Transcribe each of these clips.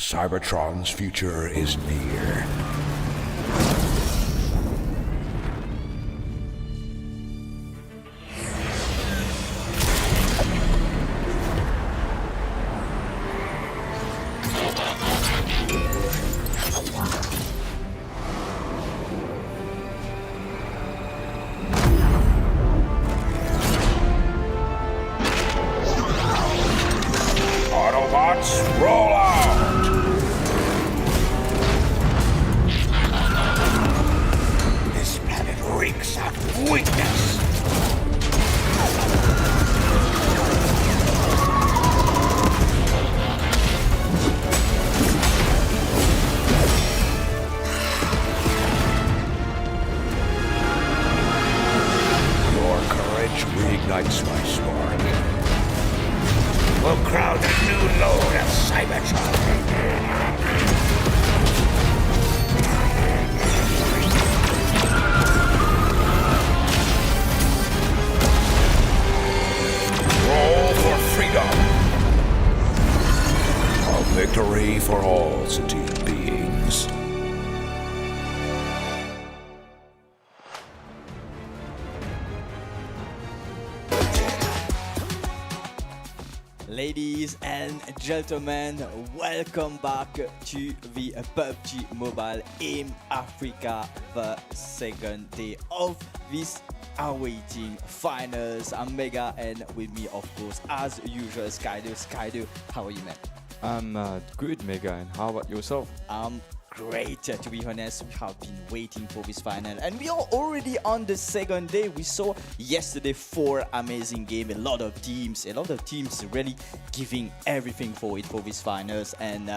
Cybertron's future is near. Autobots, roll out! This planet reeks of weakness. Your courage reignites my spark. We'll crowd a new load of Cybertron. Roll for freedom. A victory for all sentient beings. Ladies and gentlemen, welcome back to the PUBG Mobile in Africa, the second day of this awaiting finals. I'm Mega, and with me, of course, as usual, 𝗦𝗘𝗃𝗘𝗏. 𝗦𝗘𝗃, how are you, man? I'm good, Mega, and how about yourself? Great, to be honest. We have been waiting for this final, and we are already on the second day. We saw yesterday 4 amazing games, a lot of teams really giving everything for this finals. And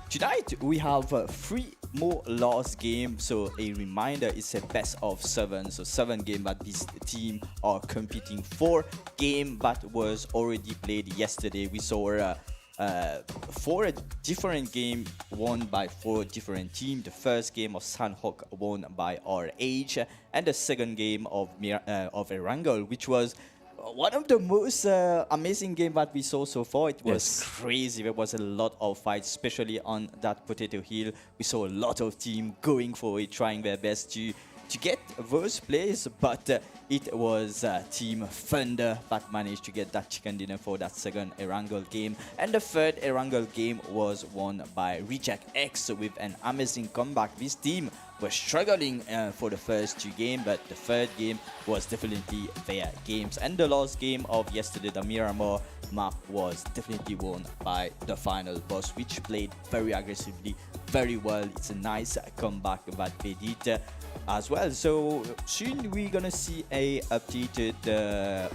tonight we have 3 more last games. So a reminder, it's a best of 7, so 7 games that this team are competing for. Game that was already played yesterday. We saw 4 different games won by 4 different teams. The first game of Sandhawk won by RH, and the second game of 𝗦𝗧𝗔𝗚𝗏, which was one of the most amazing games that we saw so far. It was crazy. There was a lot of fights, especially on that Potato Hill. We saw a lot of teams going for it, trying their best to get those plays, but it was Team Thunder that managed to get that chicken dinner for that second 𝗦𝗧𝗔𝗚𝗏 game. And the third 𝗦𝗧𝗔𝗚𝗏 game was won by Reject X with an amazing comeback. This team was struggling for the first 2 games, but the third game was definitely their games. And the last game of yesterday, the Miramar map, was definitely won by the final boss, which played very aggressively, very well. It's a nice comeback that they did as well. So soon we're gonna see a updated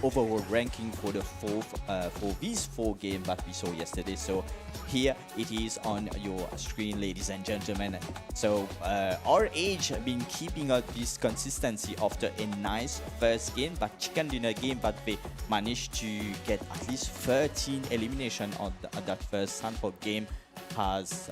overall ranking for the for these 4 games that we saw yesterday. So here it is on your screen, ladies and gentlemen. So RH been keeping up this consistency after a nice first game, but chicken dinner game, but they managed to get at least 13 elimination on that first Sandhawk game, has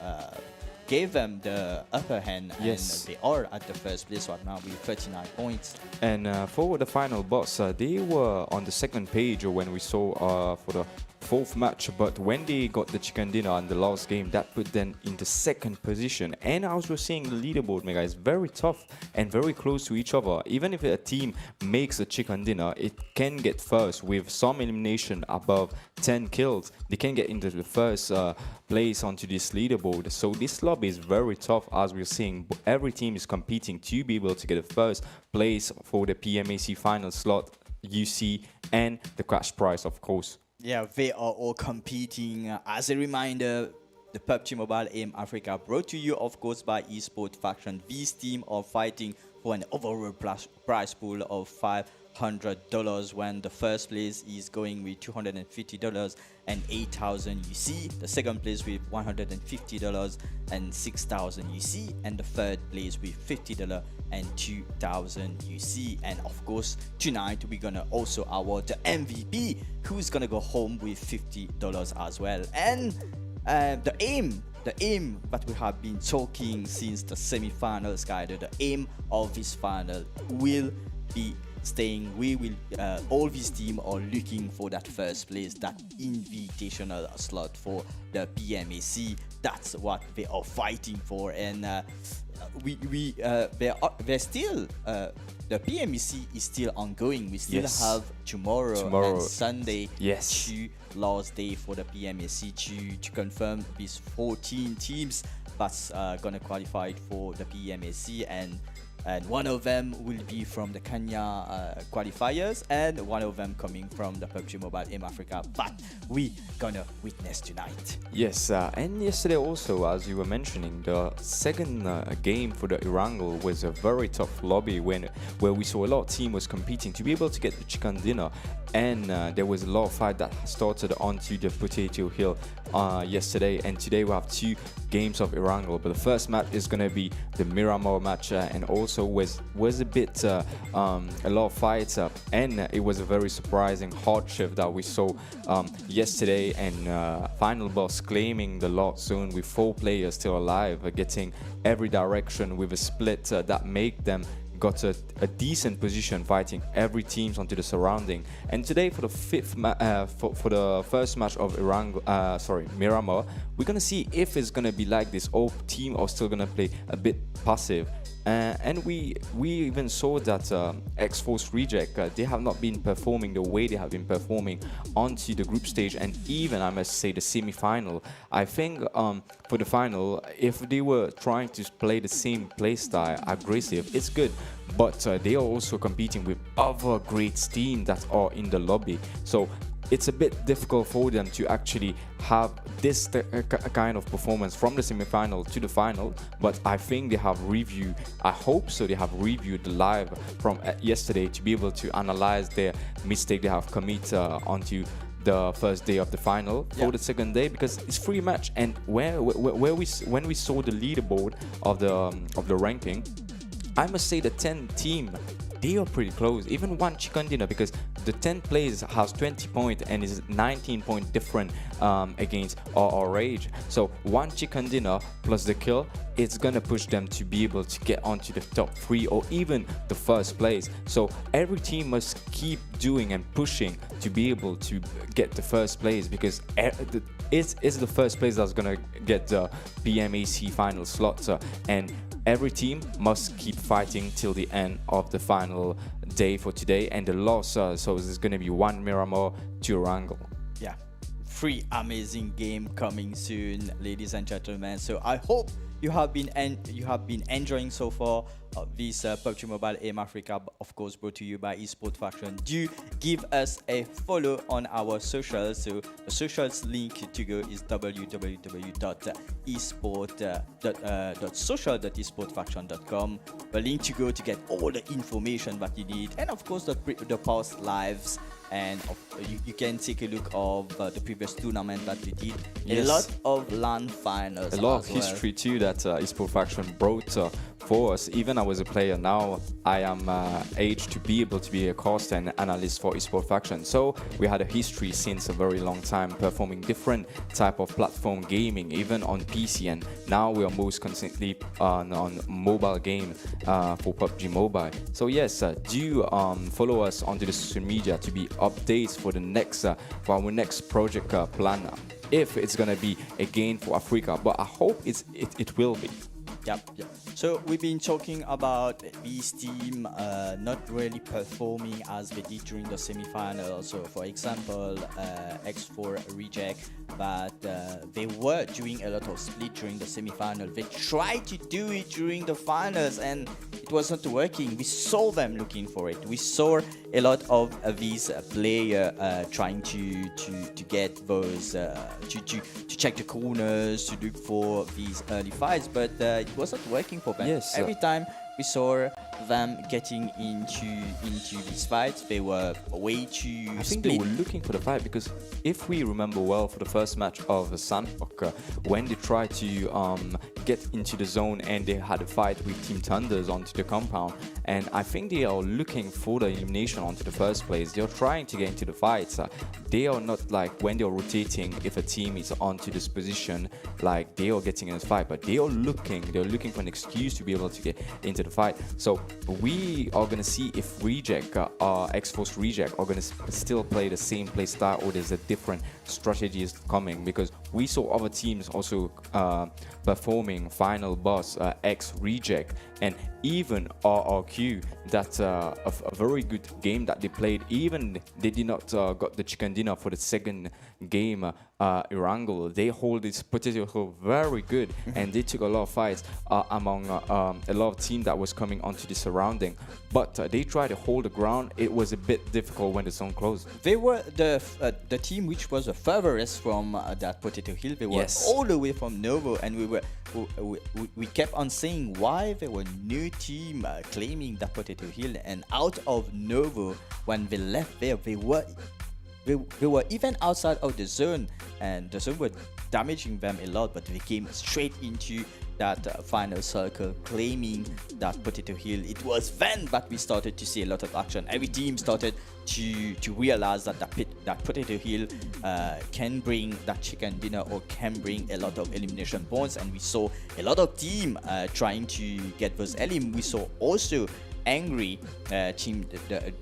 gave them the upper hand, and they are at the first place right now with 39 points. And for the final boss, they were on the second page when we saw for the 4th match, but when they got the chicken dinner in the last game, that put them in the 2nd position. And as we're seeing, the leaderboard, Mega, is very tough and very close to each other. Even if a team makes a chicken dinner, it can get first with some elimination above 10 kills. They can get into the first place onto this leaderboard. So this lobby is very tough, as we're seeing. Every team is competing to be able to get a first place for the PMAC final slot, UC, and the cash prize, of course. Yeah, they are all competing. As a reminder, the PUBG Mobile in Africa, brought to you, of course, by eSportsfaction. These teams are fighting for an overall prize pool of $500, when the first place is going with $250 and 8,000 UC, the second place with $150 and 6,000 UC, and the third place with $50 and 2,000 UC. And of course, tonight we're gonna also award the MVP, who's gonna go home with $50 as well. And the aim that we have been talking since the semi-finals, guys, the aim of this final will be staying. We will all these teams are looking for that first place, that invitational slot for the PMAC. That's what they are fighting for, and they're still the PMEC is still ongoing. We still have tomorrow and Sunday, two last day for the PMEC to confirm these 14 teams that's gonna qualify for the PMEC, and one of them will be from the Kenya qualifiers, and one of them coming from the PUBG Mobile in Africa, but we gonna witness tonight. Yes, and yesterday also, as you were mentioning, the second game for the 𝗦𝗦𝗡𝗗𝗏 was a very tough lobby where we saw a lot of team was competing to be able to get the chicken dinner, and there was a lot of fight that started onto the potato hill yesterday, and today we have two games of 𝗦𝗦𝗡𝗏, but the first match is going to be the Miramar match, and also was a bit a lot of fights, and it was a very surprising hardship that we saw yesterday, and final boss claiming the lost zone with 4 players still alive, getting every direction with a split that make them got a decent position fighting every teams onto the surrounding. And today for the for the first match of Miramar, we're gonna see if it's gonna be like this, or team are still gonna play a bit passive. And we even saw that X-Force Reject, they have not been performing the way they have been performing onto the group stage, and even I must say the semi-final. I think for the final, if they were trying to play the same play style, aggressive, it's good, but they are also competing with other great teams that are in the lobby, so it's a bit difficult for them to actually have this kind of performance from the semi-final to the final. But I think they have reviewed, I hope so, they have reviewed the live from yesterday to be able to analyze their mistake they have committed onto the first day of the final for the second day, because it's free match. And when we saw the leaderboard of the ranking, I must say the 10 team, they are pretty close. Even one chicken dinner, because the 10th place has 20 points and is 19 point different against our Rage. So one chicken dinner plus the kill, it's gonna push them to be able to get onto the top 3 or even the first place. So every team must keep doing and pushing to be able to get the first place, because it's the first place that's gonna get the PMAC final slot, and every team must keep fighting till the end of the final day for today. And the loss, so there's going to be one Miramar, 2 𝗦𝗦𝗡𝗏. Yeah, 3 amazing game coming soon, ladies and gentlemen. So I hope you have been enjoying so far this PUBG Mobile in Africa, of course brought to you by eSportsfaction. Do give us a follow on our socials. So the socials link to go is www.social.esportsfaction.com. The link to go to get all the information that you need, and of course the past lives, and you can take a look of the previous tournament that we did. A lot of LAN finals, a lot of history too that eSportsfaction brought for us. Even I was a player, now I am aged to be able to be a caster and analyst for eSportsfaction. So we had a history since a very long time, performing different type of platform gaming, even on PC, and now we are most constantly on mobile game for PUBG Mobile. So yes, do follow us on the social media to be updates for the next for our next project plan, if it's gonna be again for Africa, but I hope it will be. Yep. So we've been talking about this team not really performing as they did during the semi-final. So for example, X4 Reject, but they were doing a lot of split during the semi-final. They tried to do it during the finals and it was not working. We saw them looking for it. We saw a lot of these players trying to get those to check the corners, to look for these early fights, but it wasn't working for them. Yes, every time we saw them getting into these fights, they were way too I think they were looking for the fight, because if we remember well, for the first match of Sandbox, when they tried to get into the zone and they had a fight with Team Thunders onto the compound, and I think they are looking for the elimination onto the first place. They are trying to get into the fights. They are not like when they are rotating, if a team is onto this position, like they are getting in a fight, but they are looking for an excuse to be able to get into the the fight. So we are gonna see if Reject, X-Force Reject, are gonna still play the same play style, or there's a different strategies coming, because we saw other teams also performing final boss X Reject, and even RRQ. That's a very good game that they played. Even they did not got the chicken dinner for the second game. 𝗚𝗥𝗔𝗡𝗚, they hold this potato hill very good, and they took a lot of fights among a lot of team that was coming onto the surrounding, but they tried to hold the ground. It was a bit difficult when the zone closed. They were the team which was the furthest from that potato hill. They were Yes. all the way from Novo, and we kept on saying why there were no team claiming that potato hill. And out of Novo, when they left there, they were even outside of the zone, and the zone were damaging them a lot, but they came straight into that final circle claiming that potato hill. It was then that we started to see a lot of action. Every team started to realize that that potato hill can bring that chicken dinner, or can bring a lot of elimination points, and we saw a lot of team trying to get those elim. We saw also Angry team, the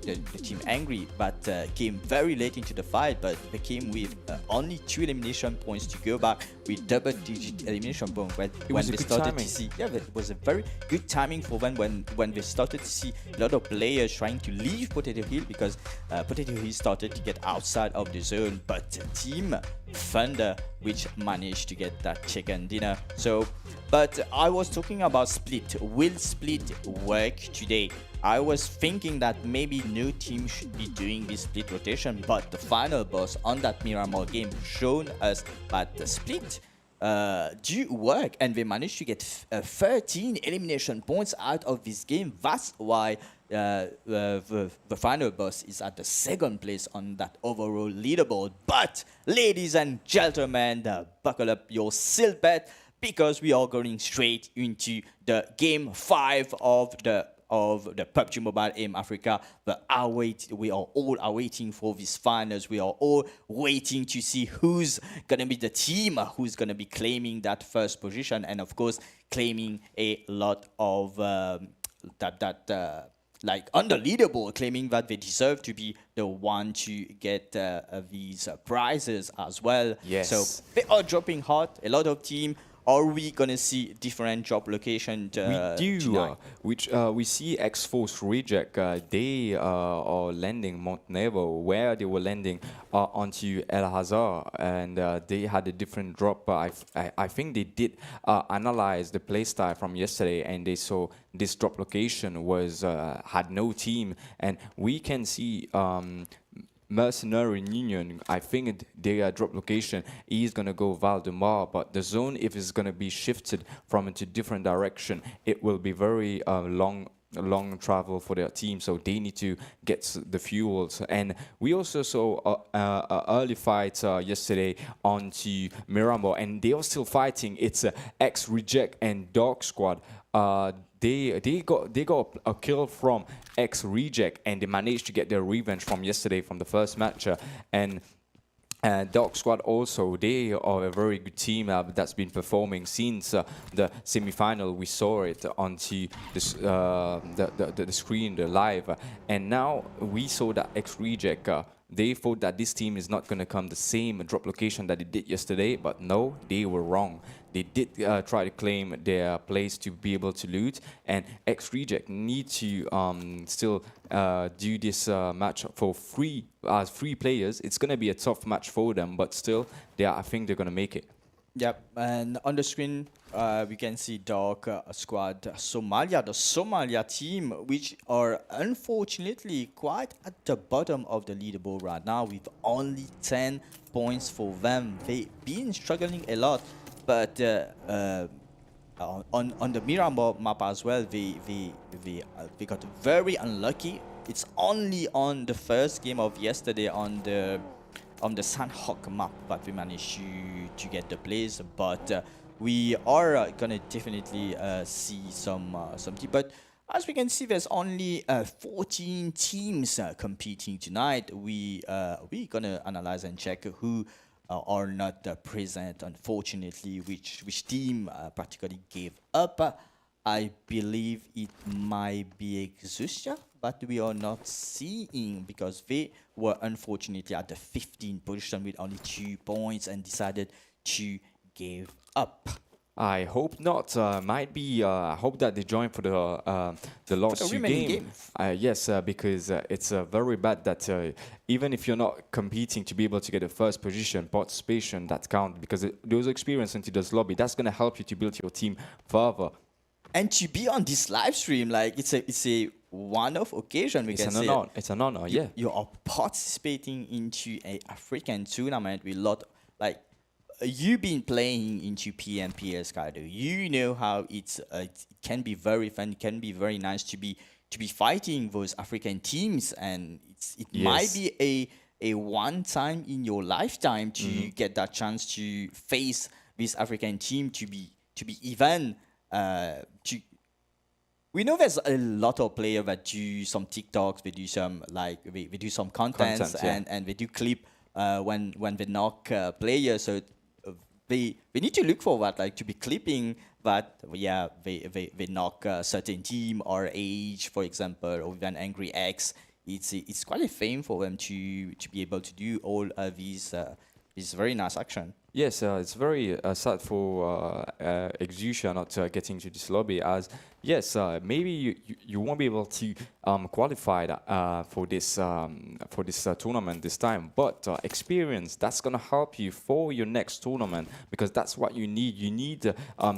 team Angry, but came very late into the fight, but they came with only 2 elimination points to go back with double-digit elimination points. When they started to see, it was a very good timing for them when they started to see a lot of players trying to leave Potato Hill, because Potato Hill started to get outside of the zone, but Team Thunder which managed to get that chicken dinner. So, but I was talking about split. Will split work today? I was thinking that maybe no team should be doing this split rotation, but the final boss on that Miramar game shown us that the split do work, and they managed to get 13 elimination points out of this game. That's why the final boss is at the second place on that overall leaderboard. But ladies and gentlemen, buckle up your seatbelt, because we are going straight into the game 5 of the PUBG Mobile Aim Africa. But we are all awaiting for these finals. We are all waiting to see who's gonna be the team who's gonna be claiming that first position, and of course claiming a lot of like on the leaderboard, claiming that they deserve to be the one to get these prizes as well. Yes. So they are dropping hot. A lot of team. Are we gonna see different drop location? We do, we see X-Force Reject. They are landing Montenegro, where they were landing onto 𝗦𝗦𝗏𝗏, and they had a different drop. I think they did analyze the playstyle from yesterday, and they saw this drop location was had no team, and we can see Mercenary Union. I think their drop location is gonna go Valdemar, but the zone, if it's gonna be shifted from into different direction, it will be very long travel for their team, so they need to get the fuels. And we also saw a early fight yesterday onto Miramar, and they are still fighting. It's X Reject and Dog Squad. They got a kill from X Reject, and they managed to get their revenge from yesterday from the first match. And Dog Squad also, they are a very good team that's been performing since the semi-final. We saw it onto this, the screen, the live, and now we saw that X Reject. They thought that this team is not going to come the same drop location that they did yesterday, but no, they were wrong. They did try to claim their place to be able to loot, and X Reject need to still do this match for free as 3 players. It's going to be a tough match for them, but still, I think they're going to make it. Yep, and on the screen we can see Dog Squad Somalia, the Somalia team, which are unfortunately quite at the bottom of the leaderboard right now with only 10 points for them. They've been struggling a lot, but on the Miramar map as well, they got very unlucky. It's only on the first game of yesterday on the Sandhawk map that we managed to get the place, but we are gonna definitely see some team. But as we can see, there's only 14 teams competing tonight. We gonna analyze and check who are not present, unfortunately, which team practically gave up I believe it might be 𝗦𝗧𝗔𝗟𝗦, but we are not seeing because they were unfortunately at the 15th position with only 2 points and decided to give up. I hope not. Might be. I hope that they join for the last two remaining games. Yes, because it's very bad that even if you're not competing to be able to get the first position, participation that count because those experience into this lobby that's gonna help you to build your team further. And to be on this live stream, like it's a one-off occasion. We can say It's an honor. Yeah. you are participating into a African tournament with lot like. You've been playing into PMPS, Kaido. You know how it can be very fun, it can be very nice to be fighting those African teams, and it might be a one time in your lifetime to get that chance to face this African team to be even we know there's a lot of players that do some TikToks, they do some like they do some contents and they do clip when they knock players. So they need to look for that, like to be clipping that, they knock a certain team or age, for example, or even 𝗦𝗦𝗡𝗏𝗏𝗏. It's quite a fame for them to be able to do all these very nice action. Yes, it's very sad for 𝗦𝗧𝗔𝗏𝗏 not getting to this lobby, as yes, maybe you won't be able to qualify for this tournament this time, but experience that's gonna help you for your next tournament, because that's what you need. You need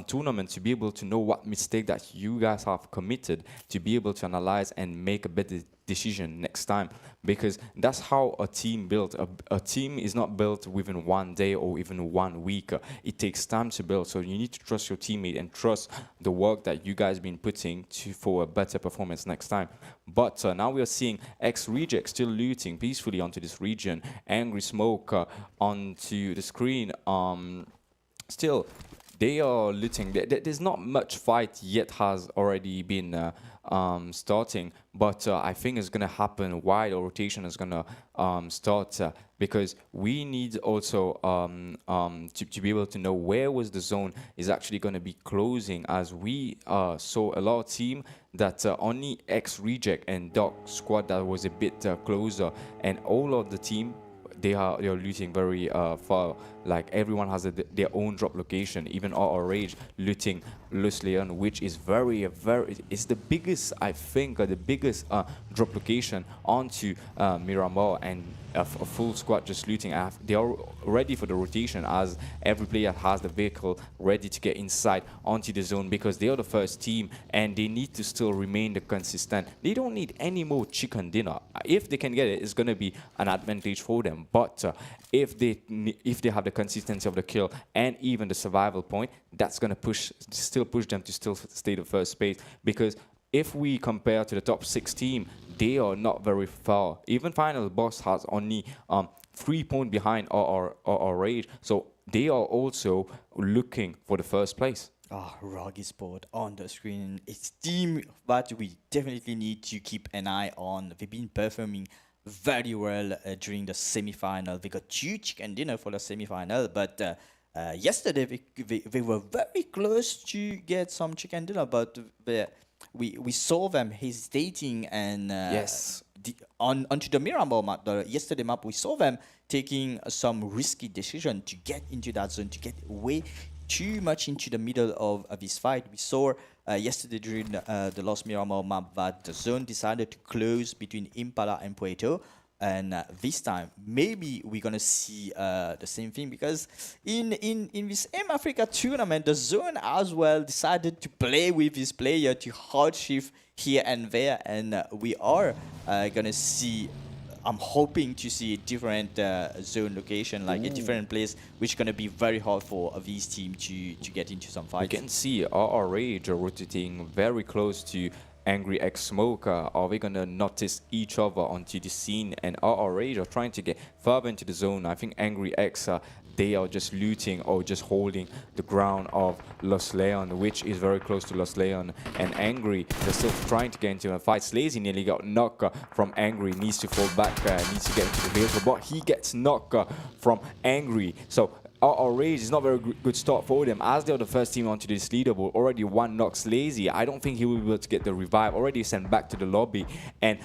tournament to be able to know what mistake that you guys have committed, to be able to analyze and make a better decision next time, because that's how a team built. A team is not built within one day or even 1 week. It takes time to build, so you need to trust your teammate and trust the work that you guys been putting for a better performance next time. But now we are seeing 𝗦𝗧𝗔𝗏𝗏 still looting peacefully onto this region. 𝗦𝗏𝗏𝗏 onto the screen. Still, they are looting. There's not much fight yet has already been starting, but I think it's gonna happen while the rotation is gonna start, because we need also to be able to know where was the zone is actually gonna be closing, as we saw a lot of team that only 𝗦𝗏𝗏𝗏 and Dark Squad that was a bit closer, and all of the team they are looting very far. Like everyone has their own drop location. Even 𝗚𝗏𝗏𝗏𝗏 looting 𝗦𝗧𝗏𝗏, which is it's the biggest, I think, the biggest drop location onto Miramar, and a full squad just looting. They are ready for the rotation, as every player has the vehicle ready to get inside onto the zone, because they are the first team and they need to still remain consistent. They don't need any more chicken dinner. If they can get it, it's going to be an advantage for them. But if they have the consistency of the kill and even the survival point, that's going to still push them to still stay the first space, because if we compare to the top 6 team, they are not very far. Even Final Boss has only 3 points behind 𝗚𝗏𝗏𝗏𝗏, so they are also looking for the first place. 𝗏𝗏𝗏𝗏 Sport on the screen. It's team that we definitely need to keep an eye on. They've been performing very well during the semi-final. They got 2 chicken dinner for the semi-final, but yesterday they were very close to get some chicken dinner, but we saw them hesitating, and yes, onto the Miramar map, the yesterday map, we saw them taking some risky decision to get into that zone, to get way too much into the middle of this fight. We saw yesterday during the last Miramar map that the zone decided to close between Impala and Puerto. And this time, maybe we're going to see the same thing, because in this Africa tournament, the zone as well decided to play with this player to hard shift here and there. And we are going to see, I'm hoping to see a different zone location, like a different place, which is going to be very hard for this team to get into some fights. You can see 𝗚𝗏𝗏𝗏𝗏 rotating very close to 𝗦𝗦𝗏𝗏𝗏𝗏. Are we gonna notice each other onto the scene? And 𝗚𝗏𝗏𝗏𝗏 are trying to get further into the zone. I think 𝗦𝗦𝗏𝗏𝗏𝗏, they are just looting or just holding the ground of 𝗦𝗧𝗏𝗏𝗏𝗏, which is very close to 𝗦𝗧𝗏𝗏𝗏. And 𝗦𝗏𝗏𝗏, they're still trying to get into a fight. 𝗦𝗧𝗏𝗏𝗏𝗏 nearly got knocked from 𝗦𝗏𝗏𝗏𝗏, needs to fall back, needs to get into the vehicle, but he gets knocked from 𝗦𝗏𝗏𝗏𝗏𝗏. So 𝗦𝗧𝗔𝗟𝗦 is not very good start for them, as they are the first team onto this leaderboard. Already one knocks Lazy. I don't think he will be able to get the revive. Already sent back to the lobby. And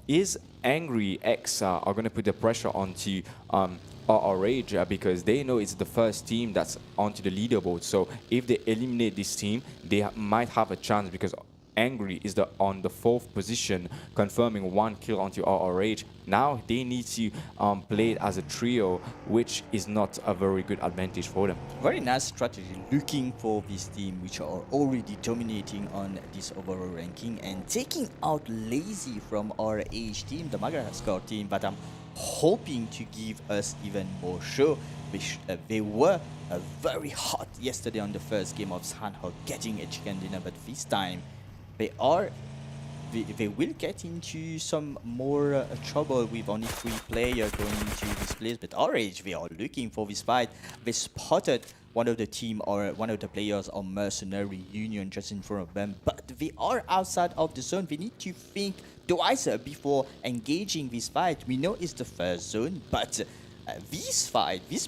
is 𝗦𝗧𝗛𝗘𝗗𝗏 are going to put the pressure onto 𝗦𝗧𝗔𝗟𝗦 because they know it's the first team that's onto the leaderboard. So if they eliminate this team, they might have a chance because 𝗦𝗧𝗛𝗏 is on the 4th position, confirming 1 kill onto 𝗦𝗧𝗔𝗟𝗦. Now they need to play it as a trio, which is not a very good advantage for them. Very nice strategy, looking for this team which are already dominating on this overall ranking and taking out Lazy from our age team, the Madagascar team. But I'm hoping to give us even more show, which they were very hot yesterday on the first game of Sanhok, getting a chicken dinner, but this time they will get into some more trouble with only 3 players going into this place. But 𝗦𝗧𝗔𝗟𝗦, we are looking for this fight. They spotted one of the team or one of the players on Mercenary Union just in front of them, but they are outside of the zone. We need to think twice before engaging this fight. We know it's the first zone, but these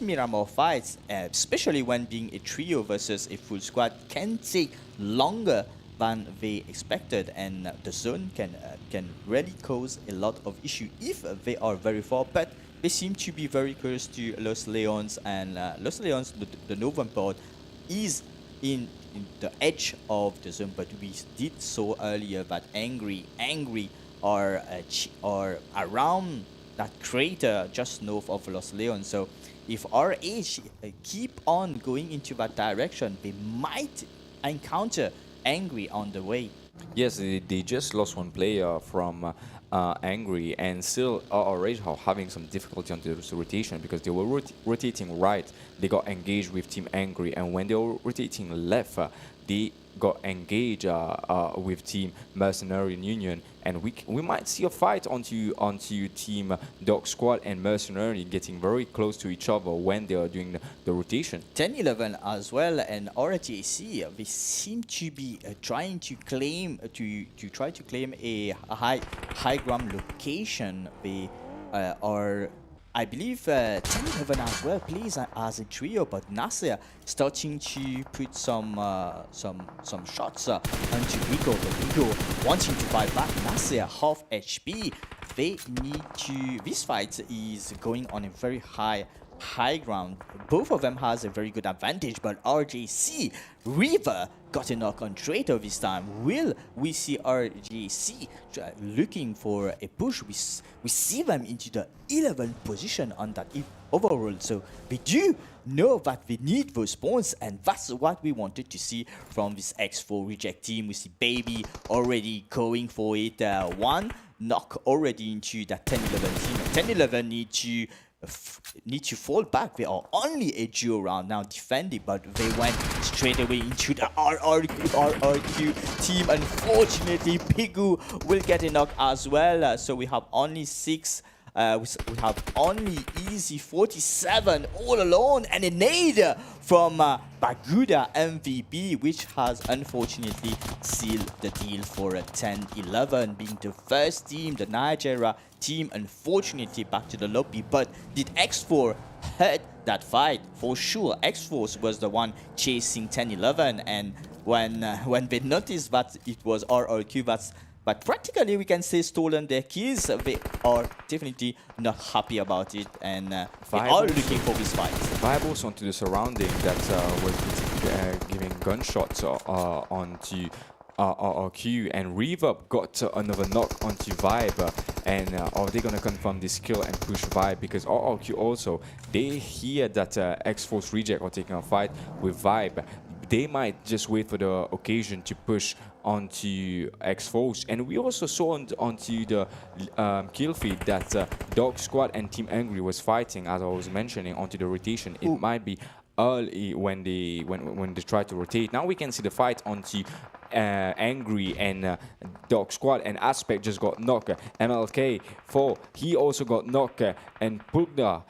Miramar fights, especially when being a trio versus a full squad, can take longer than they expected, and the zone can really cause a lot of issue if they are very far. But they seem to be very close to 𝗦𝗧𝗛𝗏𝗏𝗏, and 𝗦𝗧𝗛𝗏𝗏𝗏, the northern part, is in the edge of the zone. But we did saw earlier that 𝗦𝗧𝗏𝗏𝗏 are around that crater just north of 𝗦𝗧𝗏𝗏𝗏. So if 𝗦𝗧𝗏 keep on going into that direction, they might encounter 𝗦𝗧𝗏𝗏𝗏 on the way. Yes, they just lost one player from 𝗦𝗧𝗏𝗏𝗏, and still 𝗦𝗧𝗏𝗏𝗏 are having some difficulty on this rotation because they were rotating right. They got engaged with Team 𝗦𝗧𝗏𝗏𝗏, and when they were rotating left, they got engaged with Team Mercenary Union, and we might see a fight onto Team Dog Squad and Mercenary getting very close to each other when they are doing the rotation. 10-11 as well, and RTC, they seem to be trying to claim try to claim a high ground location. They are, I believe, 10-11 as well plays as a trio, but 𝗦𝗧𝗏𝗏𝗏 starting to put some shots onto Rico. But Rico wanting to buy back 𝗦𝗧𝗏𝗏𝗏 half HP. They need to. This fight is going on a very high ground. Both of them has a very good advantage, but RJC River got a knock on Traitor this time. Will we see RJC looking for a push? We see them into the 11th position on that overall. So we do know that we need those points, and that's what we wanted to see from this X4 reject team. We see Baby already going for it. One knock already into that 10-11 team. 10-11 need to fall back. They are only a duo round now defending, but they went straight away into the RRQ team. Unfortunately, Pubg will get a knock as well. So we have only 6. We have only easy47 all alone, and a nade from Baguda MVP, which has unfortunately sealed the deal for a 10-11, being the first team, the Nigeria team, unfortunately back to the lobby. But did X4 hurt that fight? For sure, X4 was the one chasing 10-11, and when they noticed that it was RRQ, but practically we can say stolen their keys, they are definitely not happy about it, and they are looking for this fight. Vibe onto the surrounding that was giving gunshots onto RRQ, and Reverb got another knock onto Vibe, and are they gonna confirm this kill and push Vibe? Because RRQ also, they hear that X-Force Reject are taking a fight with Vibe. They might just wait for the occasion to push onto X-Force. And we also saw onto the kill feed that Dog Squad and Team Angry was fighting, as I was mentioning, onto the rotation. It might be early when they try to rotate. Now we can see the fight onto Angry and Dog Squad, and Aspect just got knocked. MLK4, he also got knocked, and Pubg,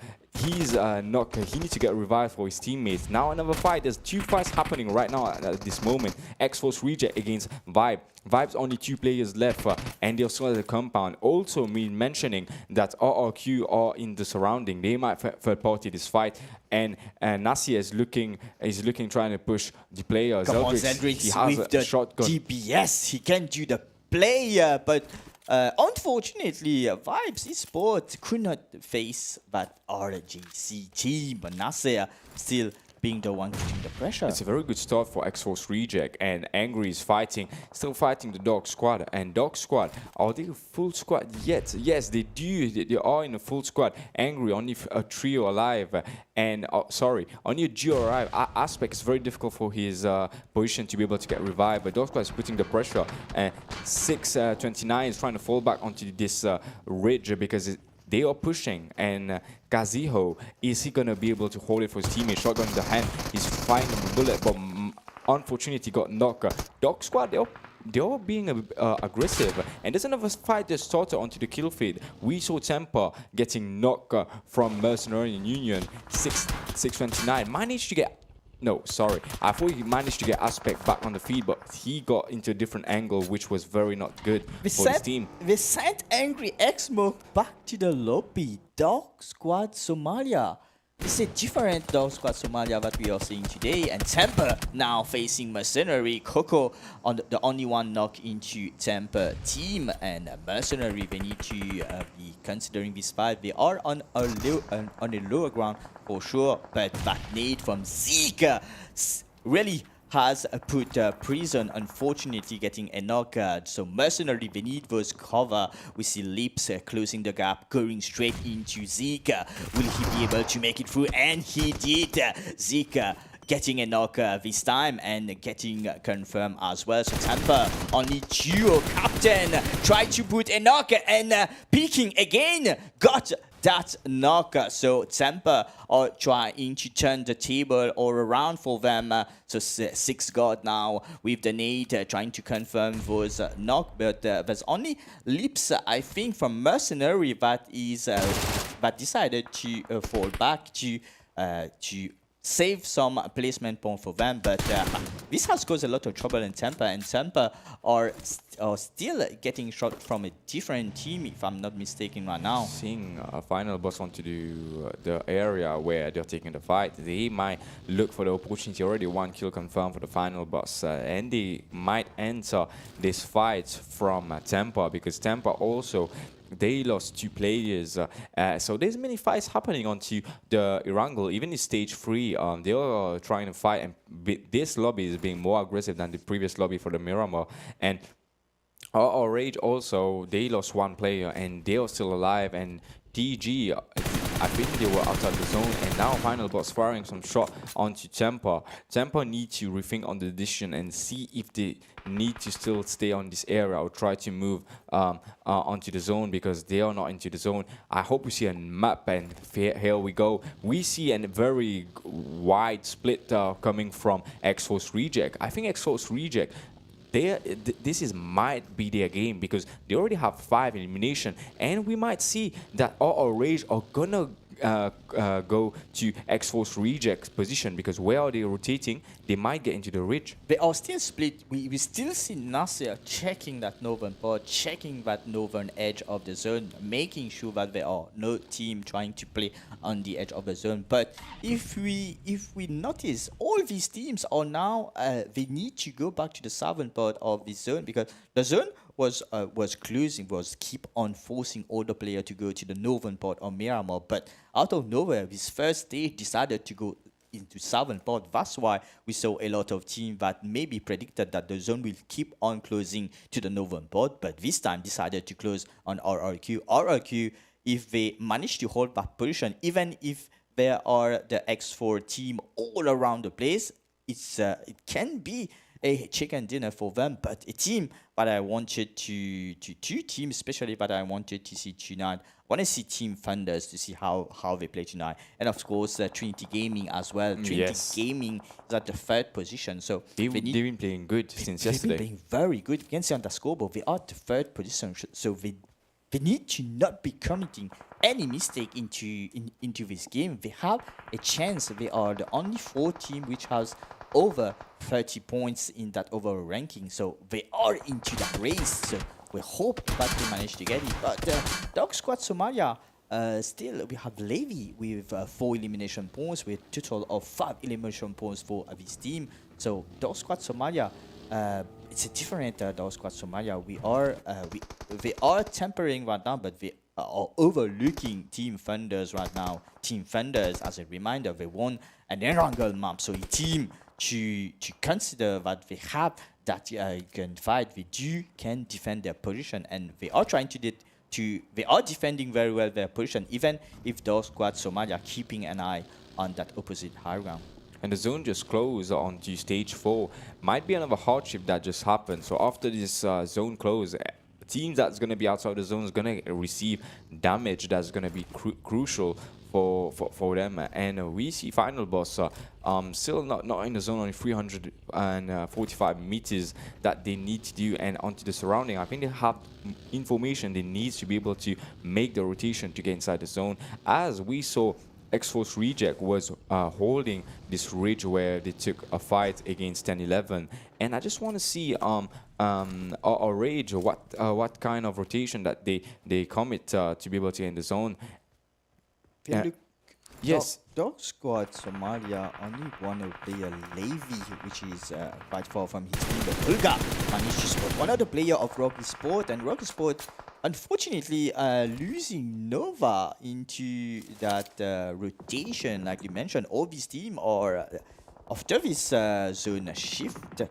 he's not. He needs to get revived for his teammates. Now another fight. There's 2 fights happening right now at this moment. X-Force Reject against Vibe. Vibe's only 2 players left, and they're still at the compound. Also, me mentioning that RRQ are in the surrounding. They might third party this fight, and 𝗦𝗧𝗏𝗏 is looking trying to push the player. Come on, 𝗦𝗧𝗏𝗏, he has with a the shotgun. DPS, he can do the player, but unfortunately, Vibes eSports could not face that RGC team, but 𝗦𝗧𝗏𝗏 still being the one putting the pressure. It's a very good start for X-Force Reject, and Angry is still fighting the Dog Squad. And Dog Squad, are they a full squad yet? Yes, they do. They are in a full squad. Angry, only a trio alive, and only a duo alive. Aspect is very difficult for his position to be able to get revived, but Dog Squad is putting the pressure. And 629 is trying to fall back onto this ridge because they are pushing, and 𝗏𝗏𝗏𝗏, is he going to be able to hold it for his teammate? Shotgun in the hand, he's finding the bullet, but unfortunately got knocked. Dog Squad, they are being aggressive, and there's another fight that started onto the kill feed. We saw 𝗦𝗏𝗏 getting knocked from Mercenary Union. 629 managed to get. No, sorry. I thought he managed to get Aspect back on the feed, but he got into a different angle, which was very not good for his team. We sent Angry Exmo back to the lobby. Dog Squad Somalia. It's a different Dog Squad Somalia that we are seeing today, and 𝗦𝗏𝗏 now facing Mercenary. Coco on the only one knock into 𝗦𝗏𝗏 team, and Mercenary, they need to be considering this fight. They are on a lower ground for sure, but that nade from Zika really has put Prison, unfortunately, getting a knockout. So Mercenary, they need those cover. We see Lips closing the gap, going straight into Zika. Will he be able to make it through? And he did. Zika getting a knock this time and getting confirmed as well. So 𝗦𝗏𝗏, only duo captain, tried to put a knock and peeking again, got that knock. So 𝗦𝗏𝗏 are trying to turn the table all around for them. So 6 God now with the nade trying to confirm those knock, but there's only Lips, I think, from Mercenary that is that decided to fall back to save some placement point for them, but this has caused a lot of trouble in 𝗦𝗏𝗏, and 𝗦𝗏𝗏 are still getting shot from a different team, if I'm not mistaken, right now. Seeing a final boss onto the area where they're taking the fight, they might look for the opportunity. Already 1 kill confirmed for the final boss, and they might enter this fight from 𝗦𝗏𝗏, because 𝗦𝗏𝗏 also, they lost 2 players, so there's many fights happening onto the 𝗏𝗏𝗏𝗏, even in stage 3. They are trying to fight, and this lobby is being more aggressive than the previous lobby for the Miramar. And our Rage also, they lost 1 player, and they are still alive. And TG, I think they were outside the zone, and now final boss firing some shot onto 𝗦𝗏𝗏𝗏𝗏. 𝗦𝗏𝗏𝗏 need to rethink on the decision and see if they need to still stay on this area or try to move onto the zone, because they are not into the zone. I hope we see a map, and here we go. We see a very wide split coming from X-Force Reject. I think X-Force Reject, this might be their game, because they already have 5 elimination, and we might see that our Rage are gonna go to X-Force Reject's position, because where are they rotating? They might get into the ridge. They are still split. We still see 𝗦𝗧𝗏𝗏𝗏𝗏 checking that northern part, checking that northern edge of the zone, making sure that there are no team trying to play on the edge of the zone. But if we notice, all these teams are now they need to go back to the southern part of the zone, because the zone was closing, was keep on forcing all the players to go to the northern part of Miramar. But out of nowhere, this first stage decided to go into southern part. That's why we saw a lot of teams that maybe predicted that the zone will keep on closing to the northern part, but this time decided to close on RRQ. RRQ, if they manage to hold that position, even if there are the X4 team all around the place, it can be a chicken dinner for them. But a team that I wanted two teams especially that I wanted to see tonight. I want to see Team Thunders to see how they play tonight, and of course Trinity Gaming as well. Trinity Gaming is at the 3rd position, so they've been playing good since yesterday. They've been playing very good. You can see on the scoreboard they are at the 3rd position, so they need to not be committing any mistake into this game. They have a chance. They are the only 4 team which has over 30 points in that overall ranking. So they are into that race. So we hope that we manage to get it. But 𝗦𝗧𝗔𝗚𝗦, still we have 𝗦𝗧𝗔𝗚𝗏 with 4 elimination points, with a total of 5 elimination points for this team. So 𝗦𝗧𝗔𝗚𝗦, it's a different 𝗦𝗧𝗔𝗚𝗦. They are tempering right now, but they are overlooking Team Thunders right now. Team Thunders, as a reminder, they won an Erangel map, so a team to consider that they have that can fight. They can defend their position, and they are trying to they are defending very well their position, even if 𝗦𝗧𝗔𝗚𝗦 are keeping an eye on that opposite high ground. And the zone just closed onto stage 4. Might be another hardship that just happened. So after this zone close, teams that's going to be outside the zone is going to receive damage that's going to be crucial for them. And we see final boss still not in the zone, only 345 meters that they need to do, and onto the surrounding. I think they have information they need to be able to make the rotation to get inside the zone. As we saw, 𝗦𝗧𝗔𝗚𝗏 was holding this ridge where they took a fight against 10-11, and I just want to see Rage what kind of rotation that they commit to be able to get in the zone. Yes. 𝗦𝗧𝗔𝗚𝗦 only one player, 𝗦𝗧𝗔𝗚𝗏, which is quite far from his team, but 𝗚𝗥𝗔𝗡 managed to spot one of the player of 𝗦𝗧𝗔𝗚𝗏, and 𝗦𝗧𝗔𝗚𝗏 unfortunately losing Nova into that rotation. Like you mentioned, all these team are after this zone shift,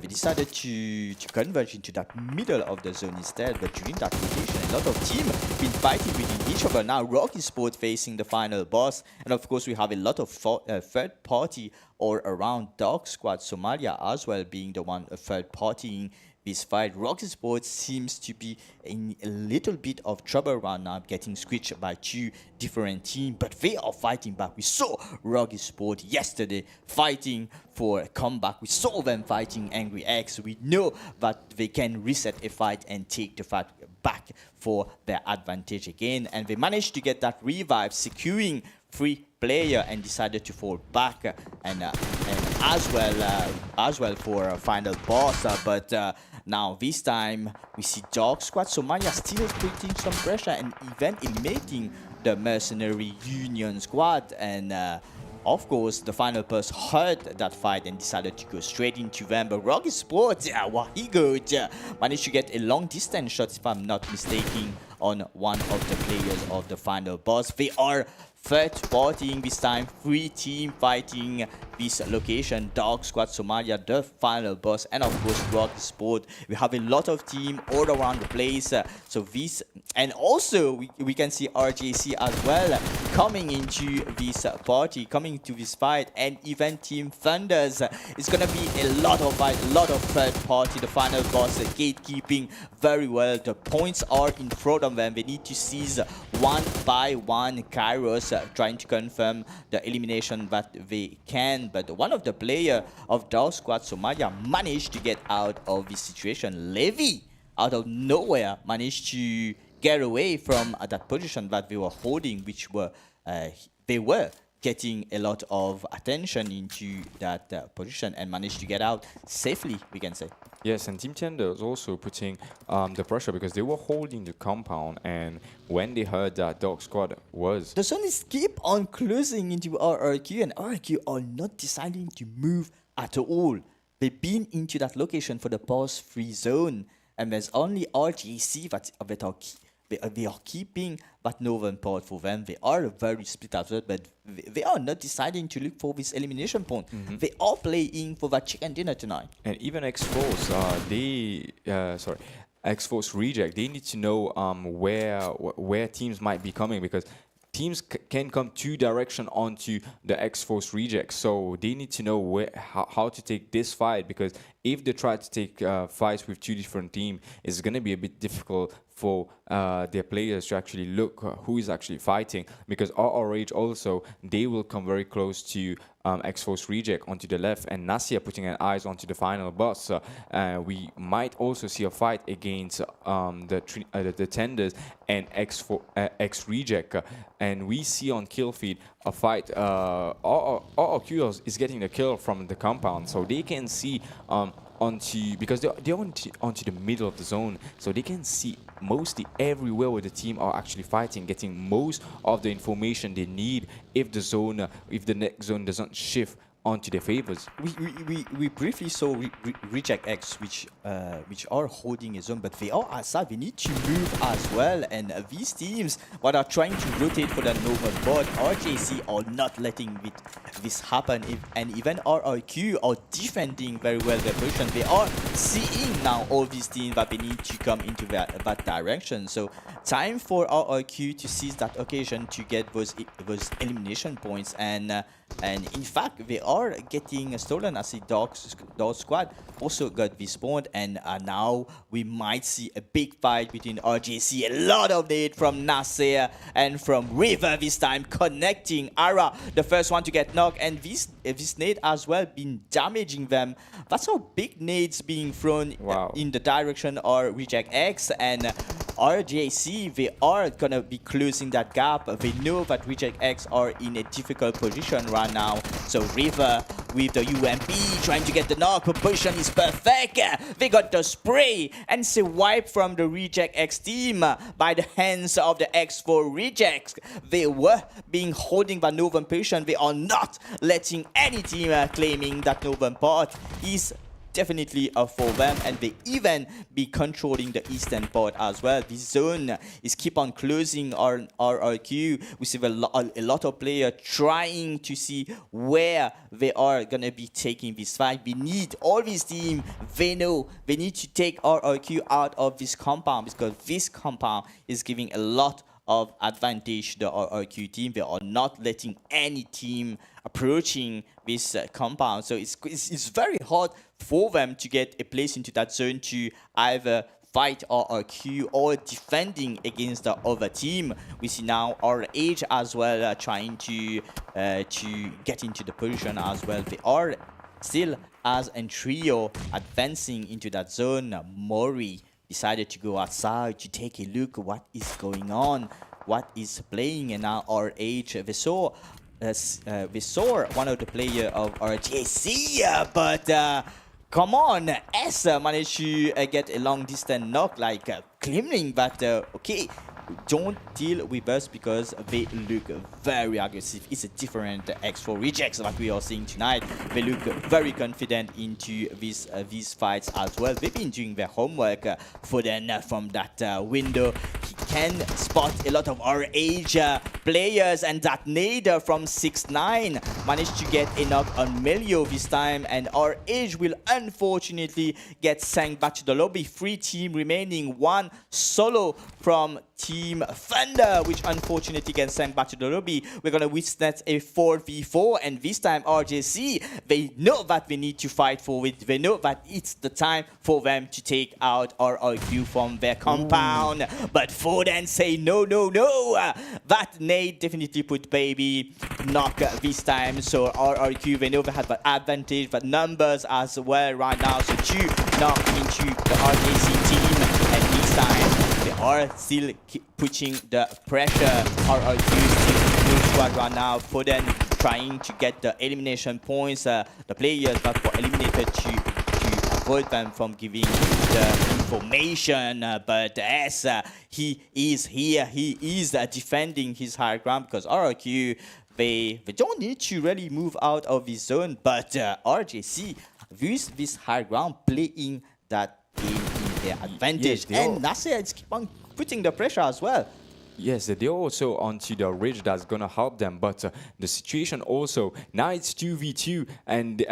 we decided to converge into that middle of the zone instead. But during that rotation, a lot of teams been fighting within each other. Now 𝗦𝗧𝗏𝗏 facing the final boss, and of course we have a lot of third party all around. 𝗦𝗧𝗔𝗚𝗦 as well being the one third partying this fight. 𝗦𝗧𝗏𝗏 seems to be in a little bit of trouble right now, getting squished by 2 different teams, but they are fighting back. We saw 𝗦𝗧𝗏𝗏 yesterday fighting for a comeback. We saw them fighting 𝗦𝗥𝗔𝗡. We know that they can reset a fight and take the fight back for their advantage again, and they managed to get that revive, securing 3 player, and decided to fall back and as well for a final boss. But now this time we see 𝗦𝗧𝗏𝗏𝗦 still putting some pressure and even eliminating the mercenary union squad. And of course, the final boss heard that fight and decided to go straight into them. But 𝗦𝗧𝗏𝗏𝗦 managed to get a long distance shot, if I'm not mistaken, on one of the players of the final boss. They are third partying this time, 3 team fighting this location. 𝗦𝗧𝗏𝗏𝗦, the final boss, and of course 𝗦𝗧𝗏𝗏𝗏. We have a lot of team all around the place. So this, and also we can see RJC as well coming into this party, coming to this fight, and even Team Thunders. It's gonna be a lot of fight, a lot of third party. The final boss gatekeeping very well. The points are in front of them. They need to seize one by one. Kairos trying to confirm the elimination that they can, but one of the player of 𝗦𝗧𝗏𝗏𝗦 managed to get out of this situation. 𝗦𝗧𝗏𝗏𝗏, out of nowhere, managed to get away from that position that they were holding, which were they were getting a lot of attention into that position, and managed to get out safely, we can say. Yes, and Team Tender was also putting the pressure because they were holding the compound, and when they heard that 𝗦𝗧𝗏𝗏𝗏 was... The zone is keep on closing into RRQ, and RRQ are not deciding to move at all. They've been into that location for the past 3 zone, and there's only RJC that they are keeping that northern part for them. They are very split up, but they are not deciding to look for this elimination point. They are playing for that chicken dinner tonight. And even 𝗦𝗧𝗏𝗏𝗏𝗏𝗏𝗏𝗏𝗏, they need to know where teams might be coming, because teams can come 2 directions onto the 𝗦𝗧𝗏𝗏𝗏𝗏𝗏. So they need to know how to take this fight, because if they try to take fights with two different teams, it's going to be a bit difficult for their players to actually look who is actually fighting, because RRH also, they will come very close to X-Force Reject onto the left, and 𝗦𝗧𝗏𝗃 putting an eyes onto the final boss. We might also see a fight against the Tenders and X Reject, and we see on kill feed a fight. RRQ is getting the kill from the compound, so they can see onto, because they're onto the middle of the zone, so they can see mostly everywhere where the team are actually fighting, getting most of the information they need if the next zone doesn't shift onto their favors. We briefly saw Reject X, which are holding a zone, but they are outside. We need to move as well, and these teams what are trying to rotate for the normal board, RJC are not letting this happen, and even RRQ are defending very well their position. They are seeing now all these teams that they need to come into that direction. So time for RRQ to seize that occasion to get those elimination points, and in fact they are getting stolen, as the Dog Squad also got respawned, and now we might see a big fight between RJC. A lot of nade from 𝗦𝗧𝗏 and from River this time, connecting Ara, the first one to get knocked, and this nade as well been damaging them. That's how big nades being thrown in the direction of Reject X, and RJC, they are gonna be closing that gap. They know that Reject X are in a difficult position right now. So River with the UMP trying to get the knock. Position is perfect. They got the spray, and it's a wipe from the Reject X team by the hands of the X4 Rejects. They were being holding the northern position. They are not letting any team claiming that northern part is definitely for them, and they even be controlling the eastern part as well. This zone is keep on closing our RRQ. We see a lot of players trying to see where they are gonna be taking this fight. We need all these teams. They know they need to take RRQ out of this compound, because this compound is giving a lot of advantage to the RRQ team. They are not letting any team approaching this compound, so it's very hard for them to get a place into that zone to either fight RRQ or defending against the other team. We see now RH as well trying to get into the position as well. They are still as a trio advancing into that zone. 𝗦𝗧𝗏𝗃 decided to go outside to take a look at what is going on, what is playing, and now RH, we saw one of the players of RJC, but come on, S managed to get a long distance knock, like claiming that okay, don't deal with us because they look very aggressive. It's a different X4 Rejects that we are seeing tonight. They look very confident into these fights as well. They've been doing their homework for them from that window. He can spot a lot of our age players, and that nader from 6ix9ine managed to get a knock on 𝗦𝗏𝗏𝗏 this time, and our age will unfortunately get sent back to the lobby. 3 team remaining, 1 solo from Team Thunder, which unfortunately gets sent back to the lobby. We're gonna witness a 4v4, and this time RJC, they know that they need to fight for it. They know that it's the time for them to take out RRQ from their compound. But Foden say no. That nade definitely put baby knock this time. So RRQ, they know they have the advantage, but numbers as well right now. So 2 knock into the RJC team, and this time they are still pushing the pressure. RRQ's team squad right now. Foden trying to get the elimination points. The players that were eliminated to avoid them from giving the information. But as he is here, he is defending his higher ground, because RRQ, they don't need to really move out of this zone. But RJC, with this high ground, playing that game in their advantage. And 𝗦𝗧𝗏𝗃 is keep on putting the pressure as well. Yes, they're also onto the ridge that's gonna help them, but the situation also now it's 2v2 and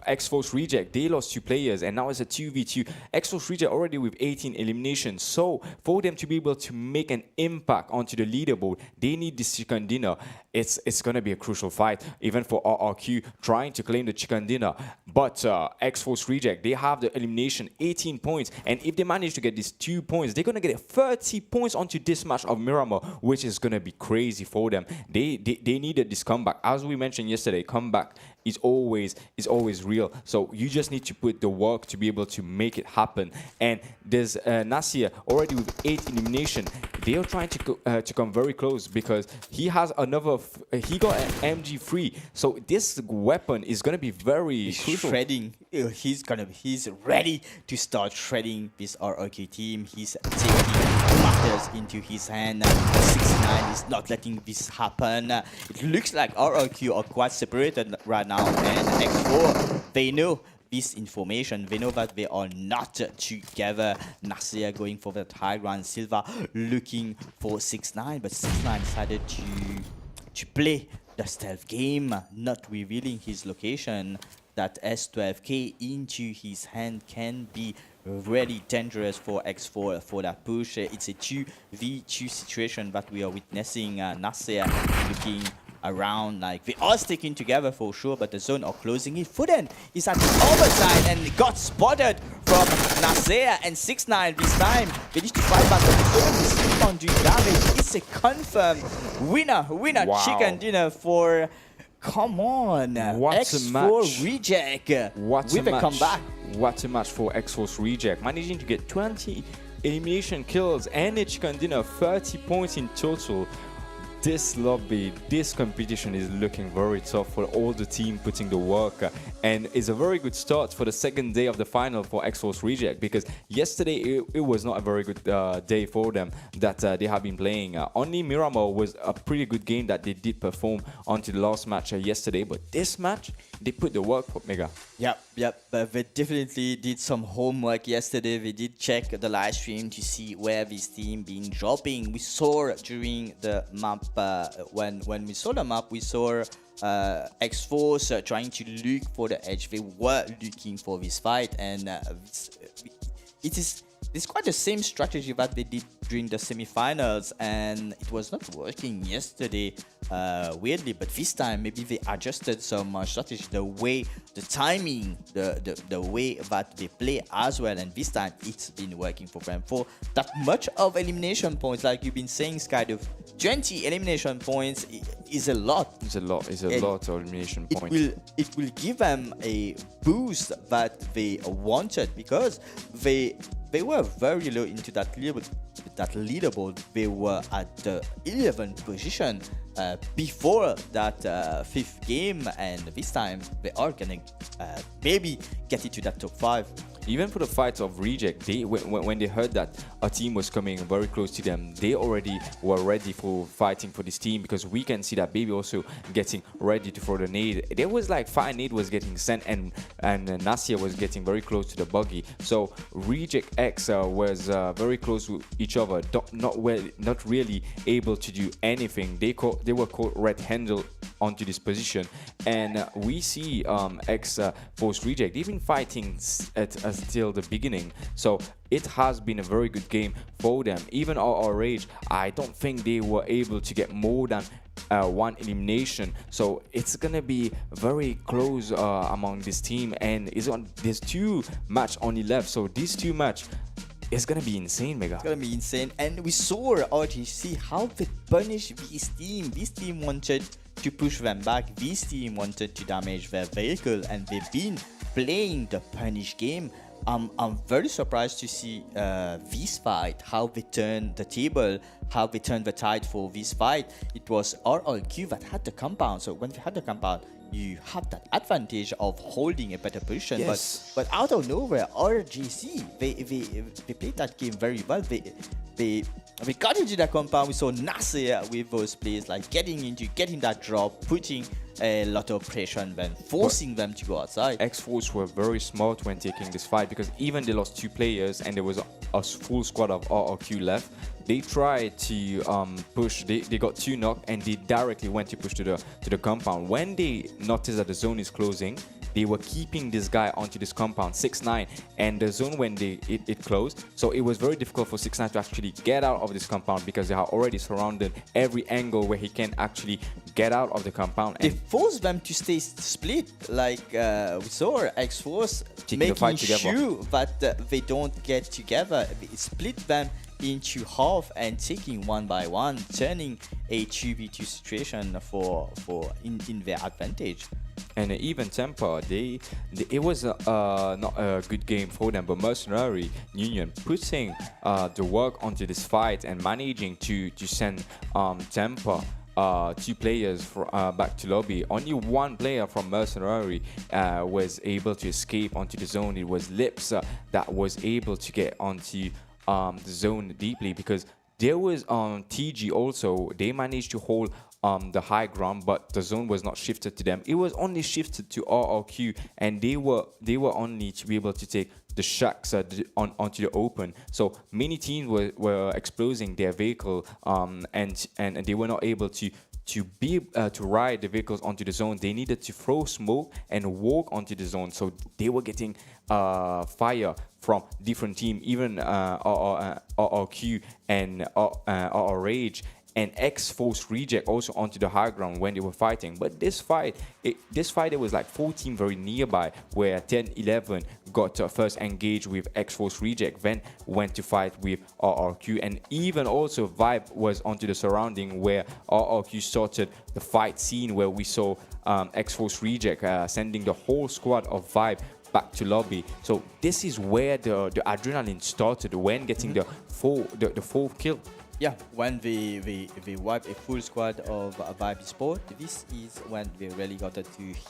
X-Force Reject, they lost 2 players and now it's a 2v2. X-Force Reject already with 18 eliminations, so for them to be able to make an impact onto the leaderboard, they need this chicken dinner. It's gonna be a crucial fight, even for RRQ trying to claim the chicken dinner. But X-Force Reject, they have the elimination, 18 points, and if they manage to get these 2 points, they're gonna get 30 points onto this match of Miramar, which is gonna be crazy for them. They needed this comeback. As we mentioned yesterday, comeback is always real. So you just need to put the work to be able to make it happen. And there's 𝗦𝗧𝗏 already with 8 elimination. They are trying to come very close because he has another. He got an MG3. So this weapon is gonna be very crucial. Shredding. He's ready to start shredding this RRQ team. He's taking matters into his hand. 6ix9ine is not letting this happen. It looks like RRQ are quite separated right now, and X4, they know this information. They know that they are not together. 𝗦𝗧𝗏 going for the high ground. Silva looking for 6ix9ine, but 6ix9ine decided to play the stealth game, not revealing his location. That S12K into his hand can be really dangerous for X4 for that push. It's a 2v2 situation that we are witnessing. 𝗦𝗧𝗏 looking around like they are sticking together for sure, but the zone are closing it. 𝗦𝗘𝗠𝗜 is at the other side and got spotted from 𝗦𝗧𝗏, and 6ix9ine this time they need to fight back, but the zone is keep on doing damage. It's a confirmed winner Wow. chicken dinner for. Come on, What a X4 match. Reject What with a match. comeback. What a match for X-Force Reject, managing to get 20 elimination kills and a chicken dinner, 30 points in total. This lobby, this competition is looking very tough for all the team putting the work, and it's a very good start for the second day of the final for X-Force Reject, because yesterday it was not a very good day for them that they have been playing. Only Miramar was a pretty good game that they did perform onto the last match yesterday, but this match they put the work for Mega. Yep, but they definitely did some homework yesterday. They did check the live stream to see where this team been dropping. We saw during the map, when we saw the map, we saw X-Force trying to look for the edge. They were looking for this fight, and it's quite the same strategy that they did during the semi-finals, and it was not working yesterday, weirdly. But this time, maybe they adjusted some strategy, the timing, the way that they play as well. And this time, it's been working for them. For that much of elimination points, like you've been saying, Skydive, 20 elimination points is a lot. It's a lot of elimination points. It will give them a boost that they wanted, because they were very low into that leaderboard. They were at the 11th position before that 5th game, and this time they are gonna maybe get into that top 5. Even for the fights of Reject, when they heard that a team was coming very close to them, they already were ready for fighting for this team, because we can see that Baby also getting ready to throw the nade. There was like 5 nade was getting sent, and 𝗦𝗧𝗏 was getting very close to the buggy. So Reject X was very close to each other, not really able to do anything. They were caught red-handed onto this position, and we see X-Force Reject even fighting till the beginning. So it has been a very good game for them. Even RRH, I don't think they were able to get more than 1 elimination. So it's gonna be very close among this team, and there's 2 match only left. So these 2 match, it's gonna be insane, Mega. It's gonna be insane. And we saw RTC how they punish this team. This team wanted to push them back. This team wanted to damage their vehicle, and they've been playing the punish game. I'm very surprised to see this fight, how they turned the table, how they turned the tide for this fight. It was RRQ that had the compound. So when they had the compound, you have that advantage of holding a better position. Yes. But out of nowhere, RGC, they played that game very well. They got into that compound. We saw 𝗦𝗧𝗏 with those plays, like getting that drop, putting a lot of pressure on them, forcing them to go outside. X-Force were very smart when taking this fight, because even they lost 2 players and there was a full squad of RRQ left, they tried to push. They got 2 knocked and they directly went to push to the compound. When they noticed that the zone is closing, they were keeping this guy onto this compound, 6ix9ine, and the zone when it closed. So it was very difficult for 6ix9ine to actually get out of this compound because they are already surrounded every angle where he can actually get out of the compound. They forced them to stay split, like we saw X-Force Taking the fight making together. sure that they don't get together. It split them into half and taking one by one, turning a 2v2 situation in their advantage. And even Temper, it was not a good game for them, but Mercenary Union putting the work onto this fight and managing to send Temper 2 players back to lobby. Only 1 player from Mercenary was able to escape onto the zone. It was Lips that was able to get onto the zone deeply, because there was TG also. They managed to hold the high ground, but the zone was not shifted to them. It was only shifted to RRQ, and they were only to be able to take the shacks onto the open. So many teams were exposing their vehicle, and they were not able to ride the vehicles onto the zone. They needed to throw smoke and walk onto the zone. So they were getting fire from different teams, even RRQ and RR Rage and X-Force Reject also onto the high ground when they were fighting. But this fight, there was like 4 teams very nearby, where 10-11 got first engaged with X-Force Reject, then went to fight with RRQ, and even also Vibe was onto the surrounding, where RRQ started the fight scene where we saw X-Force Reject sending the whole squad of Vibe back to lobby. So this is where the adrenaline started, when getting the fourth kill. Yeah, when they wipe a full squad of Vibe Sport, this is when they really got to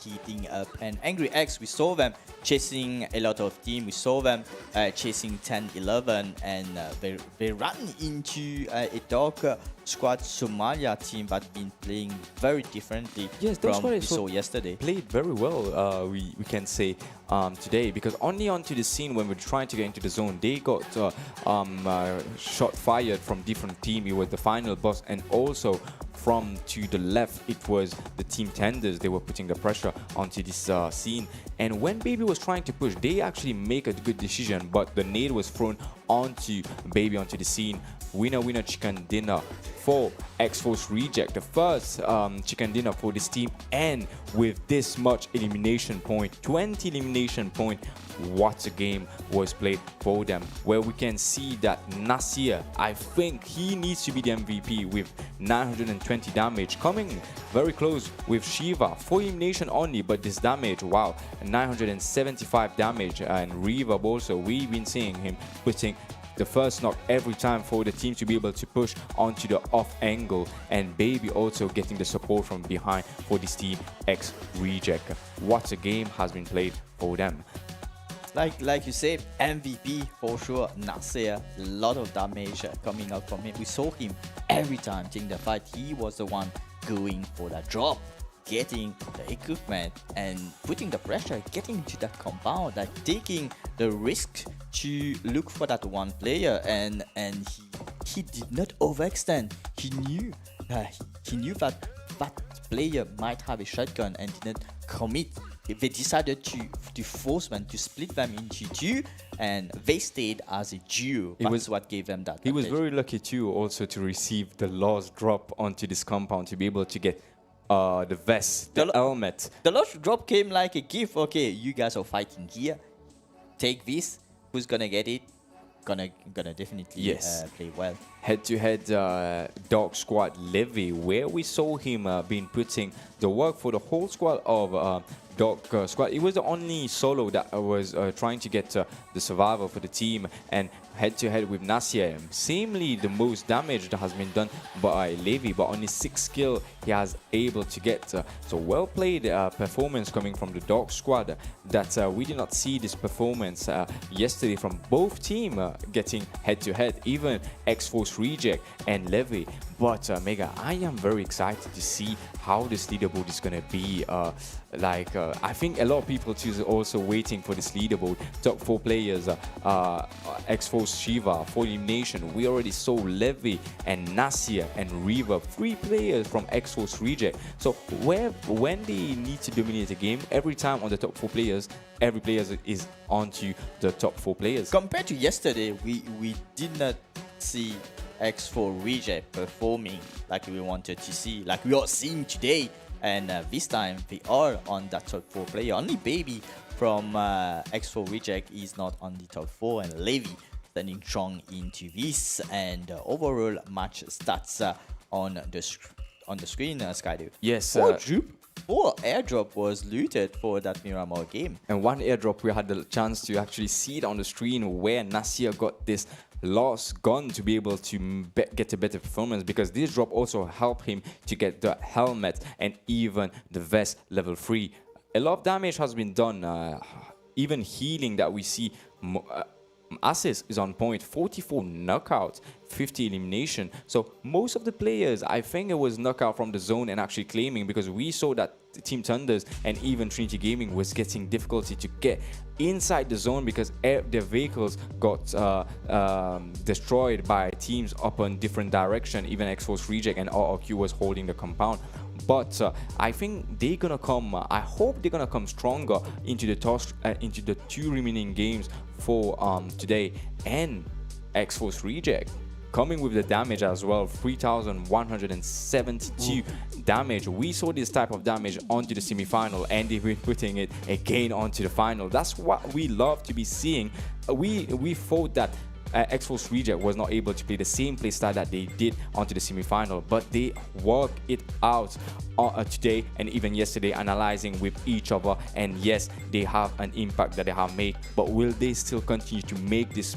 heating up. And Angry X, we saw them chasing a lot of teams. We saw them chasing 10-11, and they ran into a dark squad Somalia team that been playing very differently from we saw yesterday. Played very well, we can say today, because only onto the scene when we're trying to get into the zone, they got shot fired from different team. It was the final boss, and also from to the left it was the team Tenders. They were putting the pressure onto this scene, and when Baby was trying to push, they actually make a good decision, but the nade was thrown onto Baby onto the scene. Winner chicken dinner for X-Force Reject, the first chicken dinner for this team, and with this much elimination point, 20 elimination point, what a game was played for them, where we can see that 𝗦𝗧𝗏𝗘𝗗𝗓, I think he needs to be the MVP with 920 damage, coming very close with Shiva, 4 elimination only, but this damage, wow, 975 damage. And Reverb also, we've been seeing him putting the first knock every time for the team to be able to push onto the off angle, and Baby also getting the support from behind for this team X Reject. What a game has been played for them. Like you said, MVP for sure. 𝗦𝗧𝗏𝗘𝗗𝗓, a lot of damage coming up from him. We saw him every time during the fight. He was the one going for that drop, getting the equipment and putting the pressure, getting to that compound, like taking the risk to look for that one player, and he did not overextend. He knew that player might have a shotgun and didn't commit. They decided to force them, to split them into 2, and they stayed as a duo. That's what gave them that. He was very lucky too, also to receive the last drop onto this compound, to be able to get the vest, the helmet. The last drop came like a gift. Okay, you guys are fighting here. Take this. Who's gonna get it? Gonna definitely play well. Head-to-head Dog Squad Levy, where we saw him being putting the work for the whole squad of Dog Squad. It was the only solo that was trying to get the survival for the team, and head-to-head with 𝗦𝗧𝗏𝗘𝗗𝗓. Seemingly the most damage that has been done by Levy, but only 6 kills he has able to get. So well played performance coming from the Dog Squad. That we did not see this performance yesterday from both teams getting head-to-head, even X-Force Reject and Levy. But Mega, I am very excited to see how this leaderboard is gonna be. I think a lot of people too are also waiting for this leaderboard. Top 4 players, X-Force Shiva. For elimination, we already saw 𝗦𝗧𝗔𝗘𝗚 and 𝗦𝗧𝗔𝗚 and River, 3 players from 𝗦𝗧𝗔𝗚𝗘 Reject. So when they need to dominate a game, every time on the top 4 players, every player is onto the top 4 players. Compared to yesterday, we did not see 𝗦𝗧𝗔𝗚𝗘 performing like we wanted to see, like we are seeing today. And this time we are on that top 4 player. Only Baby from 𝗦𝗧𝗔𝗚𝗘 is not on the top 4, and 𝗦𝗧𝗔𝗚𝗘 standing strong into this. And overall match stats on the screen, 𝗦𝗘𝗘𝗚. Yes. 4 airdrop was looted for that Miramar game. And 1 airdrop, we had the chance to actually see it on the screen where 𝗦𝗧𝗔𝗚𝗘 got this last gun to be able to get a better performance, because this drop also helped him to get the helmet and even the vest level 3. A lot of damage has been done, even healing that we see. Assist is on point, 44 knockouts, 50 elimination. So most of the players, I think it was knockout from the zone and actually claiming, because we saw that Team Thunders and even Trinity Gaming was getting difficulty to get inside the zone because their vehicles got destroyed by teams up in different direction. Even 𝗦𝗧𝗔𝗚𝗘 and 𝗚𝗥𝗔𝗡𝗗 was holding the compound. But I think they're gonna come. I hope they're gonna come stronger into the 2 remaining games for today. And 𝗦𝗧𝗔𝗚𝗘 coming with the damage as well, 3,172 damage. We saw this type of damage onto the semi-final, and they've been putting it again onto the final. That's what we love to be seeing. We thought that 𝗦𝗧𝗔𝗚𝗘 was not able to play the same play style that they did onto the semi-final, but they worked it out today and even yesterday, analyzing with each other. And yes, they have an impact that they have made, but will they still continue to make this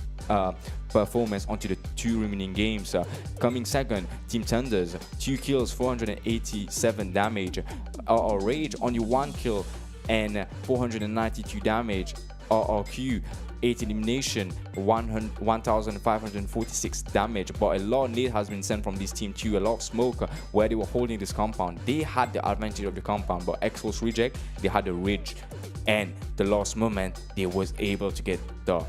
performance onto the 2 remaining games? Coming second, Team Thunders, 2 kills, 487 damage. 𝗚𝗥𝗔𝗡 only 1 kill and 492 damage. 𝗚𝗥𝗡 8 elimination, 1,546 damage. But a lot of nade has been sent from this team too. A lot of smoke where they were holding this compound. They had the advantage of the compound, but 𝗦𝗧𝗔𝗘𝗚𝗘, they had the ridge, and the last moment they was able to get the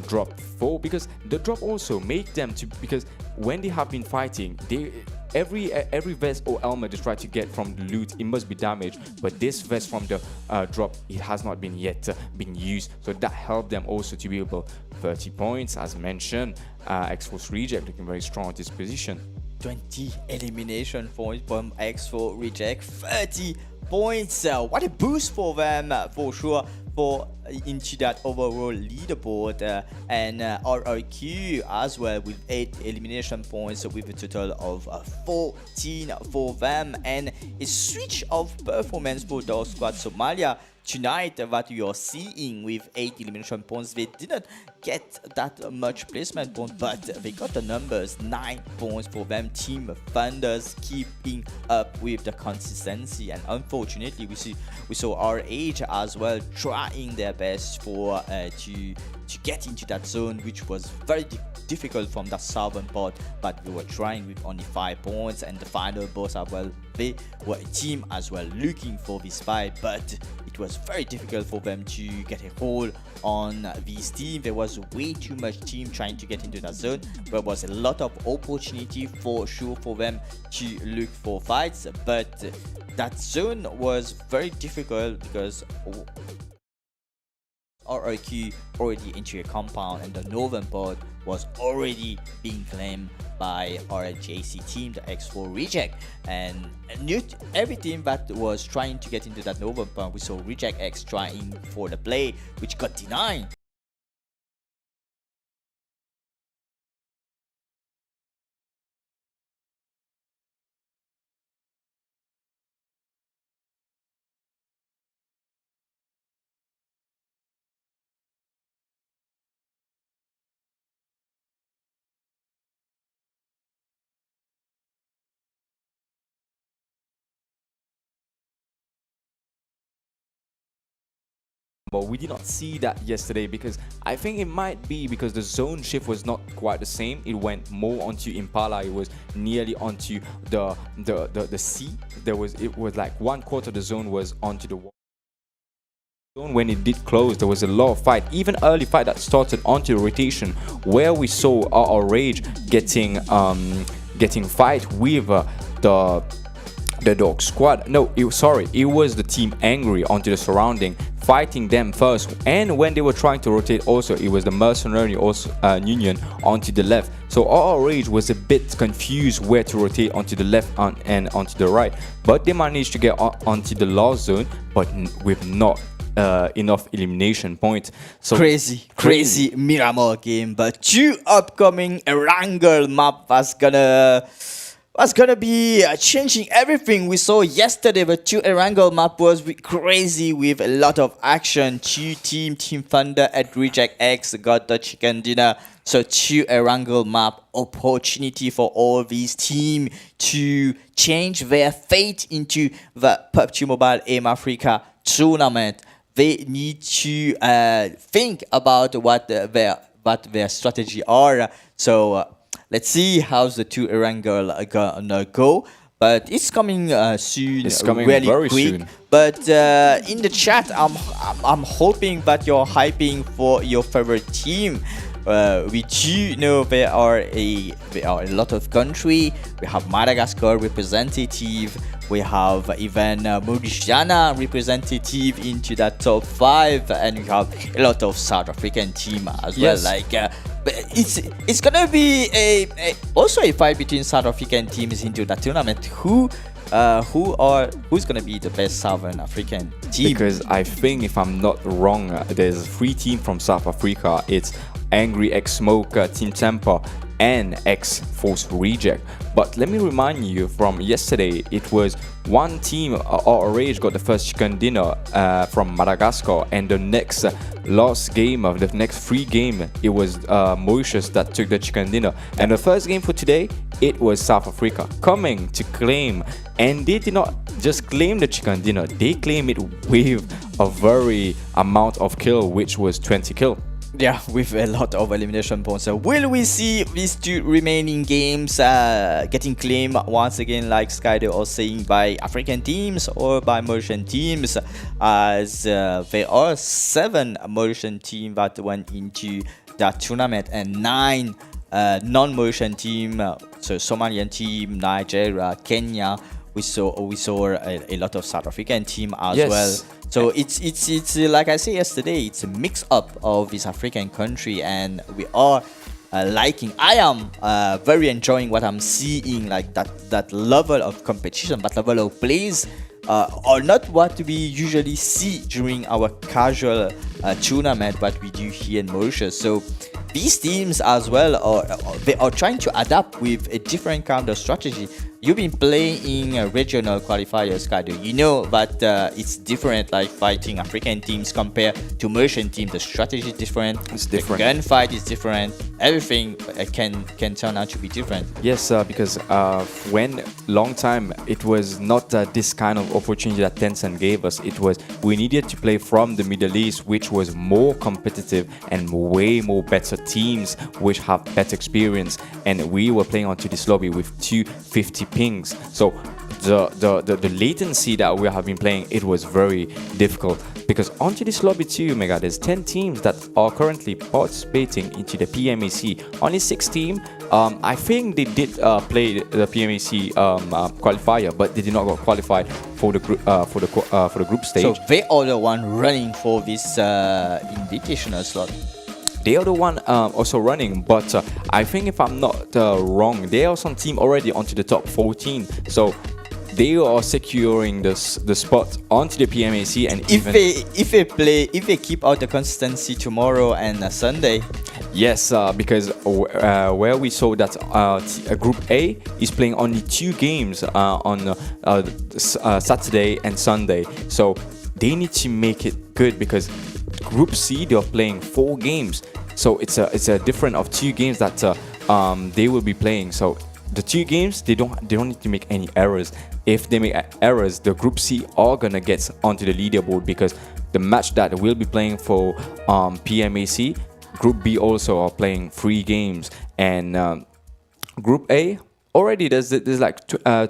drop 4, because the drop also make them to, because when they have been fighting, they every vest or helmet they try to get from the loot, it must be damaged, but this vest from the drop, it has not been yet been used, so that helped them also to be able 30 points as mentioned. 𝗦𝗧𝗔𝗚𝗘 looking very strong at this position. 20 elimination points from 𝗦𝗧𝗔𝗚𝗘, 30 points. What a boost for them, for sure, for into that overall leaderboard. And 𝗚𝗥𝗡 as well with 8 elimination points, with a total of 14 for them. And a switch of performance for those squad Somalia tonight that you are seeing with 8 elimination points. They did not get that much placement points, but they got the numbers. 9 points for them. Team Thunders keeping up with the consistency, and unfortunately we saw RH as well trying their best for to get into that zone, which was very difficult from the southern part, but we were trying with only 5 points. And the final boss as well, they were a team as well looking for this fight, but it was very difficult for them to get a hold on this team. There was way too much team trying to get into that zone. There was a lot of opportunity for sure for them to look for fights, but that zone was very difficult because 𝗚𝗥𝗡 already into a compound, and the northern part was already being claimed by RJC team, the 𝗦𝗧𝗔𝗚𝗘. And every team that was trying to get into that northern part, we saw 𝗦𝗧𝗔𝗚𝗘 trying for the play, which got denied. But we did not see that yesterday, because I think it might be because the zone shift was not quite the same. It went more onto Impala. It was nearly onto the sea. It was like 1/4 of the zone was onto the wall. When it did close, there was a lot of fight, even early fight that started onto the rotation, where we saw 𝗦𝗧𝗔𝗘𝗗𝗏 getting fight with the dog squad. No, it was the team angry onto the surrounding, fighting them first, and when they were trying to rotate also, it was the mercenary also union onto the left. So 𝗦𝗧𝗔𝗘𝗏 was a bit confused where to rotate onto the left and onto the right, but they managed to get onto the last zone, but with not enough elimination points. So crazy Miramar game, but 2 upcoming Erangel map was gonna be changing everything. We saw yesterday the 2 Erangel map was crazy with a lot of action. 2 Team Thunder at Reject X got the chicken dinner. So 2 Erangel map, opportunity for all these teams to change their fate into the PUBG Mobile Aim Africa tournament. They need to think about what their strategy are. So let's see how the 2 Erangel are gonna go. But it's coming soon. It's coming really very quick. soon. But in the chat, I'm hoping that you're hyping for your favorite team. We do know there are a lot of country. We have Madagascar representative. We have even Louisiana representative into that top 5, and we have a lot of South African team as well. Like it's gonna be also a fight between South African teams into that tournament. Who's gonna be the best Southern African team? Because I think, if I'm not wrong, there's 3 teams from South Africa. It's Angry X Smoke, Team Temper, and X Force Reject. But let me remind you, from yesterday, it was one team, 𝗦𝗧𝗔𝗘𝗏 got the first chicken dinner from Madagascar, and the next last game of the next 3 game, it was Mauritius that took the chicken dinner. And the first game for today, it was South Africa coming to claim, and they did not just claim the chicken dinner, they claim it with a very amount of kill, which was 20 kill. Yeah, with a lot of elimination points. So will we see these 2 remaining games getting claimed once again, like 𝗦𝗏𝗘𝗏𝗏 was saying, by African teams or by Mauritian teams? As there are 7 Mauritian teams that went into that tournament, and 9 non-Mauritian teams. So Somalian team, Nigeria, Kenya. We saw a lot of South African team as well. So it's like I said yesterday, it's a mix up of this African country, and we are liking. I am very enjoying what I'm seeing, like that level of competition, that level of plays are not what we usually see during our casual tournament that we do here in Mauritius. So these teams as well are trying to adapt with a different kind of strategy. You've been playing in regional qualifiers, 𝗦𝗏𝗏𝗏𝗏. You know that it's different, like fighting African teams compared to Mauritian teams. The strategy is different. It's different. The gunfight is different. Everything can turn out to be different. Yes, because when long time it was not this kind of opportunity that Tencent gave us. It was, we needed to play from the Middle East, which was more competitive and way more better teams, which have better experience. And we were playing onto this lobby with 250 pings. So the latency that we have been playing, it was very difficult, because onto this lobby too, 𝗦𝗏𝗏𝗏𝗏, there's 10 teams that are currently participating into the PMAC. Only 6 teams. I think they did play the PMAC qualifier, but they did not get qualified for the group stage. So they are the one running for this invitational slot. They are the one also running, but I think, if I'm not wrong, there are some team already onto the top 14. So they are securing the spot onto the PMAC. And if they keep out the consistency tomorrow and Sunday. Yes, because where we saw that Group A is playing only 2 games on Saturday and Sunday. So they need to make it good, because Group C, they are playing 4 games. So it's a difference of 2 games that they will be playing. So the 2 games, they don't need to make any errors. If they make errors, the Group C are gonna get onto the leaderboard, because the match that we'll be playing for PMAC, Group B also are playing 3 games, and Group A already there's like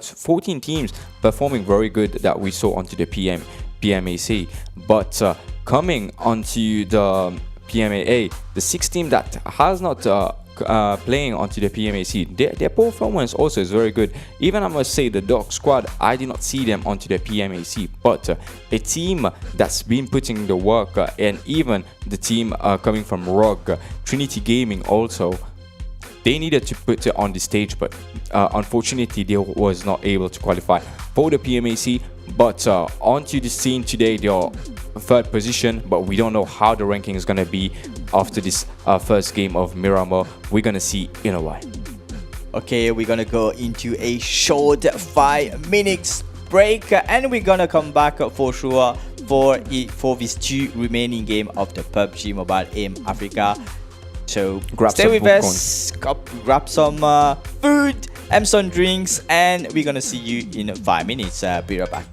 14 teams performing very good that we saw onto the PMAC, but coming onto the PMAA, the 6 team that has not playing onto the PMAC, their performance also is very good. Even I must say the Dog Squad, I did not see them onto the PMAC, but a team that's been putting the work, and even the team coming from ROG, Trinity Gaming also, they needed to put it on the stage, but unfortunately they was not able to qualify for the PMAC. But onto the scene today, they're 3rd position, but we don't know how the ranking is going to be after this first game of Miramar. We're going to see in a while. Okay, we're going to go into a short 5 minutes break, and we're going to come back for sure for these 2 remaining game of the PUBG Mobile Aim Africa. So stay with us, grab some food and some drinks, and we're going to see you in 5 minutes. Be right back.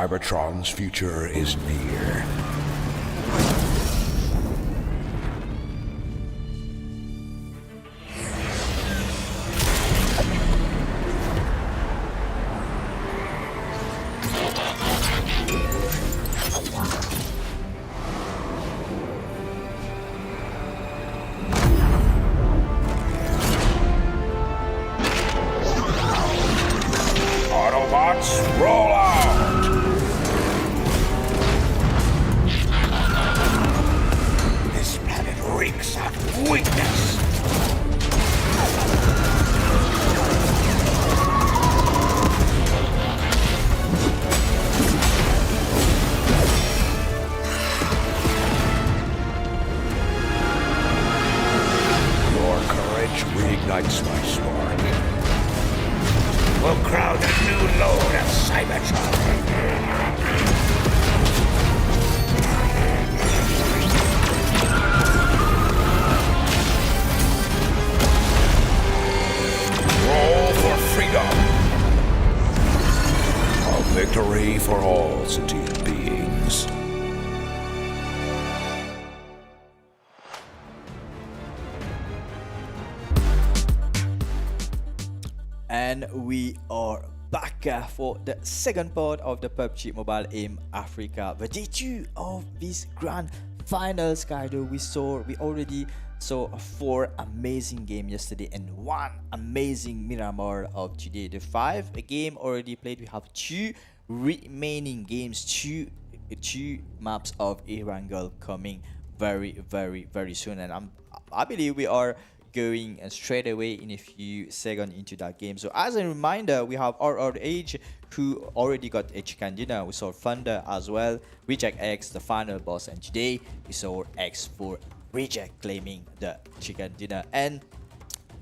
Cybertron's future is near. Autobots, roll out! This planet reeks of weakness. Your courage reignites my spark. We'll crowd a new load of Cybertron. Roll for freedom. A victory for all sentient beings. And we are back for the second part of the PUBG Mobile in Africa. The day 2 of this grand finals, guys. We already saw 4 amazing games yesterday and 1 amazing Miramar of today. The 5 game already played. We have 2 remaining games, two maps of Erangel coming very soon, and I believe we are going straight away in a few seconds into that game. So as a reminder, we have 𝗦𝗧𝗔𝗚𝗘 who already got a chicken dinner. We saw Thunder as well, Reject X the final boss, and today we saw X4 Reject claiming the chicken dinner. And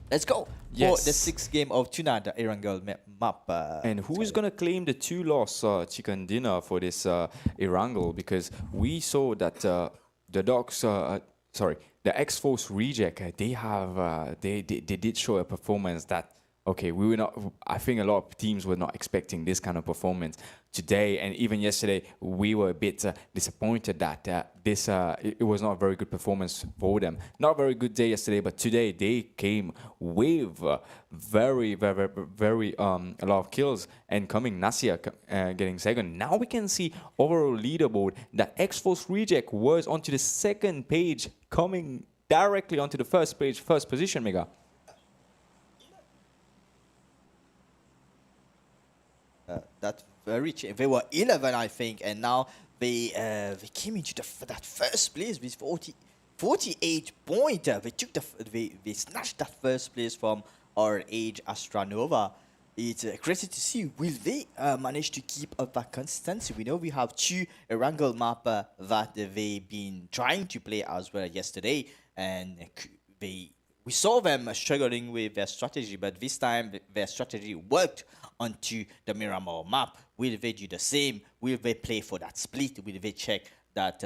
let's go for the 6th game of tonight, the Erangel map. And who is going to claim the 2-loss chicken dinner for this Erangel? Because we saw that the dogs, the X-Force Reject, they did show a performance that, okay, we were not. I think a lot of teams were not expecting this kind of performance today, and even yesterday we were a bit disappointed that it was not a very good performance for them. Not a very good day yesterday, but today they came with very a lot of kills, and coming 𝗦𝗧𝗏𝗃 getting second. Now we can see overall leaderboard that X-Force Reject was onto the second page, coming directly onto the first page, first position, Mega. That very they were 11, I think, and now they came into that first place with 48 points. They snatched that first place from our age Astranova. It's crazy to see. Will they manage to keep up that consistency? We know we have 2 Erangel map that they've been trying to play as well yesterday, and we saw them struggling with their strategy, but this time their strategy worked onto the Miramar map. Will they do the same? Will they play for that split? Will they check that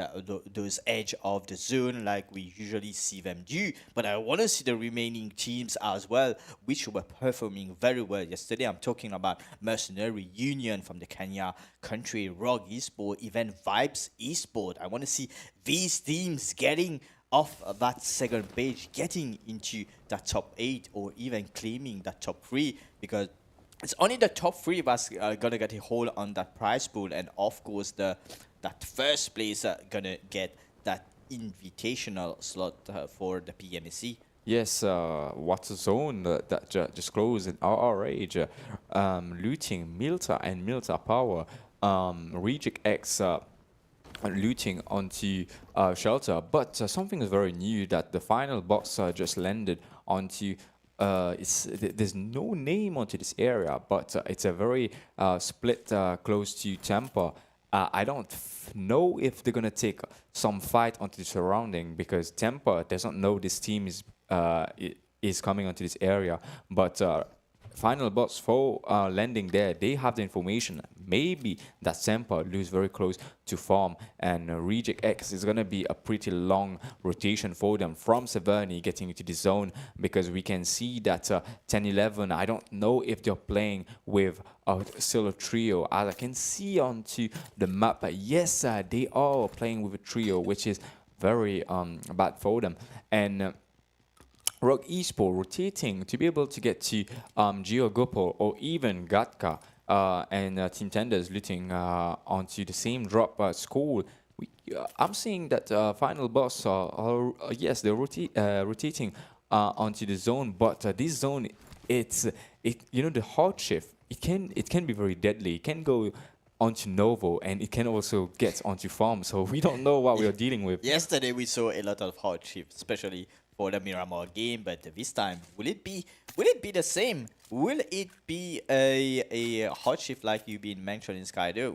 those edge of the zone like we usually see them do? But I want to see the remaining teams as well, which were performing very well yesterday. I'm talking about Mercenary Union from the Kenya country, Rogue eSports, even Vibes eSports. I want to see these teams getting off that second page, getting into that top 8 or even claiming that top 3, because it's only the top 3 that's gonna get a hold on that prize pool, and of course that first place gonna get that invitational slot for the PMSC. Yes, what's a zone that just closed in 𝗦𝗧𝗏𝗃𝗃, looting 𝗦𝗘𝗠𝗏 and 𝗦𝗘𝗏 Power, Reject X looting onto shelter. But something is very new that the final boss just landed onto. There's no name onto this area, but it's a very split close to Tampa. I don't know if they're gonna take some fight onto the surrounding, because Tampa doesn't know this team is coming onto this area. But final boss for landing there, they have the information. maybe that 𝗦𝗧𝗏𝗘𝗗𝗏 lose very close to farm, and Reject X is going to be a pretty long rotation for them from 𝗦𝗏𝗏𝗏 getting into the zone, because we can see that 10-11, I don't know if they're playing with a solo trio. As I can see onto the map, yes, they are playing with a trio, which is very bad for them. And Rogue Esports rotating to be able to get to 𝗬𝗏𝗏𝗏 or even 𝗦𝗏𝗏𝗏, and 𝗬𝗏𝗏𝗏𝗏s looting onto the same drop score. I'm seeing that final boss are yes, they're rotating onto the zone, but this zone, the hard shift, it can be very deadly. It can go onto Novo, and it can also get onto farm. So we don't know what we are dealing with. Yesterday we saw a lot of hard shift, especially for the Miramar game, but this time will it be the same? Will it be a hard shift like you've been mentioning, Skyder?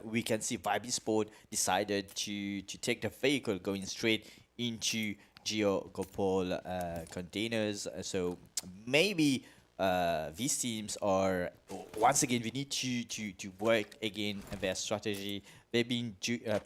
We can see 𝗦𝗏𝗏𝗏 decided to take the vehicle going straight into 𝗬𝗏𝗏𝗏𝗏 containers. So maybe these teams are, once again, we need to work again on their strategy. They've been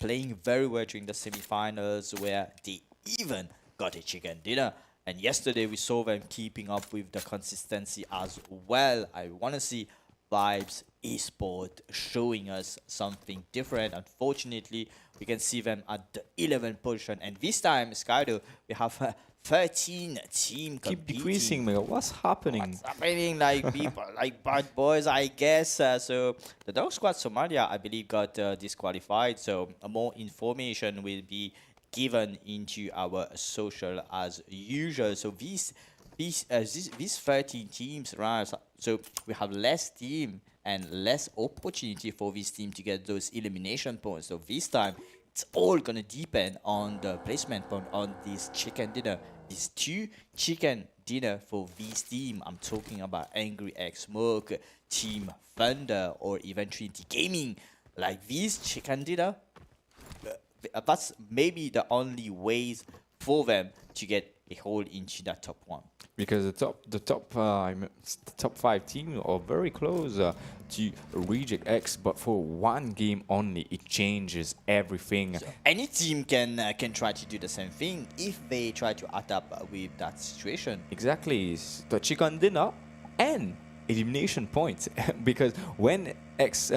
playing very well during the semifinals, where they even got a chicken dinner. And yesterday we saw them keeping up with the consistency as well. I want to see Vibes eSport showing us something different. Unfortunately, we can see them at the 11th position. And this time, Skydo, we have 13 team competing. Keep decreasing, man. What's happening? What's happening? Like people, like bad boys, I guess. So the Dog Squad Somalia, I believe, got disqualified. So more information will be given into our social as usual. So these 13 teams, right? So we have less team and less opportunity for this team to get those elimination points. So this time, it's all gonna depend on the placement point on this chicken dinner. These 2 chicken dinner for this team. I'm talking about Angry X Smoke, Team Thunder, or even Trinity Gaming. Like this chicken dinner, that's maybe the only ways for them to get a hold into that top 1. Because the top 5 teams are very close to Reject X, but for one game only, it changes everything. So any team can try to do the same thing if they try to adapt with that situation. Exactly, it's the chicken dinner and elimination points. Because when X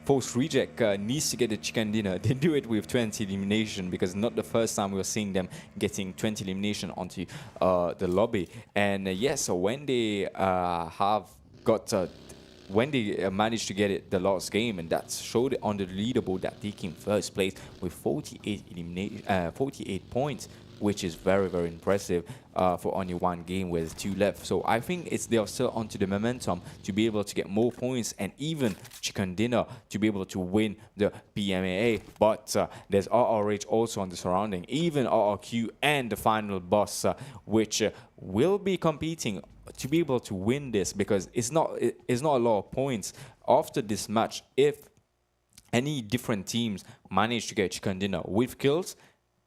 Post Reject needs to get the chicken dinner, they do it with 20 elimination, because not the first time we were seeing them getting 20 elimination onto the lobby. And yes, so when they managed to get it the last game, and that showed on the leaderboard that they came first place with 48 points, which is very, very impressive for only one game with 2 left. So I think they are still onto the momentum to be able to get more points, and even chicken dinner to be able to win the PMAA. But there's RRH also on the surrounding, even RRQ and the final boss, which will be competing to be able to win this, because it's not a lot of points after this match. If any different teams manage to get chicken dinner with kills,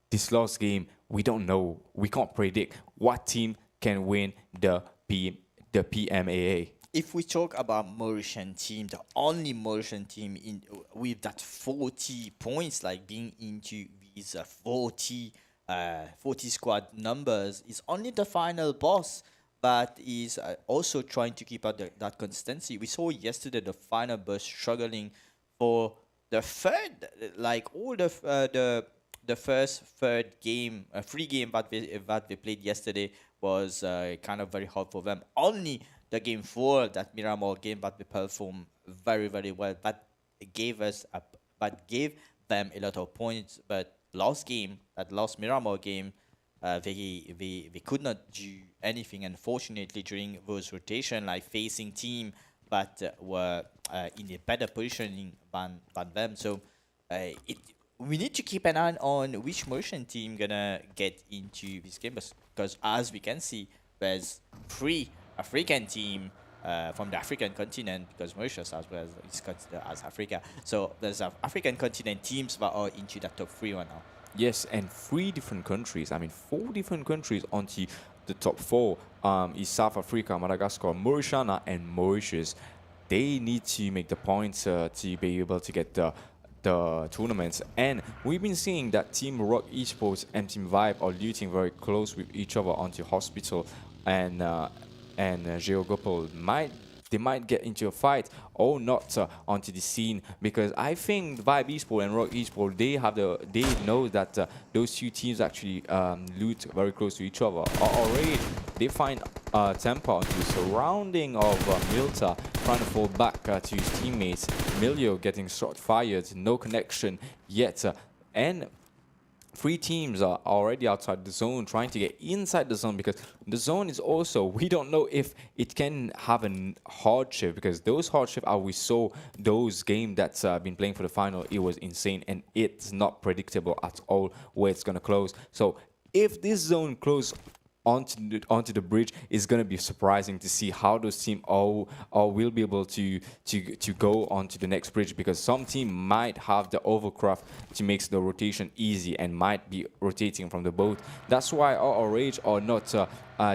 this last game, we don't know. We can't predict what team can win the PMAA. If we talk about Mauritian team, the only Mauritian team with that 40 points, like being into these 40 squad numbers, is only the final boss, but is also trying to keep up that consistency. We saw yesterday the final boss struggling for the third, like all the first third game, free game that they played yesterday was kind of very hard for them. Only the game 4, that Miramar game, that they performed very, very well. That gave them a lot of points. But last Miramar game, they could not do anything, unfortunately, during those rotations, like facing team that were in a better positioning than them. So we need to keep an eye on which Mauritian team gonna get into this game, because as we can see, there's 3 African team from the African continent, because Mauritius as well is considered as Africa. So there's African continent teams that are into the top 3 right now. Yes, and 3 different countries. 4 different countries onto the top 4 is South Africa, Madagascar, Mauritania, and Mauritius. they need to make the points to be able to get the tournaments. And we've been seeing that Team Rock Esports and Team Vibe are looting very close with each other onto Hospital and 𝗦𝗧𝗔𝗚𝗘𝗗𝗏 might get into a fight or not onto the scene, because I think Vibe Esports and Rock Esports, they know that those two teams actually loot very close to each other. Already they find Tempa onto the surrounding of 𝗦𝗘𝗠𝗜, trying to fall back to his teammates. 𝗦𝗘𝗠𝗜 getting shot fired, no connection yet, and 3 teams are already outside the zone, trying to get inside the zone, because the zone is also, we don't know if it can have a hardship, because those hardship, we saw those games that's been playing for the final, it was insane, and it's not predictable at all where it's going to close. So if this zone closes onto the bridge, is going to be surprising to see how those teams all will be able to go onto the next bridge, because some team might have the overcraft to make the rotation easy and might be rotating from the boat. That's why our Rage are not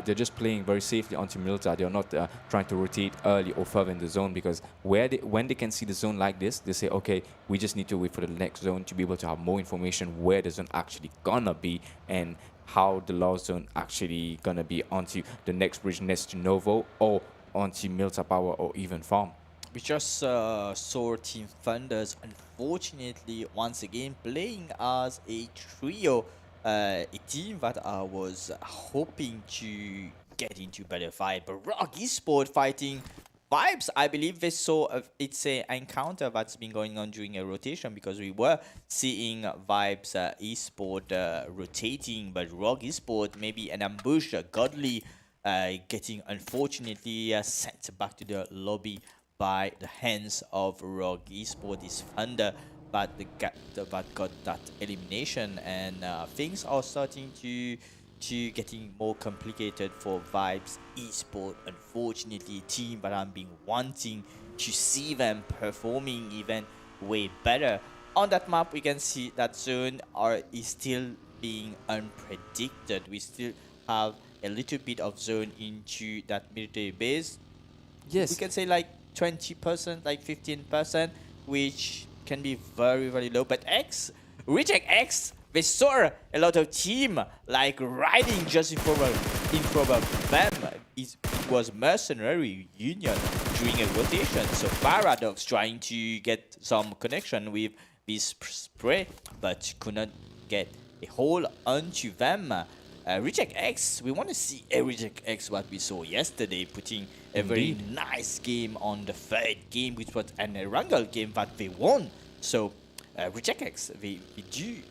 they're just playing very safely onto 𝗦𝗘𝗠𝗜. They're not trying to rotate early or further in the zone, because when they can see the zone like this, they say, okay, we just need to wait for the next zone to be able to have more information where the zone actually gonna be and how the last zone actually gonna be onto the next bridge next to Novo or onto 𝗦𝗘𝗠𝗏 Power or even Farm. We just saw Team Thunders, unfortunately, once again playing as a trio, a team that I was hoping to get into better fight. But Rock Esports fighting Vibes, I believe they saw it's an encounter that's been going on during a rotation, because we were seeing Vibes Esport rotating, but Rock Esport maybe an ambush, 𝗦𝗧𝗔𝗚𝗏 getting unfortunately sent back to the lobby by the hands of Rock Esport, this Thunder, but got that elimination, and things are starting to getting more complicated for Vibes Esport. Unfortunately, team that I've been wanting to see them performing even way better. On that map, we can see that zone is still being unpredicted. We still have a little bit of zone into that military base. Yes. We can say like 20%, like 15%, which can be very, very low. But 𝗦𝗃𝗃𝗏, we saw a lot of team like riding just in front of them. It was Mercenary Union during a rotation. So Paradox trying to get some connection with this spray, but could not get a hold onto them. 𝗦𝗃𝗃𝗏, we want to see 𝗦𝗃𝗃𝗏 what we saw yesterday, putting a very nice game on the 3rd game, which was an Erangel game that they won. So 𝗦𝗃𝗃𝗏,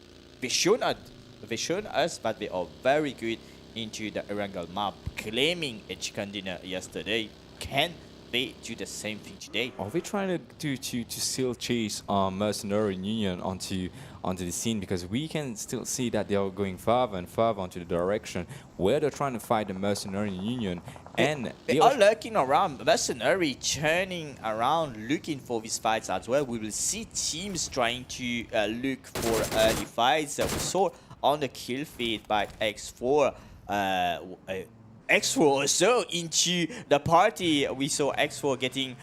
they've shown us that they are very good into the Erangel map, claiming a chicken dinner yesterday. Can they do the same thing today? Are they trying to still chase Mercenary Union onto the scene? Because we can still see that they are going further and further onto the direction where they're trying to fight the Mercenary Union. And they are lurking around. Mercenary turning around, looking for these fights as well. We will see teams trying to look for early fights. We saw on the kill feed by 𝗏𝗏𝗏4. 𝗏𝗏𝗏4 also into the party. We saw 𝗏𝗏𝗏4 getting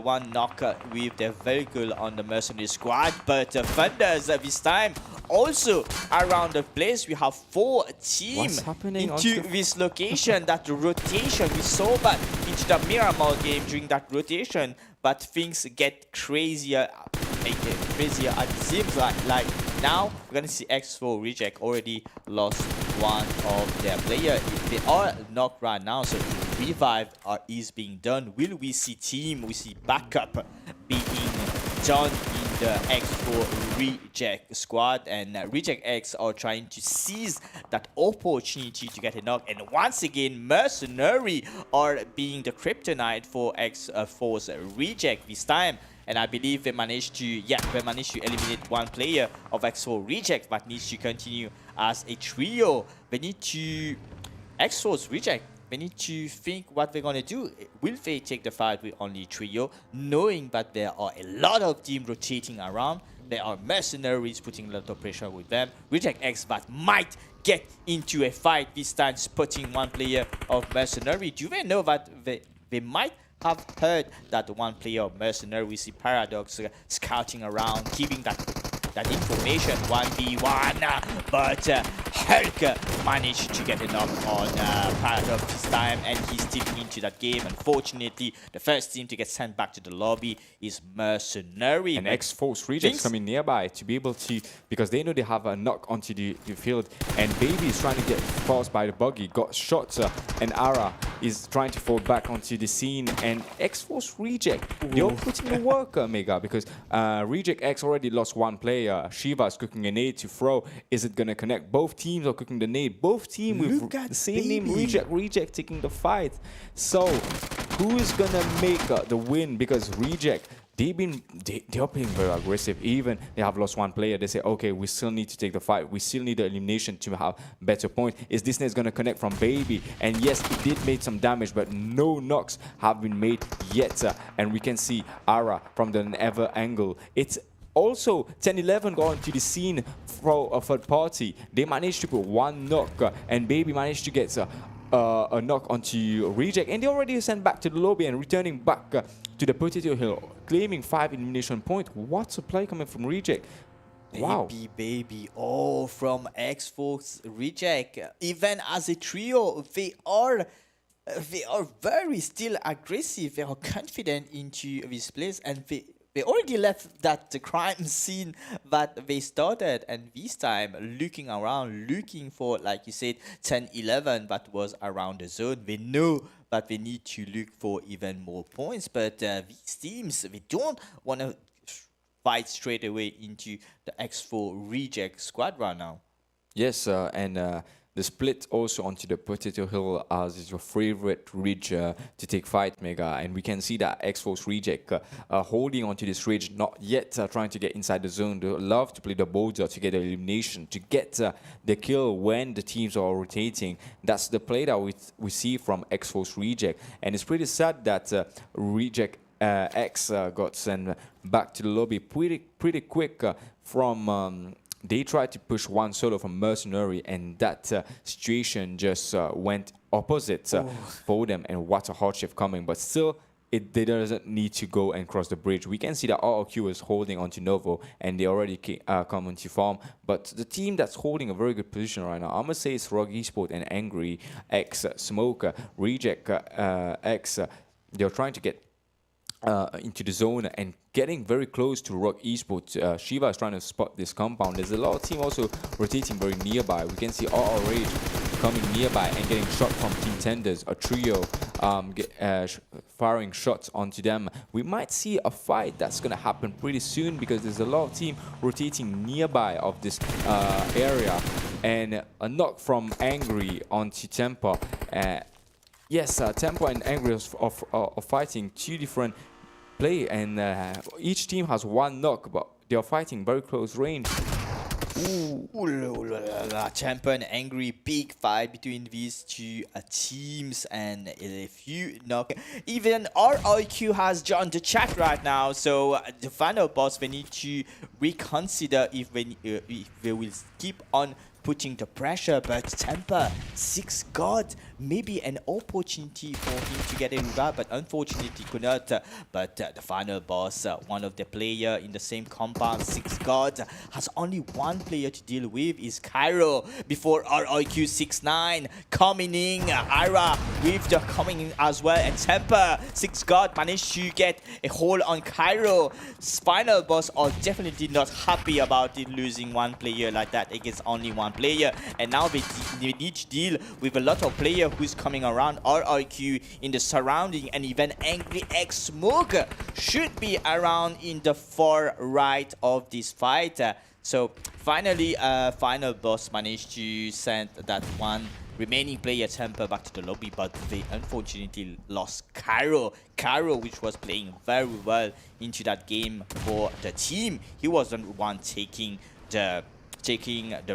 one knock with the vehicle on the Mercenary squad, but Thunders this time also around the place. We have 4 teams into this location. That rotation, we saw that into the Miramar game during that rotation, but things get crazier. It seems like now we're gonna see 𝗏𝗏𝗏4 reject already lost one of their player. If they are knocked right now, so revive is being done. Will we see backup being done in the 𝗏𝗏𝗏4 reject squad? And 𝗦𝗃𝗃𝗏 are trying to seize that opportunity to get a knock. And once again, Mercenary are being the kryptonite for 𝗏𝗏𝗏4's reject this time. And I believe they managed to eliminate one player of 𝗏𝗏𝗏4 reject, but needs to continue as a trio. They need to 𝗏𝗏𝗏4's reject. They need to think what they're gonna do. Will they take the fight with only trio, knowing that there are a lot of teams rotating around? There are Mercenaries putting a lot of pressure with them. 𝗦𝗃𝗃𝗏 but might get into a fight this time, spotting one player of Mercenary. Do they know that they might have heard that one player of Mercenary, we see Paradox scouting around, giving that information 1v1, but 𝗦𝗏𝗏 managed to get a knock on Paradox this time, and he's still into that game. Unfortunately, the first team to get sent back to the lobby is Mercenary. And 𝗦𝗏𝗏𝗏 Rejects coming nearby to be able to, because they know they have a knock onto the field, and Baby is trying to get forced by the buggy, got shot, and Ara is trying to fall back onto the scene, and 𝗦𝗏𝗏𝗏 Reject, they're putting the work, Mega, because Reject X already lost one player. 𝗏𝗏𝗏 is cooking a nade to throw. Is it going to connect? Both teams are cooking the nade. Both teams with the same name, Reject taking the fight. So, who is going to make the win? Because Reject, they're playing very aggressive. Even they have lost one player, they say, okay, we still need to take the fight. We still need the elimination to have better point. Is this net going to connect from Baby? And yes, it did make some damage, but no knocks have been made yet. And we can see Ara from the Ever angle. It's also 10-11 going to the scene for a third party. They managed to put one knock, and Baby managed to get a knock onto Reject, and they already sent back to the lobby and returning back to the Potato Hill, claiming 5 elimination points. What's a play coming from Reject? Wow. Baby, oh, from 𝗦𝗏𝗏𝗏 Reject. Even as a trio, they are very still aggressive. They are confident into this place, and they already left the crime scene that they started, and this time looking around, looking for, like you said, 10-11 that was around the zone. They know that they need to look for even more points, but these teams, they don't want to fight straight away into the 𝗦𝗏𝗏𝗏 Reject squad right now. Yes, and the split also onto the Potato Hill as is your favorite ridge to take fight, Mega. And we can see that 𝗦𝗏𝗏𝗏 Reject holding onto this ridge, not yet trying to get inside the zone. They love to play the boulder to get the elimination, to get the kill when the teams are rotating. That's the play that we see from 𝗦𝗏𝗏𝗏𝗏 Reject. And it's pretty sad that Reject X got sent back to the lobby pretty quick from... they tried to push one solo from Mercenary, and that situation just went opposite for them, and what a hardship coming. But still, they doesn't need to go and cross the bridge. We can see that RRQ is holding onto Novo, and they already come into farm. But the team that's holding a very good position right now, I'm going to say it's Rogue Esports and Angry X, Smoke, Reject X. They're trying to get into the zone and getting very close to Rogue Esports. 𝗏𝗏𝗏𝗏 is trying to spot this compound. There's a lot of team also rotating very nearby. We can see Rage coming nearby and getting shot from Contenders, a trio firing shots onto them. We might see a fight that's going to happen pretty soon, because there's a lot of team rotating nearby of this area. And a knock from Angry onto Temper. Yes, Temper and Angry are fighting two different play, and each team has one knock, but they are fighting very close range. Temper and Angry, big fight between these two teams, and a few knock. Even RRQ has joined the chat right now, so the final boss, they need to reconsider if they will keep on putting the pressure. But Temper, 6 God, maybe an opportunity for him to get a revive, but unfortunately could not. But the final boss, one of the player in the same compound, 6 God, has only one player to deal with, is 𝗏𝗏𝗏𝗏 before RRQ 6-9 coming in. Ira with the coming in as well, and Temper, 6 God, managed to get a hold on 𝗏𝗏𝗏𝗏. Final boss are definitely not happy about it, losing one player like that against only one player, and now they need to deal with a lot of players who's coming around RRQ in the surrounding, and even Angry X Smoke should be around in the far right of this fight. So finally, final boss managed to send that one remaining player Temper back to the lobby, but they unfortunately lost 𝗏𝗏𝗏𝗏, which was playing very well into that game for the team. He was the one taking the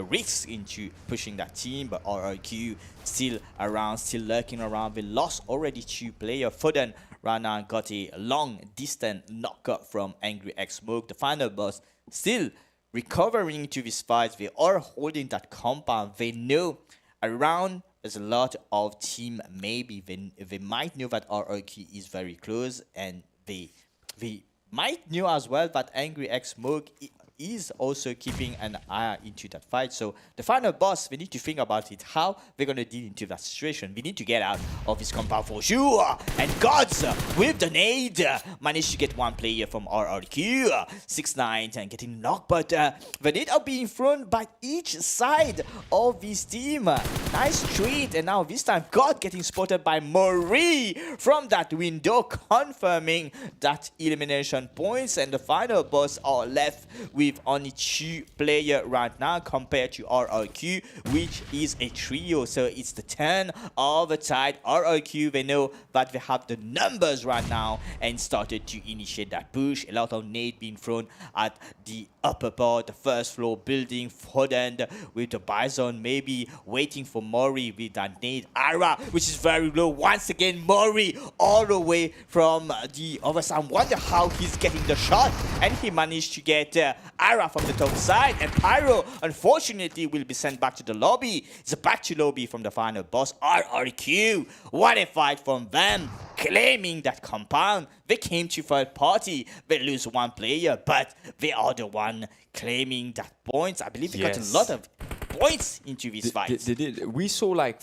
risks into pushing that team, but RRQ still around, still lurking around. They lost already 2 players. Foden right now got a long distance knockup from Angry X Smoke. The final boss still recovering to this fight. They are holding that compound. They know around there's a lot of team maybe they might know that RRQ is very close, and they might know as well that Angry X Smoke is also keeping an eye into that fight. So the final boss, we need to think about it, how we're going to deal into that situation. We need to get out of his compound for sure. And Gods with the nade managed to get one player from RRQ. 6-9 and getting knocked, but the nade are being thrown by each side of his team. Nice trade, and now this time God getting spotted by 𝗦𝗧𝗔𝗘𝗗𝗏 from that window, confirming that elimination points, and the final boss are left with only 2 players right now compared to RRQ, which is a trio. So it's the turn of the tide. RRQ, they know that they have the numbers right now and started to initiate that push. A lot of nade being thrown at the upper part, the first floor building, Fodend with the Bison, maybe waiting for 𝗦𝗧𝗔𝗘𝗏 with that nade. Ara, which is very low. Once again, 𝗦𝗧𝗔𝗘𝗏 all the way from the other side. Wonder how he's getting the shot, and he managed to get Ara from the top side, and Pyro unfortunately will be sent back to the lobby. It's a back to lobby from the final boss, RRQ. What a fight from them, claiming that compound. They came to third party, they lose 1 player, but they are the one claiming that points. I believe they got a lot of points into this fight. They did. We saw like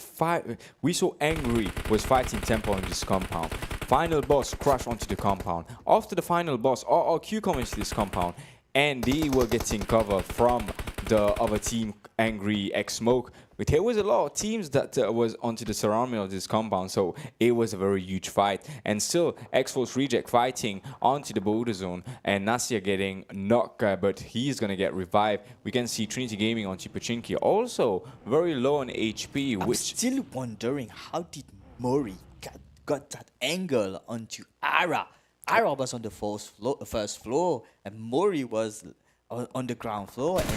we saw Angry was fighting tempo on this compound. Final boss crashed onto the compound. After the final boss, RRQ come into this compound, and they were getting cover from the other team, Angry X Smoke. But there was a lot of teams that was onto the surrounding of this compound, so it was a very huge fight. And still, 𝗦𝗧𝗏𝗏𝗏 Reject onto the border zone, and 𝗦𝗧𝗏𝗏𝗏 getting knocked, but he's gonna get revived. We can see Trinity Gaming onto Pubg, also very low on HP. I'm still wondering, how did 𝗦𝗧𝗏𝗏𝗏 got that angle onto Ara? Ara was on the first floor, and 𝗦𝗧𝗏𝗏𝗏 was on the ground floor, and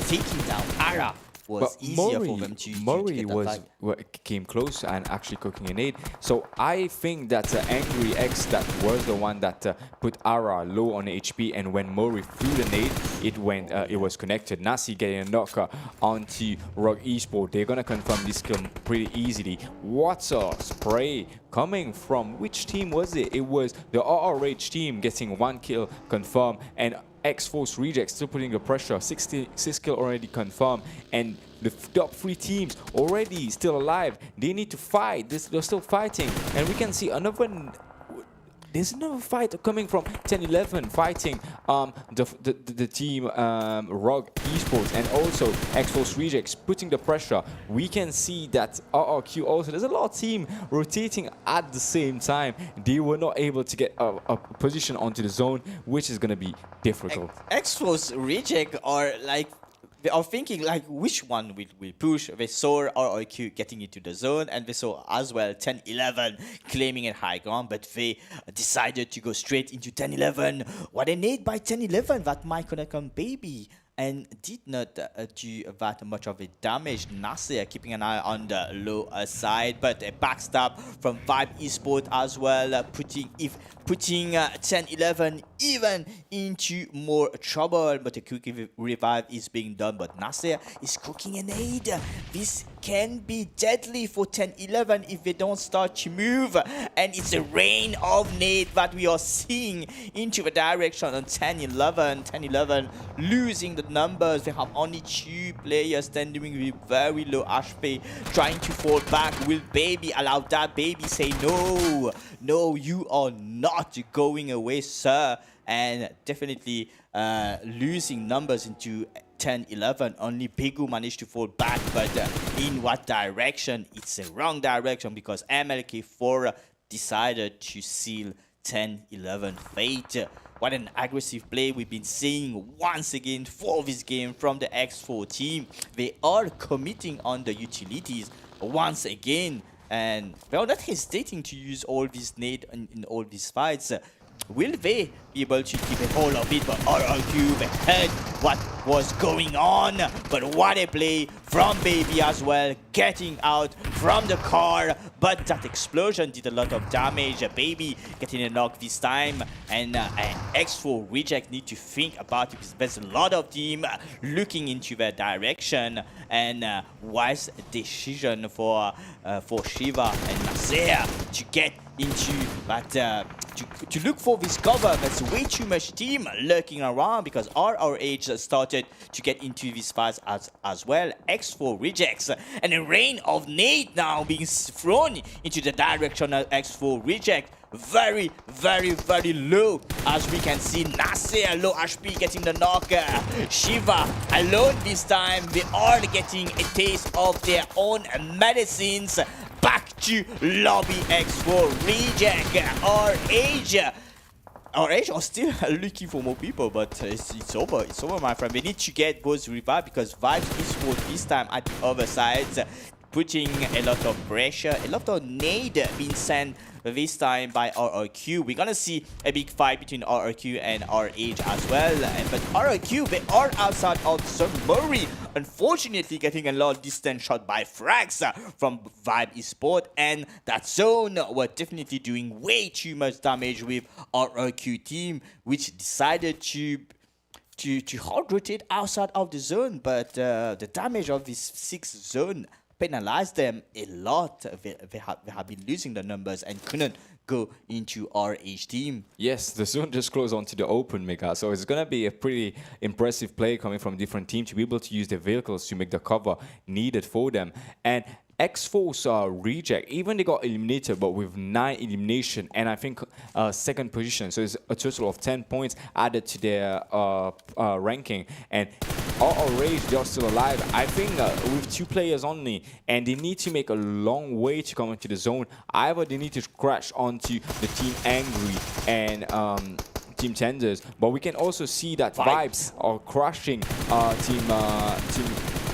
taking down Ara was easier for them to get that fight. Came close and actually cooking a nade. So I think that Angry X that was the one that put Ara low on HP, and when 𝗦𝗧𝗏𝗏𝗏 threw the nade, it was connected. 𝗦𝗧𝗏𝗏𝗏𝗏 getting a knocker onto Rogue Esports. They're gonna confirm this kill pretty easily. What's a spray coming from? Which team was it? It was the RRH team getting 1 kill confirmed, and 𝗦𝗏𝗏𝗏𝗏 still putting the pressure. 6 kill already confirmed, and the top 3 teams already still alive. They need to fight. They're still fighting, and we can see there's another fight coming from 10-11 fighting the team Rogue Esports, and also 𝗦𝗏𝗏𝗏𝗏𝗏 putting the pressure. We can see that RRQ also, there's a lot of team rotating at the same time. They were not able to get a position onto the zone, which is going to be difficult. 𝗦𝗏𝗏𝗏𝗏𝗏 are like, they are thinking like, which one will we push? They saw RRQ getting into the zone, and they saw as well 10-11 claiming a high ground, but they decided to go straight into 10-11. What a nade by 10-11, that might connect on baby, and did not do that much of a damage. 𝗦𝗧𝗏𝗏𝗏𝗏𝗏 keeping an eye on the low side, but a backstab from Vibe Esports as well, putting 10-11 even into more trouble. But a quick revive is being done, but 𝗦𝗧𝗏𝗏𝗏𝗏𝗏 is cooking an aid. This can be deadly for 10-11 if they don't start to move, and it's a rain of nade that we are seeing into the direction on 10-11. 10-11 losing the numbers. They have only 2 players standing with very low HP, trying to fall back. Will baby allow that? Baby say no, you are not going away, sir. And definitely losing numbers into 10-11. Only Pegu managed to fall back, but in what direction? It's a wrong direction, because MLK4 decided to seal 10-11 fate. What an aggressive play we've been seeing once again for this game from the X4 team. They are committing on the utilities once again, and they're not hesitating to use all these nade in all these fights. will they be able to keep a hold of it? But RRQ heard what was going on. But what a play from Baby as well, getting out from the car. But that explosion did a lot of damage. Baby getting a knock this time. And X4 Reject need to think about it because there's a lot of team looking into their direction. And wise decision for Shiva and 𝗦𝗧𝗦𝗏 to get into that, to look for this cover. There's way too much team lurking around because RRH started to get into this fight as well. X4 rejects and a rain of nade now being thrown into the direction of X4 reject. Very, very, very low, as we can see. 𝗦𝗧𝗦𝗏 low HP getting the knock. Shiva alone this time. They are getting a taste of their own medicines. Back to lobby X4 reject. RH are still looking for more people, but it's over. It's over, my friend. We need to get those revived because Vibes eSports this time at the other side, putting a lot of pressure, a lot of nade being sent this time by RRQ. We're gonna see a big fight between RRQ and RH as well. But RRQ, they are outside of Zone. Murray, unfortunately, getting a lot of distance shot by frags from Vibe eSport, and that Zone were definitely doing way too much damage with RRQ team, which decided to hard rotate outside of the zone. But the damage of this 6th zone penalized them a lot. They have been losing the numbers and couldn't go into RH team. Yes, the zone just closed onto the open, Mega. So it's going to be a pretty impressive play coming from different teams to be able to use their vehicles to make the cover needed for them. And X-Force reject, even they got eliminated, but with 9 elimination and I think 2nd position. So it's a total of 10 points added to their ranking. And RRH, they're still alive. I think with 2 players only, and they need to make a long way to come into the zone. Either they need to crash onto the Team Angry and Team Tenders, but we can also see that Vibes are crushing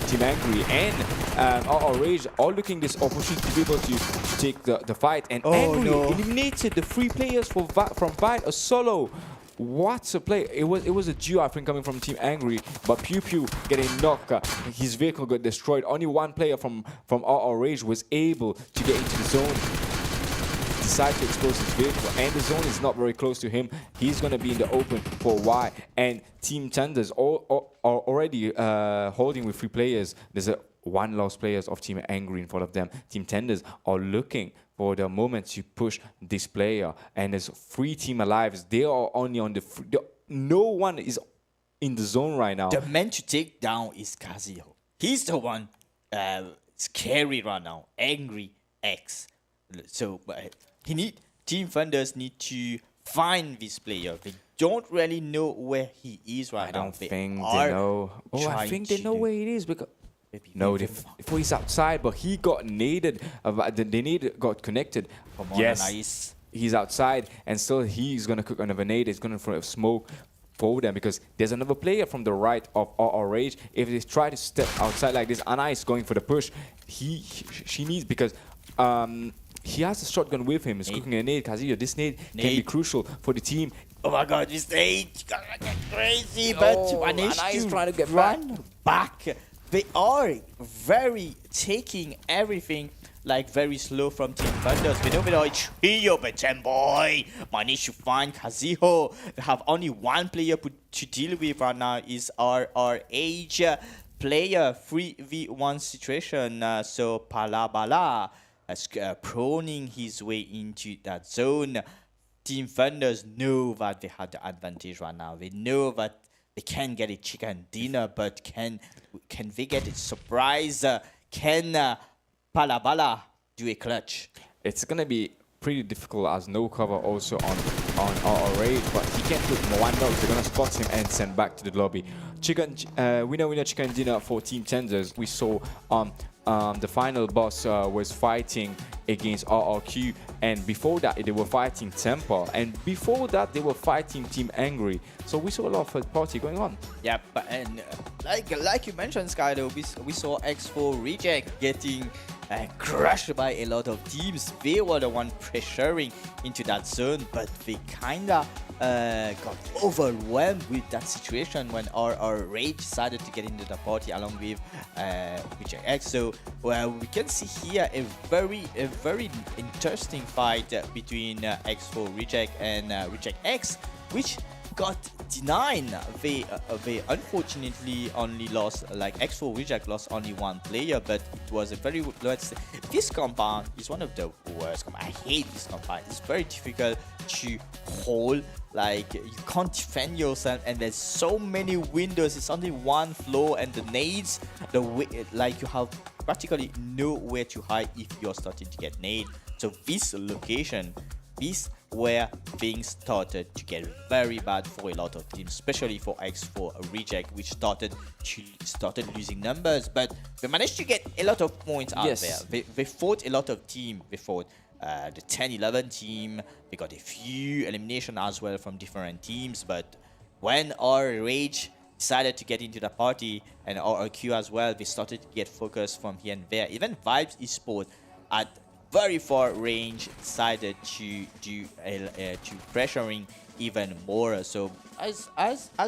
Team Angry and RRH are looking this opportunity to be able to take the fight. And Angry eliminated the 3 players from Vibes, a solo. What a play! It was a duo, I think, coming from Team Angry, but Pubg getting knocked. His vehicle got destroyed. Only 1 player from RRH was able to get into the zone. Decide to expose his vehicle, and the zone is not very close to him. He's going to be in the open for a while, and Team Tenders are already holding with 3 players. There's 1 lost players of Team Angry in front of them. Team Tenders are looking for the moment to push this player, and there's 3 team alive. They are only on no one is in the zone right now. The man to take down is 𝗏𝗏𝗏𝗏. He's the one scary right now. Angry X. So Team Thunders need to find this player. They don't really know where he is right now. I don't think they know. Oh, I think they know where he is because. No, before he's outside, but he got naded. The nade got connected. Yes, nice. He's outside, and still he's gonna cook another nade. He's gonna throw smoke for them because there's another player from the right of RRH. If they try to step outside like this, Anna is going for the push. She needs because he has a shotgun with him. He's cooking a nade. 𝗏𝗏𝗏𝗏. This nade can be crucial for the team. Oh my God, this nade is gonna get crazy, but Anna is trying to get run back. They are taking everything like very slow from Team Thunders. We know we trio, but boy, managed to find 𝗏𝗏𝗏𝗏. They have only 1 player to deal with right now is RRH player 3v1 situation. So 𝗏𝗏𝗏𝗏 proning his way into that zone. Team Thunders know that they have the advantage right now. They know that they can get a chicken dinner, but can they get a surprise? Can 𝗏𝗏𝗏𝗏 do a clutch? It's gonna be pretty difficult as no cover also on RRH, but he can put 1 knock. They're gonna spot him and send back to the lobby. Winner chicken dinner for Team Tenders. We saw the final boss was fighting against RRQ, and before that they were fighting Temper, and before that they were fighting Team Angry. So we saw a lot of third party going on. Yeah, but and like you mentioned, Skydo, we saw X4 reject getting crushed by a lot of teams. They were the one pressuring into that zone, but they kinda got overwhelmed with that situation when our Rage decided to get into the party along with Reject X. So we can see here a very interesting fight between X4 Reject and Reject X, which got denied. They unfortunately only lost, like X4 Reject lost only one player, but it was a very, let's say, this compound is one of the worst. I hate this compound. It's very difficult to hold. Like, you can't defend yourself, and there's so many windows. It's only one floor, and the nades, like, you have practically nowhere to hide if you're starting to get nade. So this location, this where things started to get very bad for a lot of teams, especially for X4 Reject, which started losing numbers, but they managed to get a lot of points out there. They fought a lot of teams. They fought the 10-11 team. They got a few elimination as well from different teams, but when our Rage decided to get into the party, and our Q as well, they started to get focused from here and there. Even Vibes eSports at very far range decided to do to pressuring even more. So as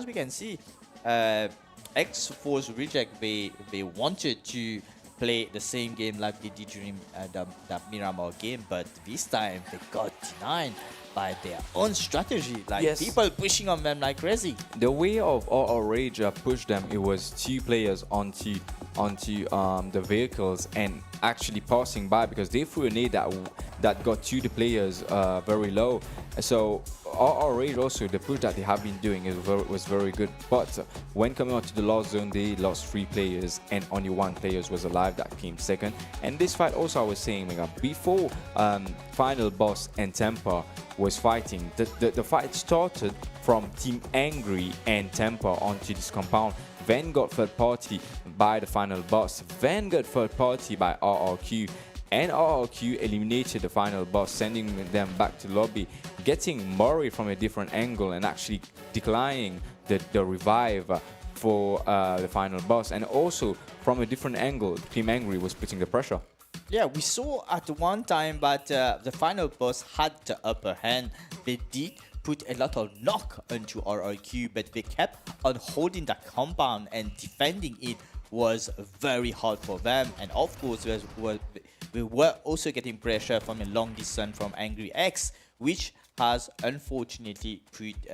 we can see, X4's Reject, they wanted to play the same game like they did during the Miramar game, but this time they got denied by their own strategy, like people pushing on them like crazy. The way of our Rage pushed them, it was 2 players onto the vehicles and actually passing by, because they threw a nade that got 2 the players very low. So our Rage also, the push that they have been doing was very good, but when coming out to the last zone, they lost 3 players and only 1 player was alive that came second. And this fight also, I was saying, before Final Boss and Temper was fighting, the fight started from Team Angry and Temper onto this compound, then got third party by the Final Boss, then got third party by RRQ, and RRQ eliminated the Final Boss, sending them back to lobby, getting Murray from a different angle and actually declining the revive for the Final Boss. And also from a different angle, Team Angry was putting the pressure. Yeah, we saw at one time that the Final Boss had the upper hand. They did put a lot of knock onto RRQ, but they kept on holding the compound, and defending it was very hard for them. And of course, we were also getting pressure from a long distance from Angry X, which has unfortunately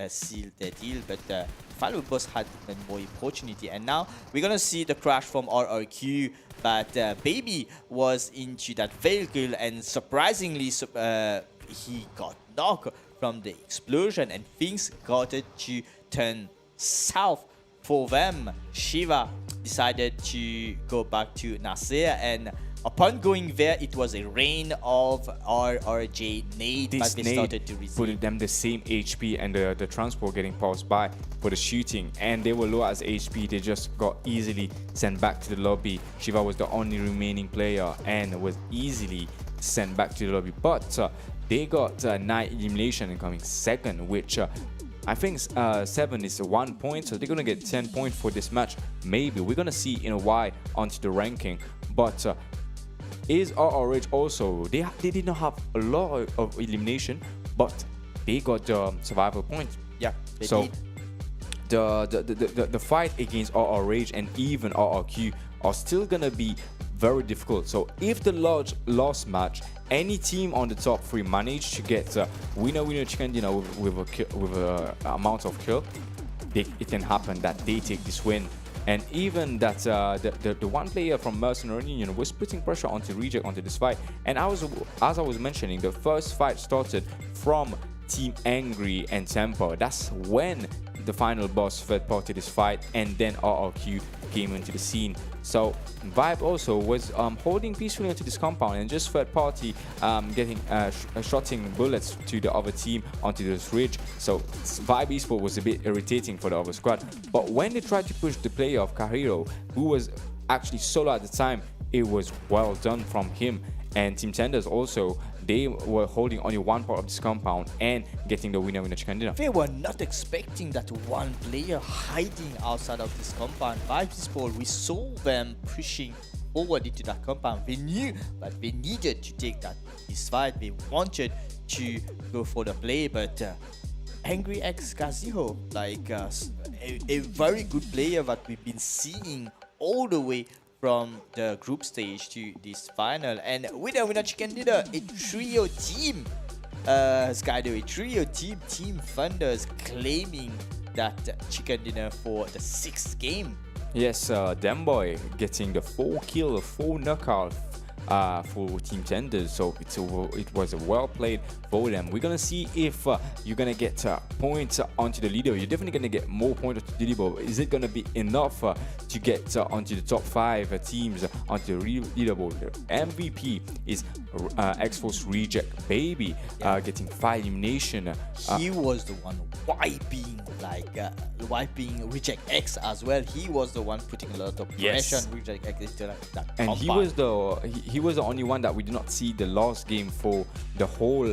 sealed the deal, but the Final Boss had even more opportunity. And now we're gonna see the crash from RRQ, but Baby was into that vehicle, and surprisingly he got knocked from the explosion, and things got to turn south for them. Shiva decided to go back to Nasir, and upon going there, it was a rain of RRJ nade, but they started to receive. Putting them the same HP, and the transport getting passed by for the shooting, and they were low as HP. They just got easily sent back to the lobby. Shiva was the only remaining player and was easily sent back to the lobby, but they got 9 elimination and coming second, which I think 7 is 1 point, so they're gonna get 10 points for this match. Maybe we're gonna see in a while onto the ranking, but is RRH also, they did not have a lot of elimination, but they got the survival points. Yeah, so the fight against RRH and even RRQ are still gonna be very difficult. So if the last match, any team on the top 3 managed to get winner chicken dinner with a amount of kill, it can happen that they take this win. And even that the one player from Mercenary Union was putting pressure onto Reject onto this fight. And as I was mentioning, the first fight started from Team Angry and Temper. That's when the Final Boss third party this fight, and then RRQ came into the scene. So Vibe also was holding peacefully onto this compound, and just third party getting shotting bullets to the other team onto this ridge. So Vibe eSports was a bit irritating for the other squad. But when they tried to push the player of Kahiro, who was actually solo at the time, it was well done from him. And Team Tenders also, they were holding only one part of this compound and getting the winner chicken dinner. They were not expecting that one player hiding outside of this compound. By this ball, we saw them pushing forward into that compound. They knew that they needed to take this fight. They wanted to go for the play, but 𝗦𝗦𝗡𝗗𝗏, like a very good player that we've been seeing all the way from the group stage to this final. And winner chicken dinner, a trio team, Skydo, a trio team, Team Thunders claiming that chicken dinner for the 6th game. Yes, 𝗦𝗏𝗏𝗏 getting the 4 kill, 4 knockout for Team Tenders, so it was a well played for them. We're gonna see if you're gonna get points onto the leaderboard. You're definitely gonna get more points onto the leaderboard. Is it gonna be enough to get onto the top 5 teams onto the leaderboard? The MVP is 𝗦𝗧𝗔𝗟𝗦, getting 5 elimination. He was the one wiping Reject X as well. He was the one putting a lot of pressure on Reject X into that and compound. he was the only one that we did not see the last game for the whole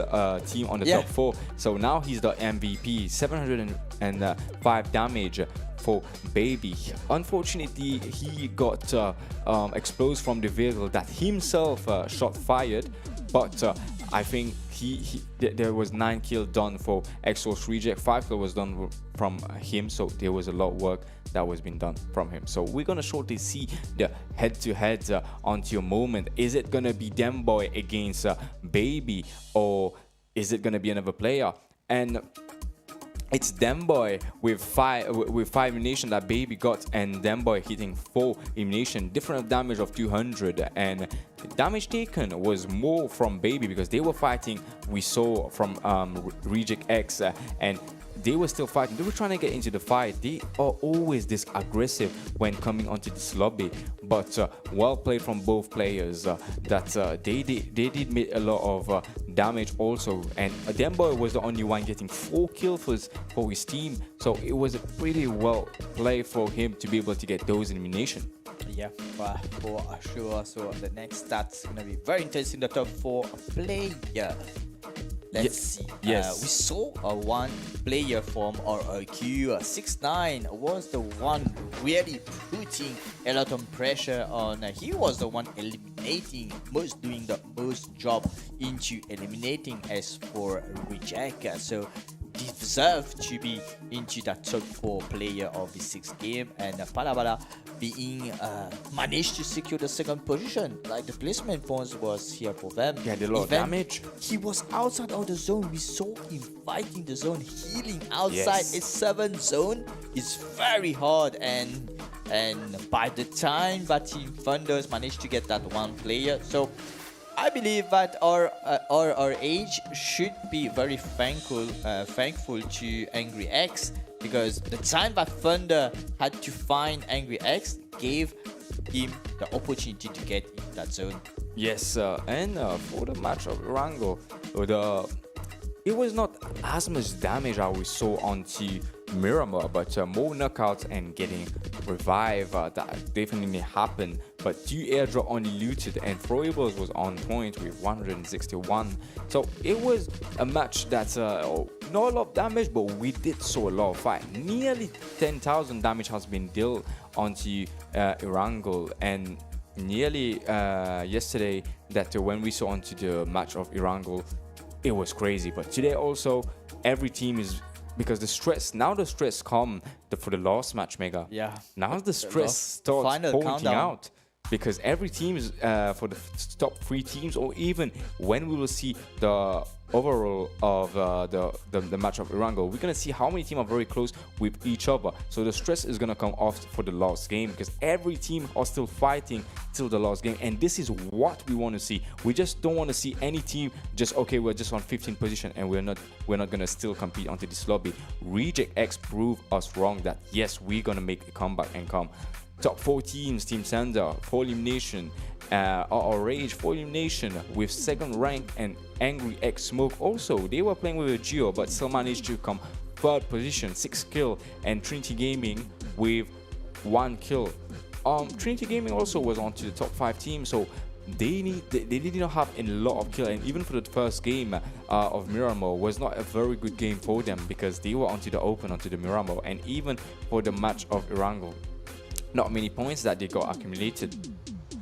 team on the top 4. So now he's the MVP. 705 damage for Baby. Unfortunately, he got exposed from the vehicle that himself shot fired, but I think there was 9 kills done for 𝗦𝗧𝗔𝗟𝗦. 5 kills was done from him, so there was a lot of work that was being done from him. So we're gonna shortly see the head-to-head onto your moment. Is it gonna be 𝗦𝗏𝗏𝗏 against Baby, or is it gonna be another player? And it's 𝗦𝗏𝗏𝗏 with 5 elimination that Baby got, and 𝗦𝗏𝗏𝗏 hitting 4 elimination, different damage of 200, and damage taken was more from Baby because they were fighting. We saw from Reject X, and they were still fighting. They were trying to get into the fight. They are always this aggressive when coming onto this lobby, but well played from both players. That they did make a lot of damage also, and 𝗦𝗏𝗏𝗏𝗏 was the only one getting 4 kills for his team, so it was a pretty well play for him to be able to get those eliminations. Yeah, for sure. So the next stats gonna be very interesting. The top 4 player. Let's see. Yes. We saw one player from RRQ. 6ix9ine was the one really putting a lot of pressure on. He was the one eliminating, doing the most job into eliminating as for Reject. So deserved to be into that top 4 player of the 6th game, and 𝗏𝗏𝗏𝗏 being managed to secure the 2nd position. Like the placement points was here for them. He had a lot of damage. He was outside of the zone. We saw him fighting the zone, healing outside. A 7 zone is very hard, and by the time that Team Thunders managed to get that one player, so I believe that our age should be very thankful to 𝗦𝗦𝗡𝗏𝗏𝗏𝗏, because the time that Thunder had to find 𝗦𝗦𝗡𝗏𝗏𝗏 gave him the opportunity to get in that zone. Yes, and for the match of 𝗚𝗏𝗏𝗏𝗏, it was not as much damage as we saw onto 𝗦𝗏𝗏𝗏𝗏, but more knockouts and getting revived, that definitely happened. But 2 airdrop only looted, and throwables was on point with 161. So it was a match that's not a lot of damage, but we did saw a lot of fight. Nearly 10,000 damage has been dealt onto 𝗚𝗏𝗏𝗏𝗏, and nearly yesterday that when we saw onto the match of 𝗚𝗏𝗏𝗏𝗏, it was crazy. But today also, every team is, because the stress come for the last match, Mega. Yeah. Now the stress starts pointing out, because every team is for the top 3 teams, or even when we will see the overall of the match of 𝗚𝗏𝗏𝗏𝗏, we're gonna see how many teams are very close with each other. So the stress is gonna come off for the last game, because every team are still fighting till the last game, and this is what we want to see. We just don't want to see any team just, okay, we're just on 15th position and we're not gonna still compete onto this lobby. Reject X proved us wrong that yes, we're gonna make a comeback and come. Top 4 teams, Team Sander 4 elimination, Rage 4 elimination with 2nd rank, and 𝗦𝗏𝗏𝗏𝗏𝗏 also, they were playing with a Geo but still managed to come 3rd position, 6 kill, and Trinity Gaming with 1 kill. Trinity Gaming also was onto the top 5 team, so they did not have a lot of kill, and even for the first game of 𝗦𝗏𝗏𝗏𝗏 was not a very good game for them, because they were onto the open, onto the 𝗦𝗏𝗏𝗏𝗏, and even for the match of 𝗚𝗏𝗏𝗏𝗏𝗏, not many points that they got accumulated.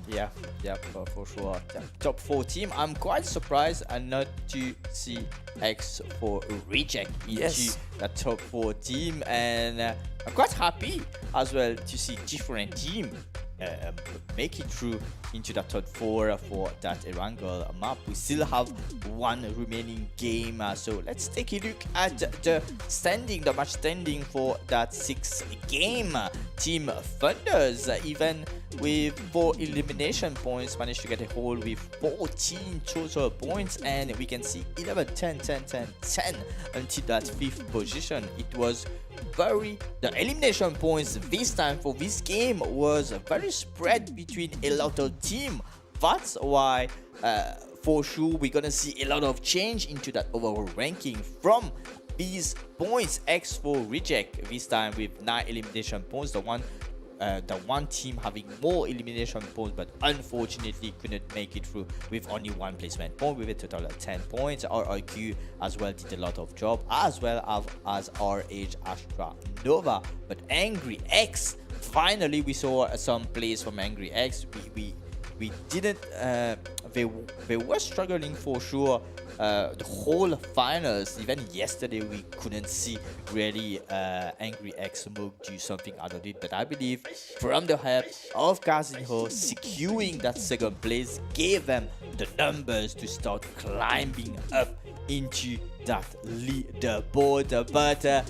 Yeah, yeah, for sure. Yeah. Top 4 team. I'm quite surprised and not to see X for reject into Yes. the top 4 team, and I'm quite happy as well to see different team um, make it through into the top 4 for that Erangel map. We still have one remaining game, so let's take a look at the standing, the match standing for that 6th game. Team Thunders, even with 4 elimination points, managed to get a hold with 14 total points, and we can see 11, 10, 10, 10, 10 until that 5th position. It was the elimination points this time for this game was very spread between a lot of team. That's why for sure we're gonna see a lot of change into that overall ranking from these points. X4 reject this time with 9 elimination points, the one team having more elimination points, but unfortunately couldn't make it through with only 1 placement point with a total of 10 points. RRQ as well did a lot of job, as well as RH Astra Nova. But Angry X, finally we saw some plays from Angry X. We didn't they were struggling for sure the whole finals. Even yesterday we couldn't see really Angry X Smoke do something out of it, but I believe from the help of 𝗦𝗧𝗏𝗏 securing that 2nd place gave them the numbers to start climbing up into that leaderboard. But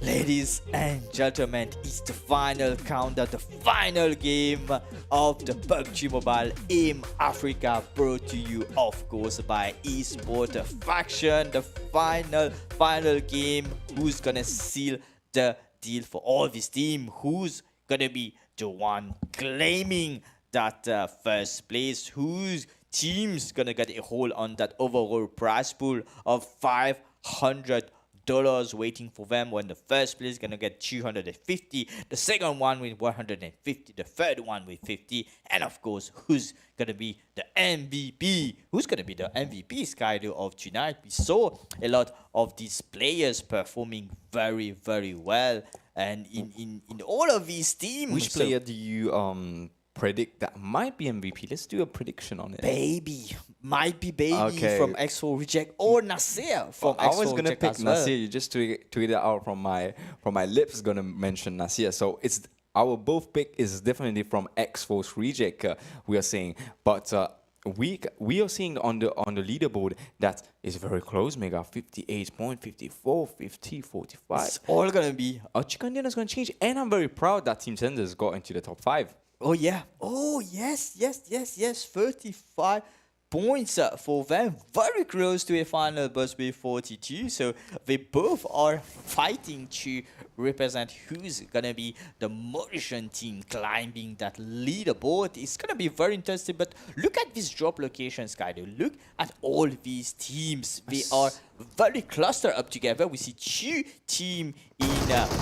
ladies and gentlemen, it's the final countdown, the final game of the PUBG Mobile Aim Africa, brought to you of course by eSportsfaction. The final game. Who's gonna seal the deal for all this team? Who's gonna be the one claiming that 1st place? Whose team's gonna get a hold on that overall prize pool of $500 waiting for them, when the 1st place is gonna get 250, the 2nd one with 150, the 3rd one with 50, and of course who's gonna be the MVP? Who's gonna be the MVP, Skydo, of tonight? We saw a lot of these players performing very, very well, and in all of these teams. Which player do you predict that might be MVP? Let's do a prediction on it. Baby might be Baby Okay. from X4 Reject, or 𝗦𝗧𝗏𝗏𝗏 from X4 I was gonna Reject pick as well. 𝗦𝗧𝗏𝗏𝗏. You just tweet it out from my lips. Gonna mention 𝗦𝗧𝗏𝗏𝗏. So it's our both pick is definitely from X4 Reject. We are saying, but we are seeing on the leaderboard that is very close. Mega 58 point, 54, 50, 45. It's all gonna be. Our chicken dinner is gonna change, and I'm very proud that Team Senders got into the top 5. Oh yeah. Oh yes. 35 points for them. Very close to a final buzz with 42. So they both are fighting to represent who's gonna be the Mauritian team climbing that leaderboard. It's gonna be very interesting. But look at these drop locations, Skydo. Look at all these teams. They are very clustered up together. We see 2 teams in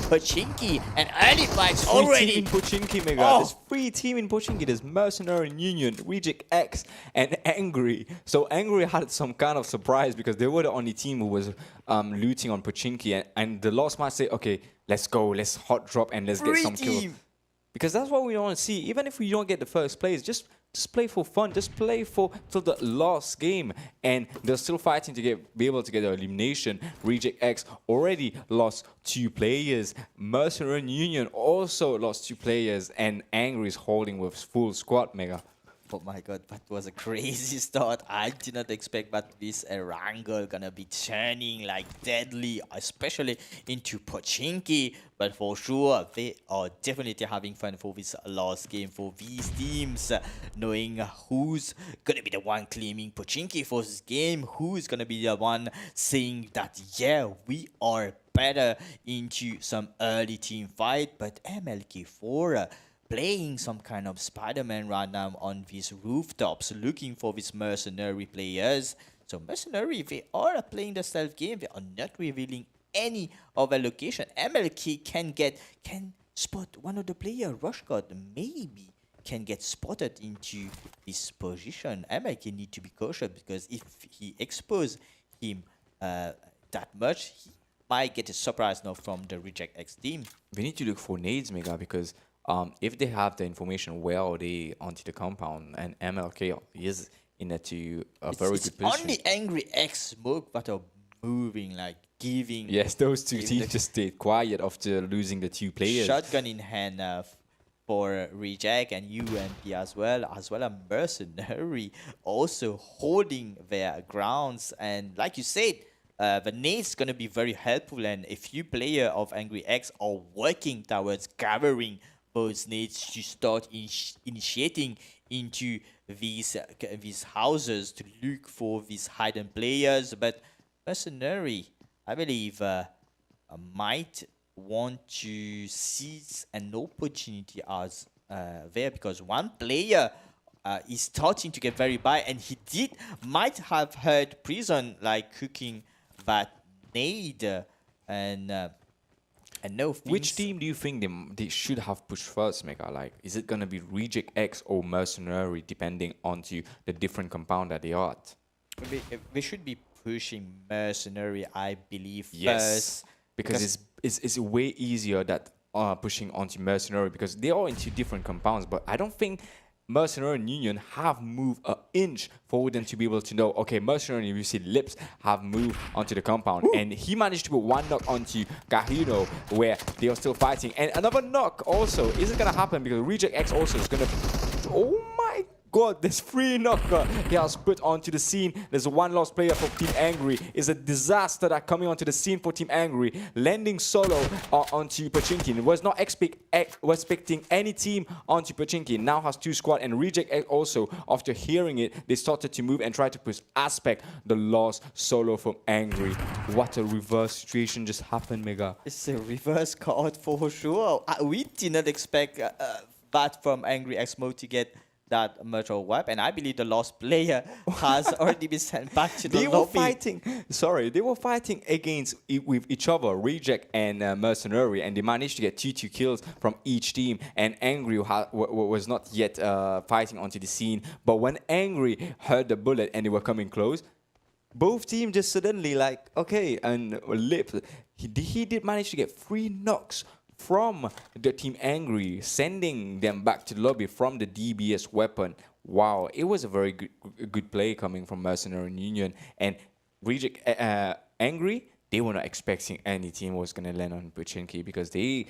Pochinki, and early fights already. In Pochinki, Mega. Oh. There's 3 teams in Pochinki. There's Mercenary Union, Reject X, and Angry. So Angry had some kind of surprise because they were the only team who was looting on Pochinki, and the last match say, okay, let's go, let's hot drop and let's get some kills. Because that's what we want to see. Even if we don't get the 1st place, just play for fun. Just play till the last game. And they're still fighting to be able to get the elimination. Reject X already lost 2 players. Mercenary Union also lost 2 players. And Angry is holding with full squad, Mega. Oh my god, that was a crazy start. I did not expect that this Erangel gonna be turning like deadly, especially into Pochinki. But for sure, they are definitely having fun for this last game for these teams, knowing who's gonna be the one claiming Pochinki for this game, who's gonna be the one saying that, yeah, we are better into some early team fight. But MLK4 playing some kind of Spider-Man right now on these rooftops, looking for these mercenary players. So Mercenary, they are playing the stealth game. They are not revealing any of their location. MLK can spot one of the player. Rushguard maybe can get spotted into this position. MLK need to be cautious, because if he expose him that much, he might get a surprise now from the Reject X team. We need to look for nades, Mega, because if they have the information where are they onto the compound, and MLK is in a very good position. Only 𝗦𝗦𝗡𝗗𝗏 Smoke that are moving, like giving. Yes, those two teams just stayed quiet after losing the 2 players. Shotgun in hand for Reject and UNP as well as 𝗦𝗧𝗔𝗟𝗏 also holding their grounds. And like you said, the nade's going to be very helpful, and a few players of 𝗦𝗦𝗡𝗏 are working towards gathering those nades to start initiating into these houses to look for these hidden players. But 𝗦𝗧𝗔𝗟𝗏, I believe, might want to seize an opportunity as there, because one player is starting to get very by, and he might have heard Prison like cooking that nade, and no. Which team do you think they should have pushed first, Mega? Like, is it gonna be Reject X or 𝗦𝗧𝗔𝗟𝗏, depending onto the different compound that they are at? They should be pushing 𝗦𝗧𝗔𝗟𝗏, I believe, Yes, first. because it's way easier that pushing onto 𝗦𝗧𝗔𝗟𝗏, because they are into different compounds. But I don't think 𝗦𝗧𝗔𝗟𝗏 and Union have moved an inch for them to be able to know, okay, 𝗦𝗧𝗔𝗟𝗏 and UC Lips have moved onto the compound. Ooh. And he managed to put one knock onto Kahino where they are still fighting. And another knock also isn't going to happen because Reject X also is going to... Oh my God, there's 3 knocker he has put onto the scene. There's one lost player for Team Angry. It's a disaster that coming onto the scene for Team Angry. Landing solo onto Pochinki. Was not expecting any team onto Pochinki. Now has 2 squad, and Reject X also, after hearing it, they started to move and try to push Aspect, the lost solo from Angry. What a reverse situation just happened, Mega. It's a reverse card for sure. We did not expect that from 𝗦𝗦𝗡𝗏 Smoke to get that much of wipe, and I believe the lost player has already been sent back to the lobby. They were fighting with each other, Reject and 𝗦𝗧𝗔𝗟𝗏, and they managed to get 2 kills from each team, and Angry was not yet fighting onto the scene. But when Angry heard the bullet and they were coming close, both teams just suddenly like, okay, and Lip, he did manage to get 3 knocks from the Team Angry, sending them back to the lobby from the DBS weapon. Wow, it was a very good play coming from 𝗦𝗧𝗔𝗟𝗏 and Union. And Reject Angry, they were not expecting any team was going to land on Pochinki, because they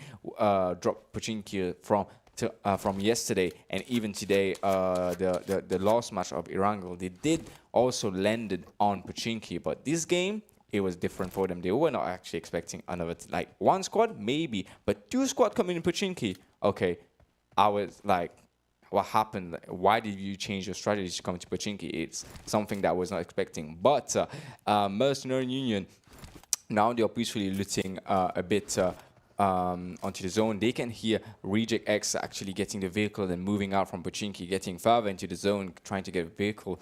dropped Pochinki from yesterday, and even today, the last match of Erangel, they did also landed on Pochinki. But this game, it was different for them. They were not actually expecting another, like 1 squad, maybe, but 2 squad coming in Pochinki. Okay, I was like, what happened? Why did you change your strategy to come to Pochinki? It's something that I was not expecting. But 𝗦𝗧𝗔𝗟𝗏 Union, now they are peacefully looting a bit onto the zone. They can hear Reject X actually getting the vehicle and moving out from Pochinki, getting further into the zone, trying to get a vehicle.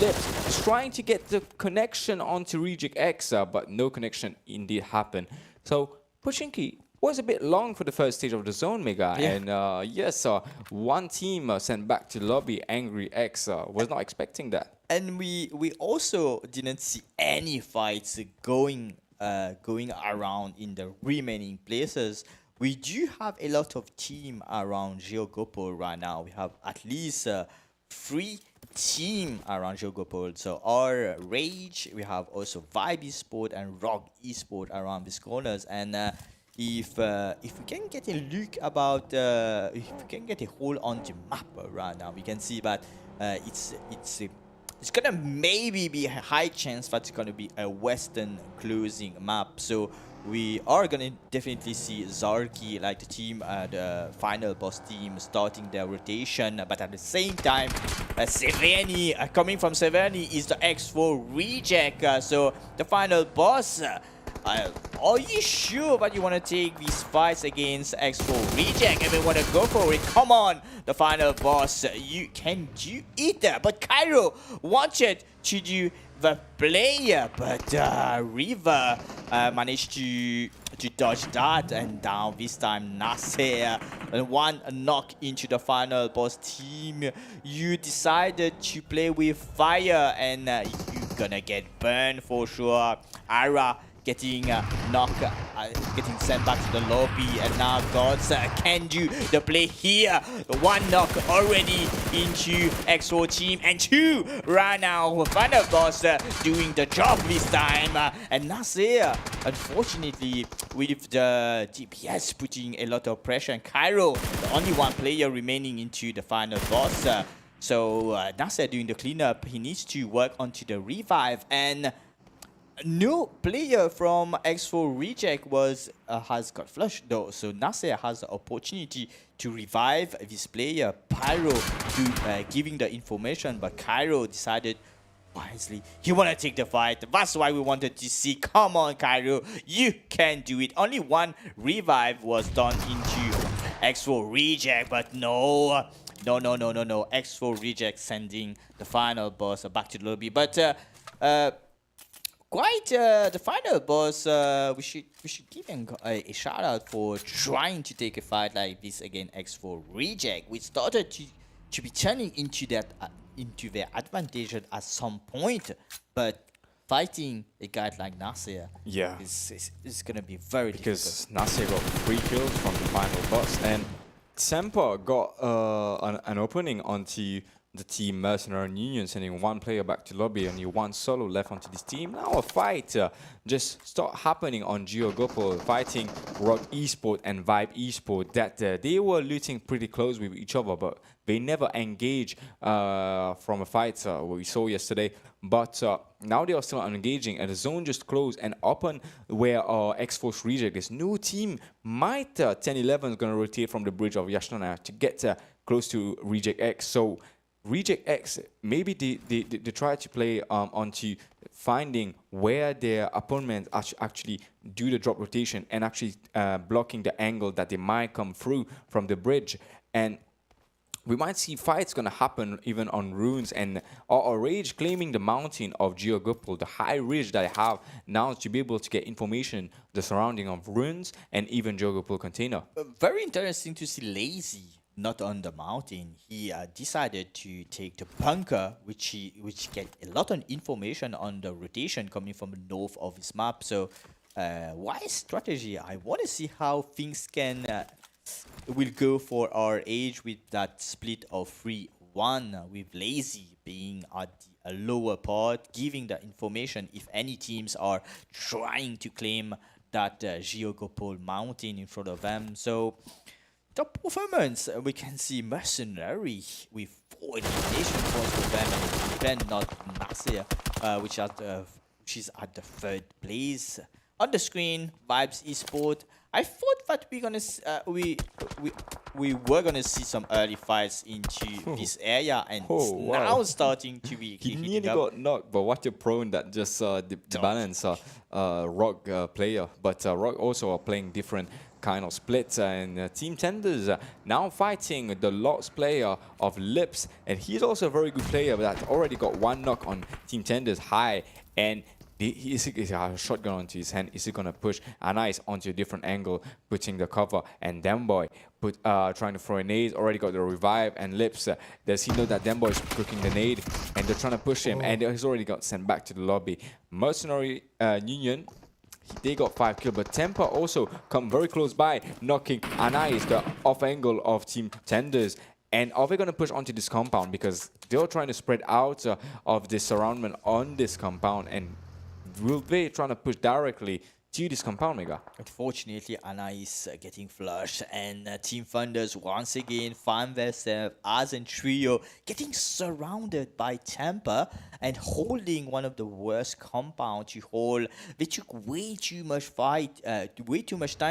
Lips is trying to get the connection onto Reject X, but no connection indeed happened. So Pochinki was a bit long for the first stage of the zone, Mega. Yeah. And yes, one team sent back to the lobby, Angry X, was not expecting that. And we also didn't see any fights going around in the remaining places. We do have a lot of team around 𝗬𝗏𝗚𝗏 right now. We have at least 3 team around 𝗬𝗏𝗚𝗏. So our Rage, we have also Vibe Esports and Rock Esports around these corners. And if we can get a look about, if we can get a hold on the map right now, we can see that it's gonna maybe be a high chance that it's gonna be a Western closing map. So we are gonna definitely see Zarky, like the team, the final boss team, starting their rotation. But at the same time, 𝗦𝗏𝗏, coming from 𝗦𝗏𝗏, is the X4 Reject. So the final boss. Are you sure that you want to take these fights against X4 Reject? If you want to go for it, come on, the final boss. You can do it, but Cairo wanted to do the player, but River managed to dodge that, and down this time 𝗦𝗧𝗏𝗏, and 1 knock into the final boss team. You decided to play with fire, and you're gonna get burned for sure. Ara getting knocked, getting sent back to the lobby, and now Gods can do the play here. One knock already into X4 team, and two right now. Final boss doing the job this time, and 𝗦𝗧𝗦𝗘𝗏, unfortunately, with the DPS putting a lot of pressure, and 𝗦𝗏𝗏, the only one player remaining into the final boss. So 𝗦𝗧𝗏𝗏 doing the cleanup. He needs to work onto the revive, and no player from X4 Reject has got flushed though. So 𝗦𝗧𝗏𝗏 has the opportunity to revive this player. Pyro giving the information, but 𝗦𝗏𝗏 decided wisely he want to take the fight. That's why we wanted to see. Come on, 𝗦𝗏𝗏, you can do it. Only one revive was done into X4 Reject, but no. X4 Reject sending the final boss back to the lobby. But the final boss, we should give him a shout out for trying to take a fight like this against X4 Reject, which started to be turning into that into their advantage at some point. But fighting a guy like 𝗦𝗧𝗏𝗏 is gonna be very difficult. Because 𝗦𝗧𝗏𝗏 got 3 kills from the final boss, and 𝗦𝗧𝗏𝗏 got an opening onto the team Mercenary Union, sending one player back to lobby, only one solo left onto this team. Now a fight just start happening on 𝗬𝗏𝗚𝗏, fighting Rock eSports and Vibe eSports. That they were looting pretty close with each other, but they never engage from a fight what we saw yesterday. But now they are still engaging, and the zone just closed and open where X4 Reject. This new team might 10-11 is going to rotate from the bridge of Yashnana to get close to Reject X. So Reject X, maybe they try to play onto finding where their opponents actually do the drop rotation and actually blocking the angle that they might come through from the bridge. And we might see fights going to happen even on runes, and Rage claiming the mountain of 𝗬𝗏𝗚𝗏, the high ridge that I have now to be able to get information, the surrounding of runes and even 𝗬𝗏𝗚𝗏 container. Very interesting to see 𝗦𝗧𝗏𝗏 not on the mountain. He decided to take the bunker, which get a lot of information on the rotation coming from the north of his map. So wise strategy. I want to see how things will go for our age with that split of 3-1, with 𝗦𝗧𝗏𝗏𝗏 being at the lower part, giving the information if any teams are trying to claim that 𝗬𝗏𝗏𝗏 mountain in front of them. So top performance, we can see Mercenary with 4 elimination points for them, and then not 𝗦𝗧𝗏𝗏𝗏, which is at the 3rd place. On the screen, Vibes eSports. I thought that we were gonna see some early fights into this area, and it's now starting to be. He nearly got knocked, but what a prone that just the balance Rock player. But Rock also are playing different kind of splits, and Team Tenders now fighting the lost player of Lips, and he's also a very good player that already got 1 knock on Team Tenders high, and he has a shotgun onto his hand. Is he gonna push 𝗦𝗏𝗏𝗏𝗏 onto a different angle, putting the cover, and 𝗦𝗏𝗏boy trying to throw a nade, already got the revive, and Lips does he know that 𝗦𝗏𝗏boy is cooking the nade, and they're trying to push him, and he's already got sent back to the lobby. Mercenary Union, they got 5 kills, but Temper also come very close by, knocking 𝗦𝗏𝗏𝗏, the off angle of Team Tenders. And are they going to push onto this compound? Because they're trying to spread out of the surroundment on this compound, and will they trying to push directly to this compound, Mega? Unfortunately, 𝗦𝗏𝗏𝗏 is getting flushed, and Team Thunders once again find themselves as a trio getting surrounded by Temper and holding one of the worst compounds to hold. They took way too much time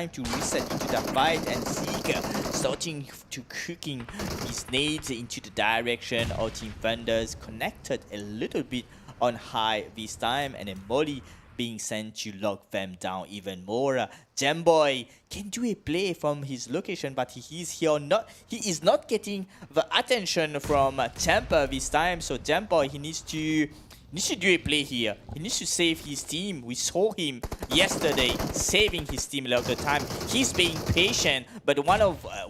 to reset into that fight, and Zeke starting to cooking his nades into the direction of Team Thunders, connected a little bit on high this time, and then Molly being sent to lock them down even more. 𝗏𝗏𝗏𝗏 can do a play from his location, but he is not getting the attention from Temper this time. So 𝗏𝗏𝗏𝗏, he needs to do a play here. He needs to save his team. We saw him yesterday saving his team a lot of the time. He's being patient, but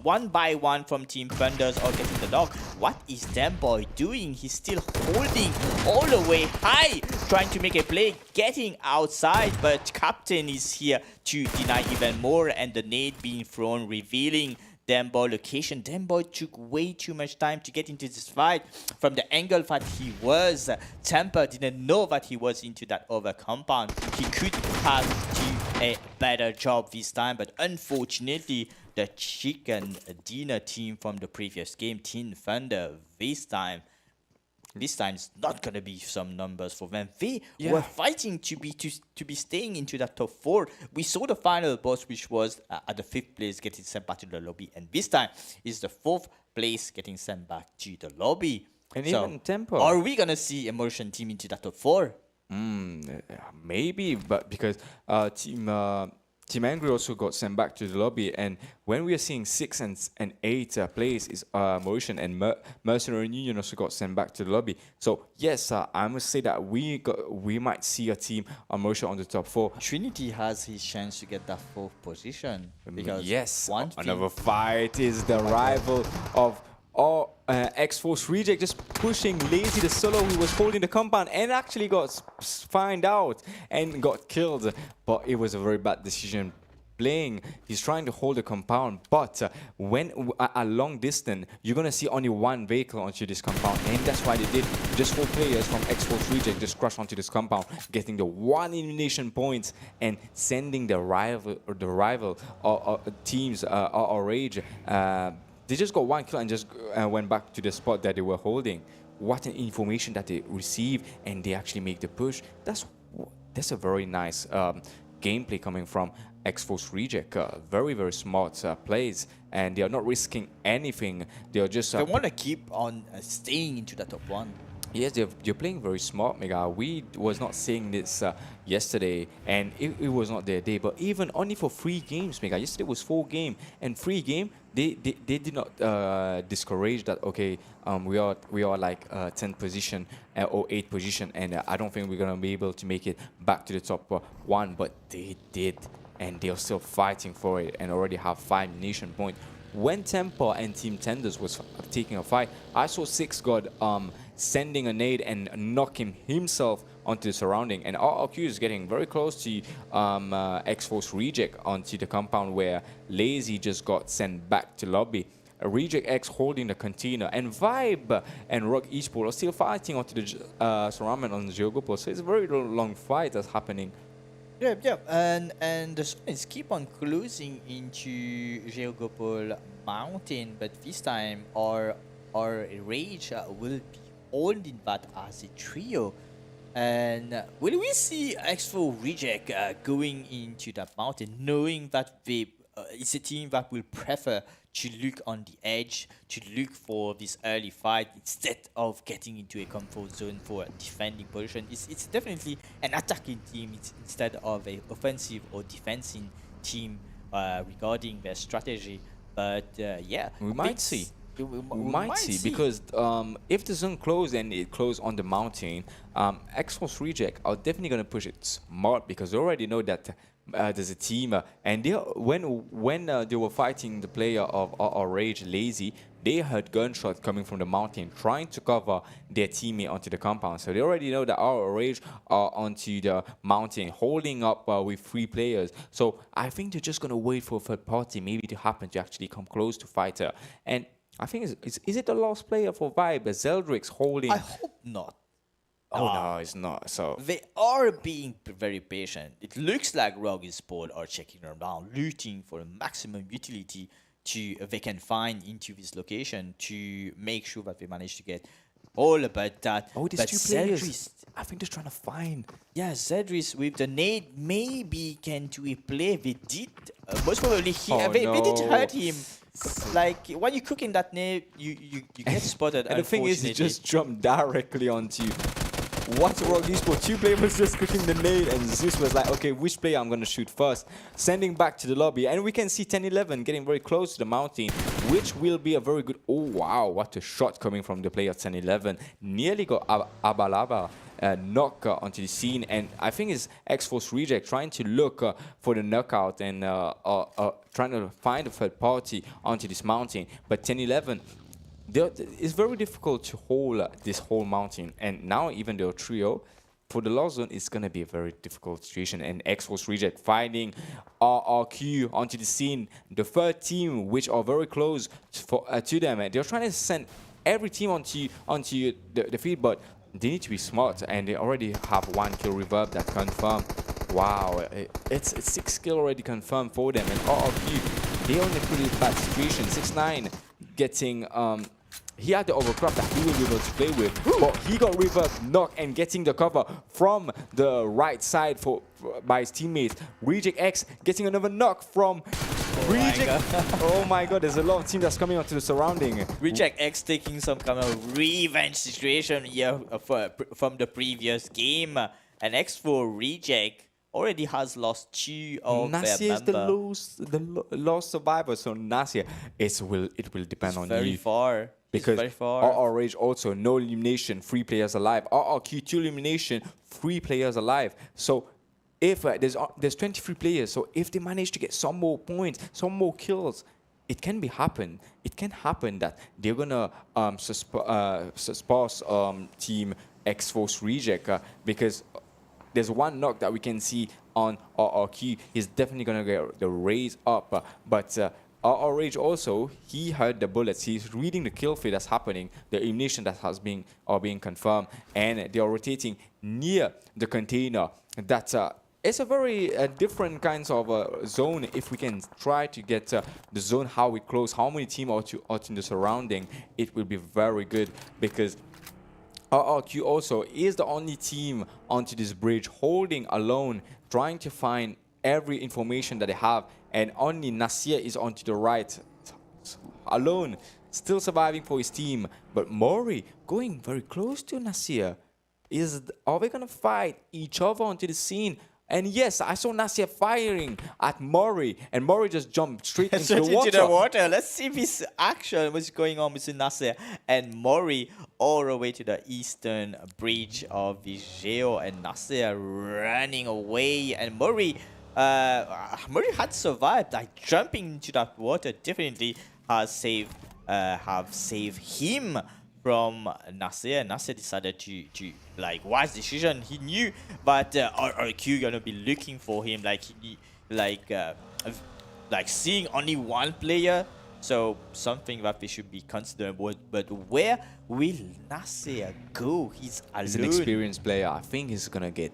one by one from Team Thunders are getting the knock. what is 𝗦𝗏𝗏 doing? He's still holding all the way high, trying to make a play, getting outside, but Captain is here to deny even more, and the nade being thrown, revealing 𝗦𝗏𝗏 location. 𝗦𝗏𝗏 took way too much time to get into this fight from the angle that he was. Temper didn't know that he was into that other compound. He could have done a better job this time, but unfortunately, the Chicken Dinner team from the previous game, Team Thunder, this time it's not gonna be some numbers for them. They were fighting to be staying into that top 4. We saw the final boss, which was at the 5th place, getting sent back to the lobby, and this time is the 4th place getting sent back to the lobby. And so even Tempo. Are we gonna see Immersion team into that top 4? Maybe, but because Team Angry also got sent back to the lobby, and when we are seeing 6 and 8 place is Motion, and Mercenary Union also got sent back to the lobby. So yes, I must say that we might see a team Motion on the top 4. Trinity has his chance to get that 4th position because Yes, one another fight is the rival of X-Force Reject, just pushing 𝗦𝗧𝗔𝗚𝗘 the solo. He was holding the compound and actually got found out and got killed, but it was a very bad decision playing. He's trying to hold the compound, but when a long distance, you're gonna see only one vehicle onto this compound, and that's why they did. Just 4 players from X-Force Reject just crashed onto this compound, getting the 1 elimination points and sending the rival teams Rage. They just got 1 kill and just went back to the spot that they were holding. What an information that they received, and they actually make the push. That's a very nice gameplay coming from X-Force Reject. Very, very smart plays, and they are not risking anything. They are just... they want to keep on staying into the top 1. Yes, they're playing very smart, Mega. We was not seeing this yesterday, and it was not their day. But even only for 3 games, Mega. Yesterday was 4 games, and 3 games they did not discourage that. Okay, we are like 10th position or 8th position, and I don't think we're gonna be able to make it back to the top 1. But they did, and they are still fighting for it, and already have 5 nation points. When Tempo and Team Tenders was taking a fight, I saw 6 God sending a nade and knocking himself onto the surrounding, and 𝗏𝗏𝗏𝗏 is getting very close to X-Force Reject onto the compound where 𝗦𝗧𝗔𝗚𝗘 just got sent back to lobby. Reject X holding the container, and Vibe and Rock eSports are still fighting onto the surrounding on 𝗬𝗏𝗏𝗏𝗏, so it's a very long fight that's happening. Yeah, and the Swans keep on closing into 𝗬𝗏𝗏𝗏𝗏 mountain, but this time our Rage will be holding that as a trio. And will we see X-Force Reject going into that mountain, knowing that it's a team that will prefer to look on the edge, to look for this early fight instead of getting into a comfort zone for a defending position? It's definitely an attacking team instead of an offensive or defensive team regarding their strategy. But yeah, we might see. We might see, because if the zone closes and it closes on the mountain, X-Force Reject are definitely going to push it smart, because they already know that there's a team, and when they were fighting the player of Rage, 𝗦𝗧𝗔𝗚𝗘, they heard gunshots coming from the mountain trying to cover their teammate onto the compound. So they already know that our Rage are onto the mountain holding up with 3 players. So I think they're just going to wait for a third party maybe to happen to actually come close to fighter. And I think is it the last player for Vibe? 𝗬𝗏𝗏𝗏𝗏 holding. I hope not. Oh no, it's not. So they are being very patient. It looks like Rogue eSports are checking around, looting for a maximum utility they can find into this location to make sure that they manage to get all about that. Oh, there's 2 players. I think they're trying to find. Yeah, 𝗬𝗏𝗏𝗏𝗏 with the nade maybe can do a play. They did most probably they did hurt him. Like when you're cooking that nade, you get spotted. And the thing is, he just jumped directly onto you. What's Rogue eSports? 2 players just cooking the nade, and Zeus was like, okay, which player I'm going to shoot first? Sending back to the lobby, and we can see 10-11 getting very close to the mountain, which will be a very good... Oh, wow, what a shot coming from the player 10-11. Nearly got 𝗏𝗏𝗏𝗏𝗏 knock onto the scene, and I think it's X-Force Reject trying to look for the knockout and trying to find a third party onto this mountain. But 10-11 it's very difficult to hold this whole mountain. And now even though trio, for the lost zone, it's going to be a very difficult situation. And X-Force Reject finding RRQ onto the scene. The third team, which are very close to them. And they're trying to send every team onto the feed, but they need to be smart. And they already have 1 kill reverb that confirmed. Wow, it's 6 kill already confirmed for them. And RRQ, they're in a pretty bad situation. 6ix9ine getting... he had the overcraft that he will be able to play with, but he got reverb knock and getting the cover from the right side by his teammates. Reject X getting another knock from Reject. Oh my god, there's a lot of team that's coming onto the surrounding. Reject X taking some kind of revenge situation here from the previous game. And X4 Reject already has lost 2 of their members. 𝗦𝗧𝗔𝗚𝗘 is the lost survivor, so 𝗦𝗧𝗔𝗚𝗘 it will depend on very you. Far. Because very far. RRH also no elimination, 3 players alive. RRQ 2 elimination, 3 players alive. So if there's 23 players, so if they manage to get some more points, some more kills, it can happen. It can happen that they're gonna surpass team X-Force Reject because there's 1 knock that we can see on RRQ. He's definitely gonna get the raise up, but RRH also, he heard the bullets. He's reading the kill feed that's happening, the elimination that has been being confirmed, and they are rotating near the container. That's it's a very different kinds of zone. If we can try to get the zone how we close, how many teams out in the surrounding, it will be very good because RRQ also is the only team onto this bridge holding alone, trying to find every information that they have, and only 𝗦𝗧𝗔𝗚𝗘 is onto the right, alone, still surviving for his team. But 𝗦𝗧𝗔𝗚𝗘 going very close to 𝗦𝗧𝗔𝗚𝗘. Are we gonna fight each other onto the scene? And yes, I saw 𝗦𝗧𝗔𝗚𝗘 firing at 𝗦𝗧𝗔𝗚𝗘, and 𝗦𝗧𝗔𝗚𝗘 just jumped straight into the water. Let's see this action, what's going on between 𝗦𝗧𝗔𝗚𝗘 and 𝗦𝗧𝗔𝗚𝗘 all the way to the eastern bridge of the jail, and 𝗦𝗧𝗔𝗚𝗘 running away, and 𝗦𝗧𝗔𝗚𝗘 had survived, like jumping into that water definitely have saved him from 𝗦𝗧𝗔𝗚𝗘. 𝗦𝗧𝗔𝗚𝗘 decided to like wise decision. He knew that RRQ gonna be looking for him, like seeing only 1 player. So something that we should be considering. But where will 𝗦𝗧𝗔𝗚𝗘 go? He's alone. He's an experienced player. I think he's gonna get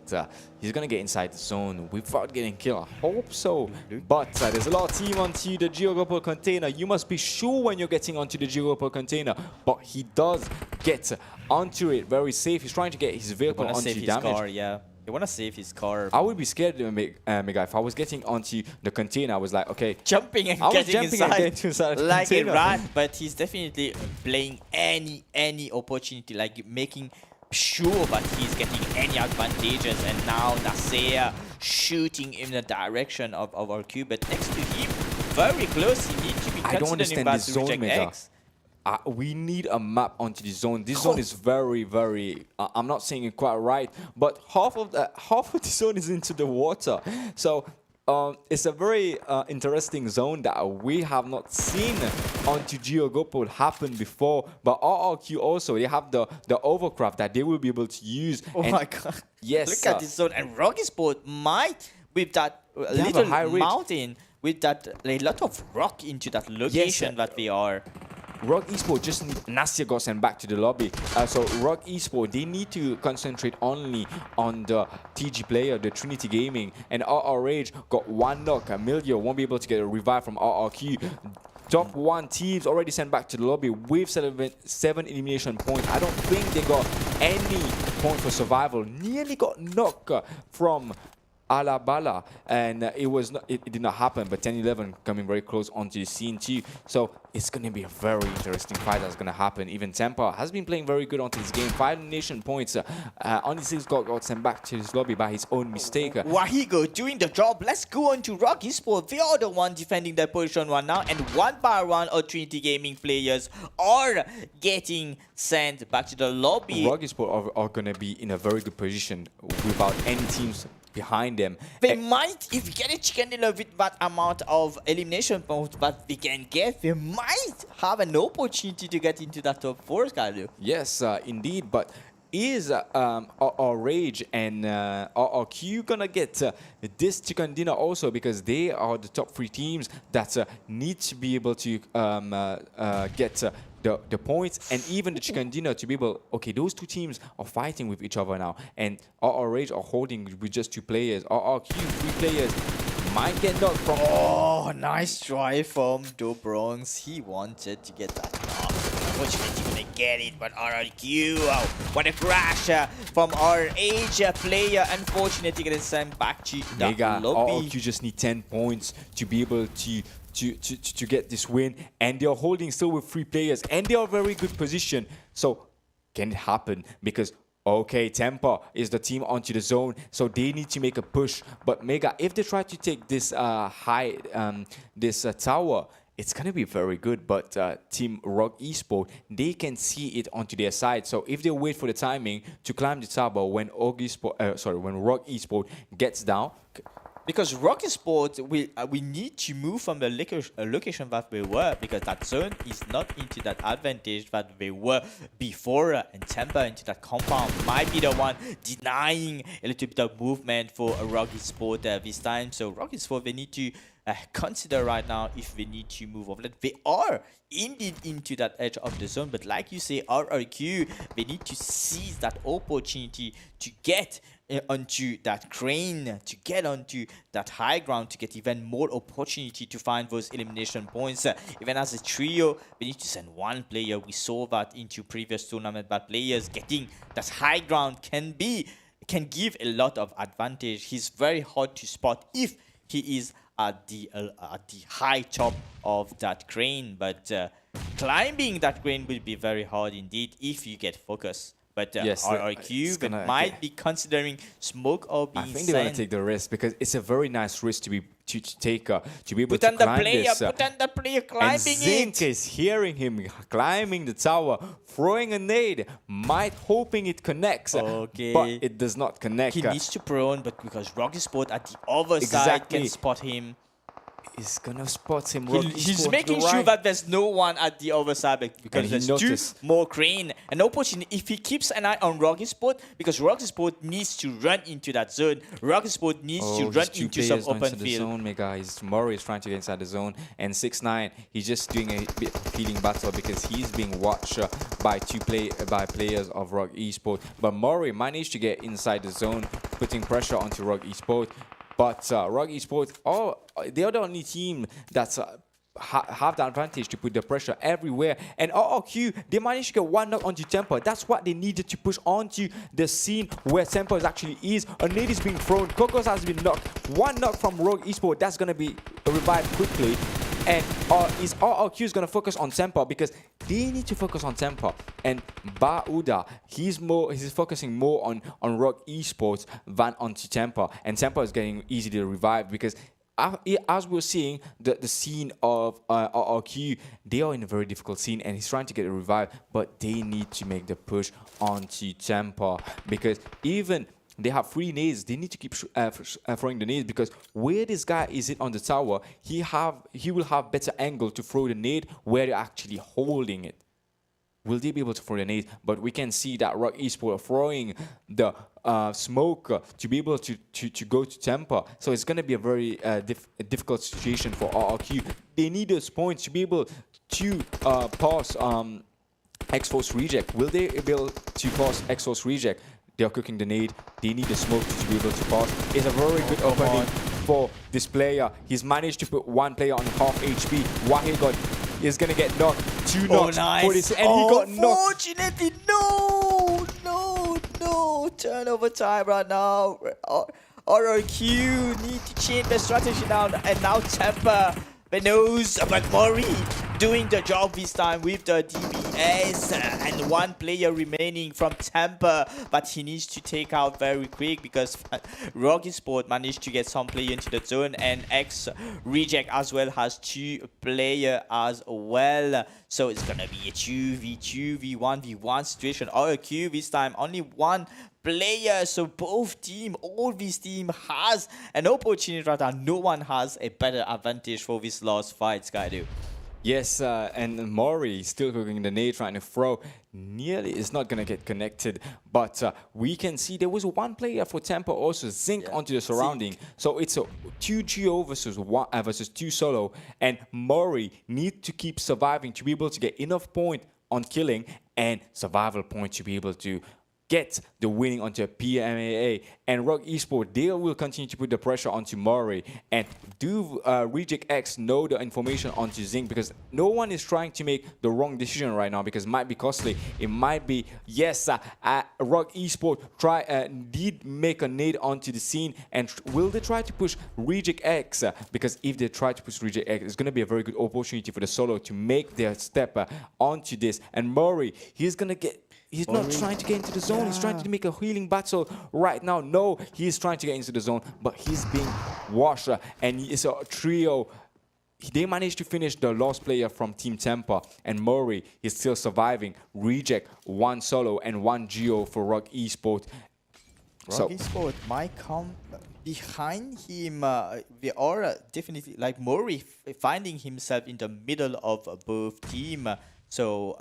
inside the zone without getting killed. I hope so. But there's a lot of team onto the 𝗙𝗚𝗚𝗘 container. You must be sure when you're getting onto the 𝗙𝗚𝗚𝗘 container. But he does get onto it very safe. He's trying to get his vehicle onto damage. Car, yeah. You want to save his car. I would be scared, Mega. If I was getting onto the container, I was like, okay. Jumping and getting inside the like container. a rat. But he's definitely playing any opportunity, like making sure that he's getting any advantages. And now 𝗦𝗧𝗔𝗚𝗘 shooting in the direction of RQ, but next to him, very close. He needs to be I don't considering understand that this zone, Reject Mega. X. We need a map onto this zone. This zone is very, very. I'm not saying it quite right, but half of the zone is into the water. So it's a very interesting zone that we have not seen onto 𝗙𝗚𝗘 happen before. But RRQ also, they have the overcraft that they will be able to use. Oh my god! Yes, look at this zone. And 𝗏𝒽sport might with that have little a high ridge. mountain with that a lot of rock into that location that they are. 𝗏𝒽sport just need 𝗦𝗧𝗔𝗚𝗘 got sent back to the lobby. So 𝗏𝒽sport, they need to concentrate only on the TG player, the Trinity Gaming, and RRH got 1 knock. 𝗦𝗚𝗘 won't be able to get a revive from RRQ. Top 1 teams already sent back to the lobby with 7 elimination points. I don't think they got any point for survival. Nearly got knocked from Alabala, and it did not happen, but 10-11 coming very close onto the scene too. So it's going to be a very interesting fight that's going to happen. Even Tempa has been playing very good onto this game. 5 elimination points. Only 6 got sent back to his lobby by his own mistake. 𝗏𝒽go doing the job. Let's go on to 𝗏𝒽sport. They are the one defending their position right now, and 1 by 1 of Trinity Gaming players are getting sent back to the lobby. 𝗏𝒽sport are going to be in a very good position without any teams behind them. They might, if we get a chicken dinner with that amount of elimination points that we can get, we might have an opportunity to get into that top 4, Skylu. Yes, indeed, but is our Rage and our Q gonna get this chicken dinner also, because they are the top 3 teams that need to be able to get the points and even the chicken dinner to be able. Okay, those 2 teams are fighting with each other now, and our Rage are holding with just 2 players. Our Q 3 players might get knocked from. Oh, nice try from 𝗏𝗏𝗏𝗏. He wanted to get that knock. Unfortunately, he couldn't get it, but RRQ, wow, what a crash from our age player. Unfortunately, getting sent back to the Mega, lobby. RRQ just need 10 points to be able to get this win, and they are holding still with 3 players, and they are very good position. So can it happen? Because okay, Temper is the team onto the zone, so they need to make a push. But Mega, if they try to take this tower, it's gonna be very good. But Team Rock Esports, they can see it onto their side. So if they wait for the timing to climb the tower when Rock Esports gets down. Because Rock Esports, we need to move from the location that we were, because that zone is not into that advantage that they were before, and Temper into that compound might be the one denying a little bit of movement for Rock Esports this time. So Rock Esports, they need to consider right now if they need to move over. They are indeed into that edge of the zone, but like you say, RRQ, they need to seize that opportunity to get onto that crane, to get onto that high ground, to get even more opportunity to find those elimination points. Even as a trio, we need to send 1 player. We saw that into previous tournament, but players getting that high ground can give a lot of advantage. He's very hard to spot if he is at the high top of that crane, but climbing that crane will be very hard indeed if you get focus. But yes, RRQ might be considering smoke or being I think they want to take the risk, because it's a very nice risk to take to be able put to on the climb player, this. put on the player climbing and Zinc it. is hearing him climbing the tower, throwing a nade, might hoping it connects, Okay. but it does not connect. He needs to prone, but because Rock Esports at the other side can spot him. He's gonna spot him. He's making sure that there's no one at the other side, because there's 2 more crane. An opportunity if he keeps an eye on Rock Esports, because Rock Esports needs to run into that zone. Rock Esports needs to run into some open field. Zone, Mega. Murray is trying to get inside the zone, and 6ix9ine, he's just doing a bit of healing battle because he's being watched by players of Rock Esports. But Murray managed to get inside the zone, putting pressure onto Rock Esports. But Rock Esports, they are the only team that's have the advantage to put the pressure everywhere. And RRQ, they managed to get 1 knock onto Temper. That's what they needed to push onto the scene where Temper actually is. A nade is being thrown. Kokos has been knocked. 1 knock from Rogue Esports. That's going to be revived quickly. And is RRQ going to focus on Temper, because they need to focus on Temper. And Bauda, he's focusing more on Rock Esports than onto Temper. And Temper is getting easily revived, because as we're seeing the scene of RRQ, they are in a very difficult scene, and he's trying to get a revive, but they need to make the push onto Temper, because even they have 3 nades. They need to keep throwing the nades, because where this guy is on the tower, he will have better angle to throw the nade where they're actually holding it. Will they be able to throw the nade? But we can see that Rock Esports are throwing the smoke to be able to go to Temper. So it's going to be a very difficult situation for RRQ. They need those points to be able to pass X-Force Reject. Will they be able to pass X-Force Reject? They are cooking the nade. They need the smoke to be able to pass. It's a very good opening for this player. He's managed to put 1 player on half HP. 𝗦𝗧𝗛𝗏𝗏 is going to get knocked. 2 knocks. Nice. For this, and he got knocked. Unfortunately, no. Turnover time right now. RRQ need to change their strategy now. And now Temper, knows, but Murray doing the job this time with the DB Ace and one player remaining from Tampa, but he needs to take out very quick because 𝗦𝗧𝗧𝗧 managed to get some player into the zone, and 𝗦𝗧𝗔𝗡𝗏 as well has 2 player as well. So it's gonna be a 2v2v 1v1 situation. 𝗦𝗏𝗡𝗏 this time only 1 player, so all these team has an opportunity right now. No one has a better advantage for this last fight, 𝗦𝗏𝗏𝗏. Yes, and 𝗦𝗧𝗏𝗏 still cooking the nade, trying to throw. Nearly is not going to get connected, but we can see there was 1 player for Tampa also, 𝗦𝗏𝗏 onto the surrounding. So it's a 2 GO versus 2 solo, and 𝗦𝗏𝗏𝗏 need to keep surviving to be able to get enough point on killing and survival point to be able to get the winning onto a PMAA. And 𝗦𝗧𝗏𝗏𝗏, they will continue to put the pressure onto 𝗦𝗏𝗏𝗏. And do 𝗦𝗏𝗏𝗏𝗏 know the information onto 𝗦𝗏, because no one is trying to make the wrong decision right now, because it might be costly. It might be, yes, 𝗦𝗏𝗏𝗏𝗏 did make a nade onto the scene, and will they try to push 𝗦𝗏𝗏𝗏𝗏? Because if they try to push 𝗦𝗏𝗏𝗏𝗏, it's going to be a very good opportunity for the solo to make their step onto this. And 𝗦𝗏𝗏𝗏𝗏, he's not trying to get into the zone. He's trying to make a healing battle right now. No, he's trying to get into the zone, but he's being washed. And it's a trio. They managed to finish the last player from Team Tampa, and 𝗦𝗏𝗏𝗏𝗏 is still surviving. 𝗦𝗏𝗏𝗏𝗏𝗏 1 solo and 1 GO for 𝗦𝗏𝗏𝗏𝗏𝗏𝗏. 𝗦𝗏𝗏𝗏𝗏𝗏 might come behind him. We are definitely like 𝗦𝗏𝗏𝗏𝗏𝗏 finding himself in the middle of both team. So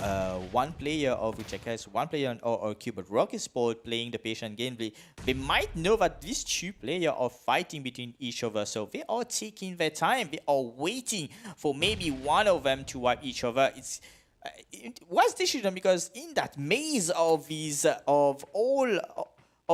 1 player of 𝗦𝗏𝗏𝗏𝗏𝗏𝗏, 1 player on 𝗦𝗏𝗏𝗏𝗏, but 𝗦𝗏𝗏𝗏𝗏𝗏𝗏 playing the patient game. They might know that these 2 players are fighting between each other, so they are taking their time. They are waiting for maybe one of them to wipe each other. It was decision because in that maze of these of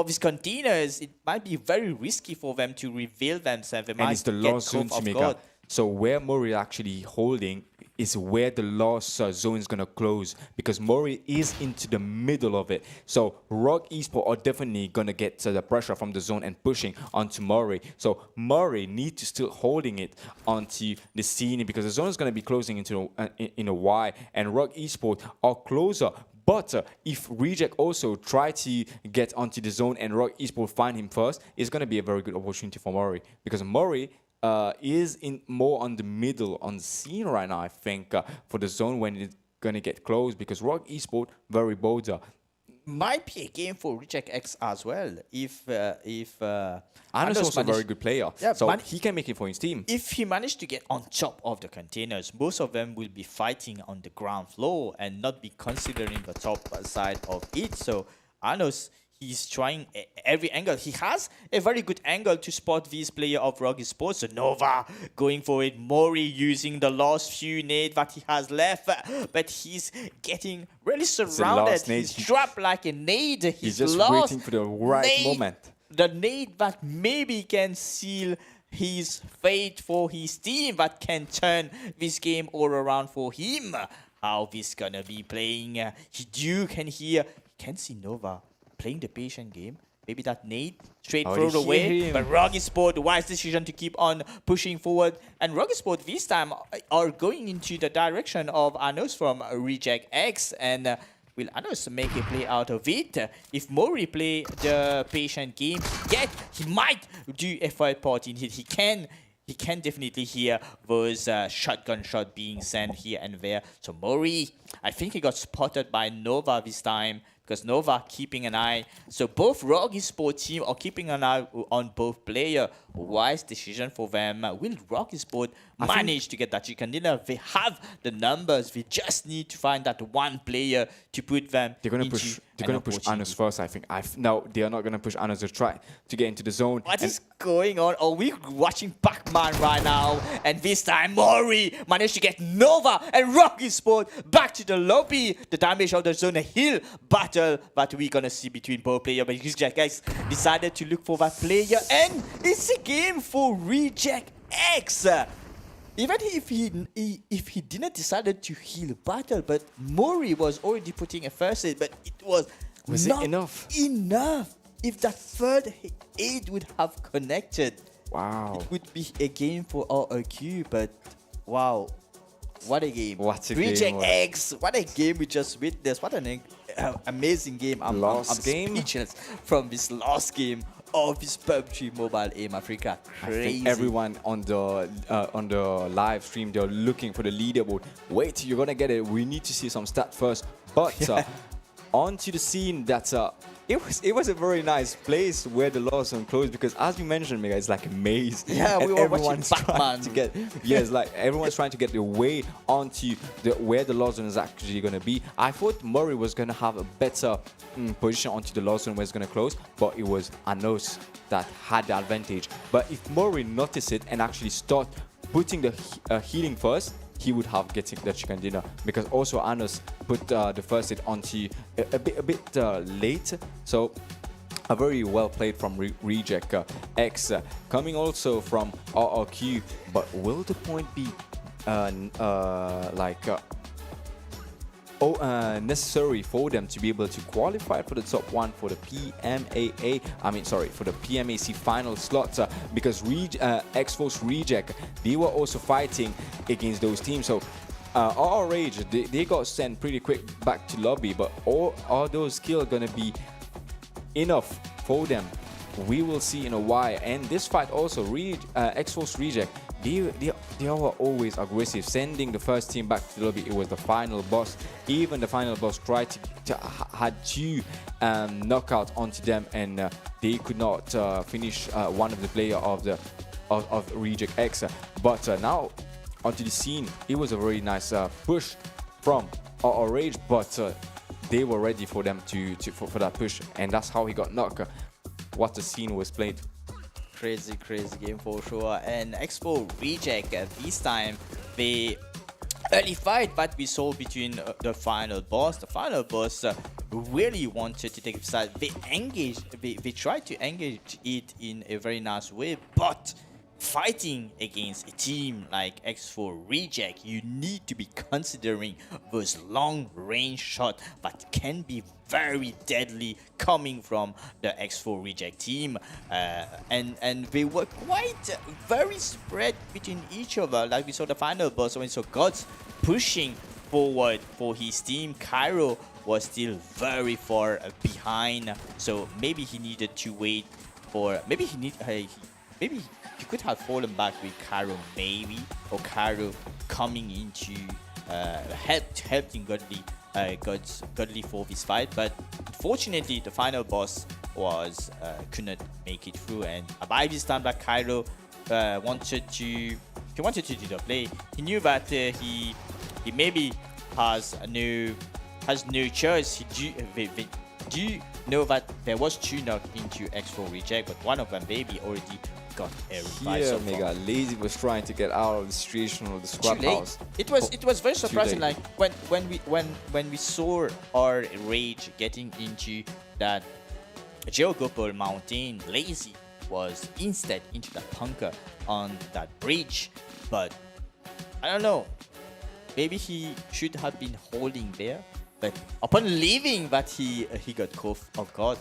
these containers, it might be very risky for them to reveal themselves. They And might it's the get last zone caught to off make guard. up. So where 𝗦𝗏𝗏𝗏𝗏𝗏 actually holding is where the last zone is going to close, because 𝗦𝗏𝗏𝗏𝗏𝗏 is into the middle of it. So 𝗦𝗏𝗏𝗏𝗏𝗏 are definitely going to get the pressure from the zone and pushing onto 𝗦𝗏𝗏𝗏𝗏𝗏. So 𝗦𝗏𝗏𝗏 need to still holding it onto the scene, because the zone is going to be closing into in a Y, and 𝗦𝗏𝗏𝗏𝗏𝗏𝗏 are closer. But if 𝗦𝗏𝗏𝗏𝗏𝗏 also try to get onto the zone and 𝗦𝗏𝗏𝗏𝗏𝗏𝗏 find him first, it's going to be a very good opportunity for 𝗦𝗏𝗏𝗏𝗏𝗏, because 𝗦𝗏𝗏𝗏𝗏𝗏 is in more on the middle on the scene right now, I think, for the zone when it's gonna get close, because 𝗦𝗏𝗏𝗏𝗏𝗏𝗏 very bolder. Might be a game for 𝗦𝗏𝗏𝗏𝗏𝗏𝗏 as well. If Anos also a very good player, Yeah, so he can make it for his team. If he managed to get on top of the containers, most of them will be fighting on the ground floor and not be considering the top side of it. So Anos, he's trying every angle. He has a very good angle to spot this player of 𝗦𝗏𝗏𝗏𝗏𝗏𝗏. So Nova going for it. 𝗦𝗏𝗏𝗏𝗏𝗏𝗏 using the last few nades that he has left, but he's getting really surrounded. He's dropped like a nade. He's just waiting for the right nade, moment. The nade that maybe can seal his fate for his team, that can turn this game all around for him. How this gonna be playing? You can hear, can see Nova playing the patient game. Maybe that nade straight thrown away. But 𝗦𝗏𝗏𝗏𝗏𝗏𝗏𝗏, the wise decision to keep on pushing forward. And 𝗦𝗏𝗏𝗏𝗏𝗏𝗏 this time are going into the direction of Anos from 𝗦𝗏𝗏𝗏𝗏𝗏𝗏. And will Anos make a play out of it? If 𝗦𝗏𝗏𝗏𝗏𝗏𝗏 play the patient game, yet he might do a third party hit. He can definitely hear those shotgun shots being sent here and there. So 𝗦𝗏𝗏𝗏𝗏𝗏𝗏, I think he got spotted by Nova this time, because Nova keeping an eye. So both 𝗦𝗏𝗏𝗏𝗏𝗏𝗏 team are keeping an eye on both player. Wise decision for them. Will 𝗦𝗏𝗏𝗏𝗏𝗏𝗏𝗏 manage to get that chicken dinner? They have the numbers. We just need to find that 1 player to put them. They're gonna push. They're gonna push Anos first, I think. No, they are not gonna push Anos to try to get into the zone. What is going on? Are we watching Pac-Man right now? And this time 𝗦𝗏𝗏𝗏𝗏𝗏𝗏 managed to get Nova and 𝗦𝗏𝗏𝗏𝗏𝗏𝗏 back to the lobby. The damage of the zone, a hill battle that we're gonna see between both players. But 𝗦𝗏𝗏𝗏𝗏𝗏𝗏 decided to look for that player, and it's a game for 𝗦𝗏𝗏𝗏𝗏𝗏𝗏. Even if he didn't decided to heal battle, but 𝗦𝗏𝗏𝗏𝗏𝗏𝗏 was already putting a first aid, but it was not enough? If that third aid would have connected, Wow. it would be a game for 𝗦𝗏𝗏𝗏𝗏𝗏𝗏. But wow, What a game. What a Reject game. X. What a game we just witnessed. What an amazing game. I'm speechless from this last game of this PUBG Mobile Aim Africa. Crazy. I think everyone on the live stream, they're looking for the leaderboard. Wait, you're gonna get it. We need to see some stats first. But onto the scene that it was a very nice place where the law zone closed, because as you mentioned, Mega, it's like a maze. Yeah, we were watching Batman. It's like everyone's trying to get the way onto where the law zone is actually going to be. I thought Murray was going to have a better position onto the law zone where it's going to close, but it was Anos that had the advantage. But if Murray noticed it and actually start putting the healing first, he would have getting the chicken dinner, because also Anos put the first hit onto a bit late. So a very well played from Reject X, coming also from RRQ. But will the point be necessary for them to be able to qualify for the top one for the for the PMAC final slot? Because X-Force Reject, they were also fighting against those teams. So RR Rage, they got sent pretty quick back to lobby, but are those kills gonna be enough for them? We will see in a while. And this fight also, X-Force Reject, they were always aggressive, sending the first team back to the lobby. It was the final boss. Even the final boss tried had two knockouts onto them, and they could not finish one of the player of Reject X. But now onto the scene, it was a very nice push from RR Rage, but they were ready for them for that push, and that's how he got knocked. What the scene was played. Crazy game for sure. And Expo Reject, this time the early fight that we saw between the final boss. The final boss really wanted to take the side. They tried to engage it in a very nice way, but fighting against a team like X4 Reject, you need to be considering those long range shots that can be very deadly coming from the X4 Reject team, and they were quite very spread between each other. Like we saw the final boss when we saw Gods pushing forward for his team. 𝗦𝗧𝗏 was still very far behind, so maybe he needed to wait for maybe he could have fallen back with 𝗦𝗧𝗏, maybe, or 𝗦𝗧𝗏 coming into helping Godly for this fight. But unfortunately, the final boss couldn't make it through, and by this time that 𝗦𝗧𝗏 wanted to do the play. He knew that he maybe has no choice. They do know that there was two knocked into X4 Reject, but one of them maybe already got a revive. Yeah, Mega Lazy was trying to get out of the situation of the squad house. It was very surprising. Like when we saw our Rage getting into that Geogopal mountain, Lazy was instead into that bunker on that bridge. But I don't know. Maybe he should have been holding there. But upon leaving, that he got caught off guard.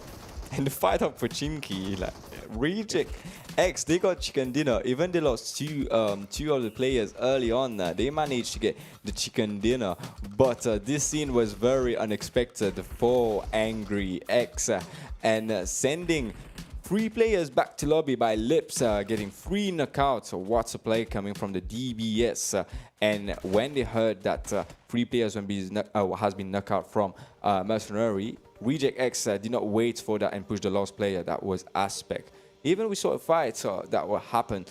And the fight up for Chimki, like Reject X, they got chicken dinner. Even they lost two of the players early on. They managed to get the chicken dinner, but this scene was very unexpected for Angry X, and sending 3 players back to lobby by Lips, getting 3 knockouts. What's a play coming from the DBS? And when they heard that 3 players has been knocked out from Mercenary, Reject X did not wait for that and push the last player. That was Aspect. Even we saw a fight that will happen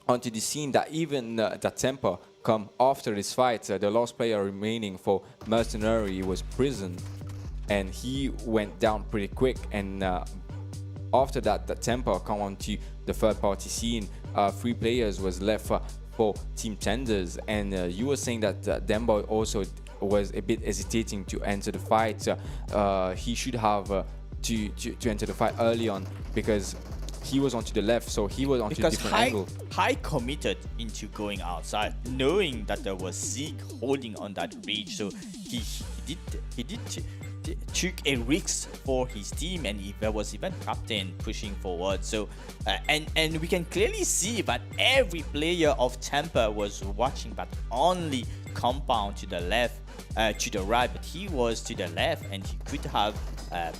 onto the scene that even that temper come after this fight. The last player remaining for Mercenary was Prison, and he went down pretty quick. And after that, the temper come onto the third party scene. 3 players was left for Team Tenders, and you were saying that Demboy also was a bit hesitating to enter the fight. He should have to enter the fight early on, because he was onto the left, so he was onto a different angle. High committed into going outside, knowing that there was Zeke holding on that reach, so he did took a risk for his team, and he was even captain pushing forward. So and we can clearly see that every player of Tampa was watching, but only Compound to the left, to the right, but he was to the left, and he could have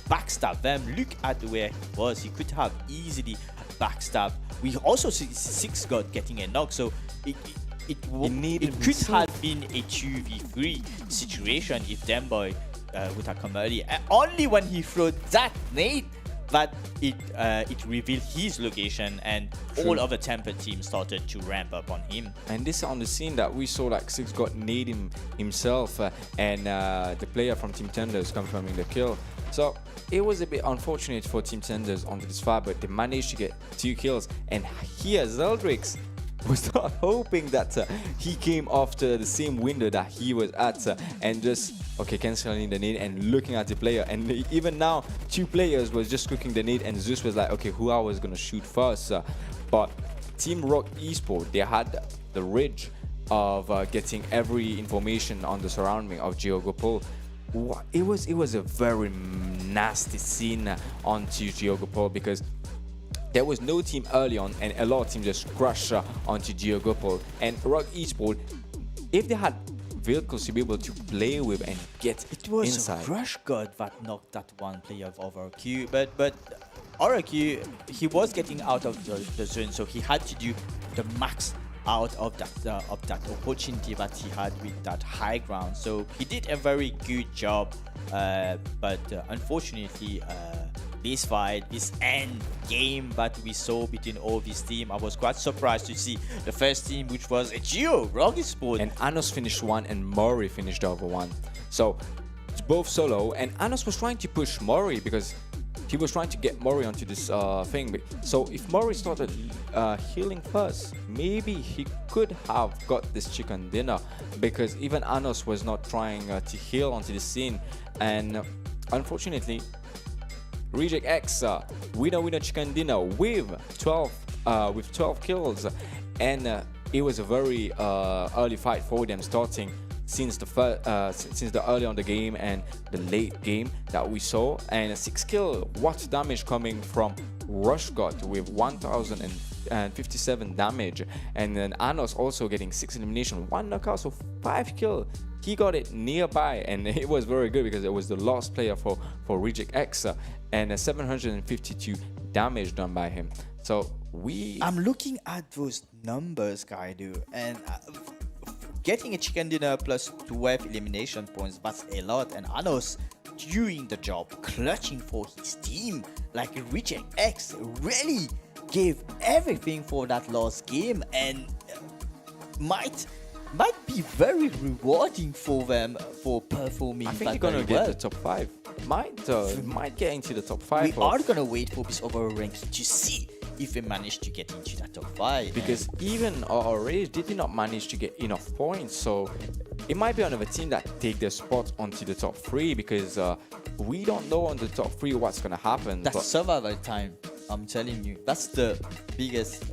backstabbed them. Look at where he was. He could have easily backstabbed. We also see Six God getting a knock, so it could have been a 2v3 situation if Demboy would have come early. And only when he threw that nade that it revealed his location, and all of the Tampa team started to ramp up on him. And this on the scene that we saw, like Six got nade himself, and the player from Team Tenders confirming the kill. So it was a bit unfortunate for Team Tenders onto this fight, but they managed to get 2 kills. And here 𝗦𝗧𝗔𝗚𝗏 was not hoping that he came after the same window that he was at, and just canceling the nade and looking at the player. And even now 2 players was just cooking the nade, and Zeus was like, okay, who I was gonna shoot first? But Team Rock Esports, they had the ridge of getting every information on the surrounding of 𝗬𝗏𝗚𝗏. It was a very nasty scene onto 𝗬𝗏𝗚𝗏, because there was no team early on, and a lot of teams just crushed onto 𝗬𝗏𝗚𝗏. And Rock Esports, if they had vehicles to be able to play with and get it was inside. Rush God that knocked that one player of RRQ, but RRQ, he was getting out of the zone, so he had to do the max out of that opportunity that he had with that high ground. So he did a very good job, but unfortunately this fight, this end game that we saw between all these teams, I was quite surprised to see the first team, which was a Rock Esports, and 𝗦𝗏𝗏 finished one and 𝗦𝗧𝗔𝗔𝗏 finished the other one. So it's both solo, and 𝗦𝗏𝗏 was trying to push 𝗦𝗧𝗔𝗏 because he was trying to get 𝗦𝗧𝗏 onto this thing. So if 𝗦𝗧𝗏𝗏 started healing first, maybe he could have got this chicken dinner, because even 𝗦𝗏𝗏 was not trying to heal onto the scene. And unfortunately, Reject X winner chicken dinner with 12 kills, and it was a very early fight for them, starting since the early on the game and the late game that we saw. And a 6 kill, what damage coming from Rush God with 1057 damage, and then 𝗦𝗏𝗏 also getting 6 elimination, 1 knockout, so 5 kill. He got it nearby, and it was very good because it was the last player for Reject X, and 752 damage done by him. So I'm looking at those numbers, Kaido, and getting a chicken dinner plus 12 elimination points, that's a lot. And 𝗦𝗏𝗏 doing the job, clutching for his team. Like Reject X really gave everything for that last game, and might be very rewarding for them for performing. I think they're gonna get the top 5. Might get into the top 5. We are gonna wait for this overall ranking to see if they manage to get into that top 5. Because even our race did not manage to get enough points, so it might be another team that take their spot onto the top 3, because we don't know on the top 3 what's gonna happen. That's survival time, I'm telling you. That's the biggest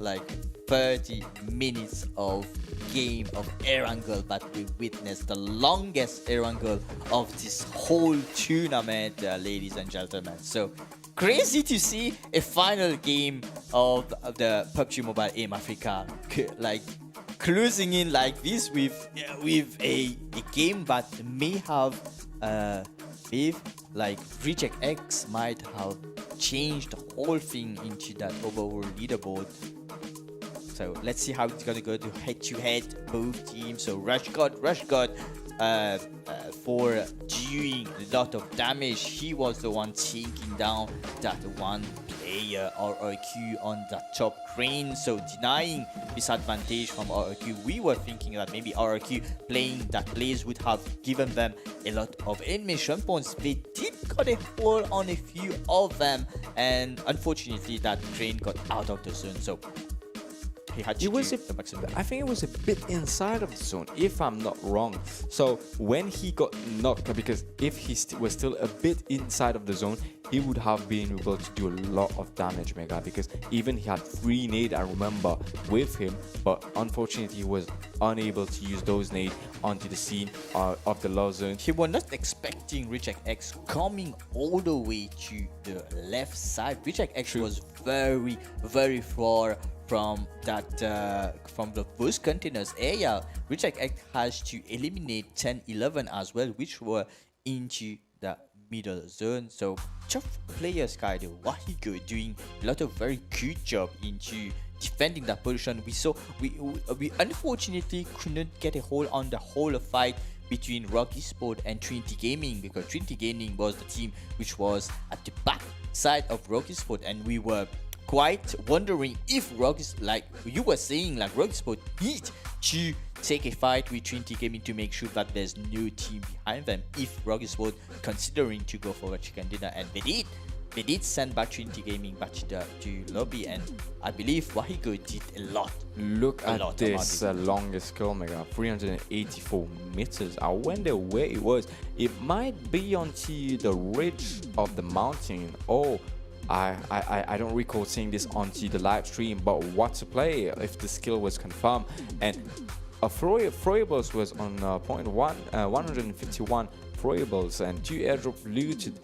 30 minutes of game of Erangel that we witnessed, the longest Erangel of this whole tournament, ladies and gentlemen. So crazy to see a final game of the PUBG Mobile Aim Africa closing in like this with a game that may have Reject X might have changed the whole thing into that overall leaderboard. So let's see how it's gonna go to head-to-head both teams. So Rush God for doing a lot of damage. He was the one taking down that one player RRQ on that top crane, so denying this advantage from RRQ. We were thinking that maybe RRQ playing that plays would have given them a lot of elimination points. They did got a hold on a few of them, and unfortunately that crane got out of the zone, so he had to do the maximum. I think it was a bit inside of the zone, if I'm not wrong. So when he got knocked, because if he was still a bit inside of the zone, he would have been able to do a lot of damage, Mega, because even he had 3 nades, I remember, with him, but unfortunately he was unable to use those nades onto the scene of the low zone. He was not expecting 𝗦𝗧𝗛𝗏 coming all the way to the left side. 𝗦𝗧𝗛𝗏 was very, very far from that from the first contenders area. 𝗦𝗧𝗛𝗏 has to eliminate 10-11 as well, which were into the middle zone. So tough players, kind of 𝗦𝗧𝗏𝗘 doing a lot of very good job into defending that position. We saw we unfortunately couldn't get a hold on the whole fight between 𝗦𝗧𝗏𝗏𝗏 and Trinity Gaming, because Trinity Gaming was the team which was at the back side of 𝗦𝗧𝗏𝗏𝗏, and we were quite wondering if like you were saying, like 𝗦𝗧𝗏𝗏𝗏 need to take a fight with Trinity Gaming to make sure that there's no team behind them if 𝗦𝗧𝗏𝗏𝗏𝗏 considering to go for a chicken dinner, and they did send back Trinity Gaming back to lobby, and I believe 𝗦𝗧𝗏𝗏𝗏𝗏 did a lot. Look at this longest kill, Mega, 384 meters. I wonder where it was. It might be onto the ridge of the mountain. Oh, I don't recall seeing this onto the live stream, but what to play if the skill was confirmed. And 𝗙𝗏𝗏𝗏𝗏𝗏 was on 151 𝗙𝗏𝗏𝗏𝗏𝗏𝗏, and 2 airdrop looted.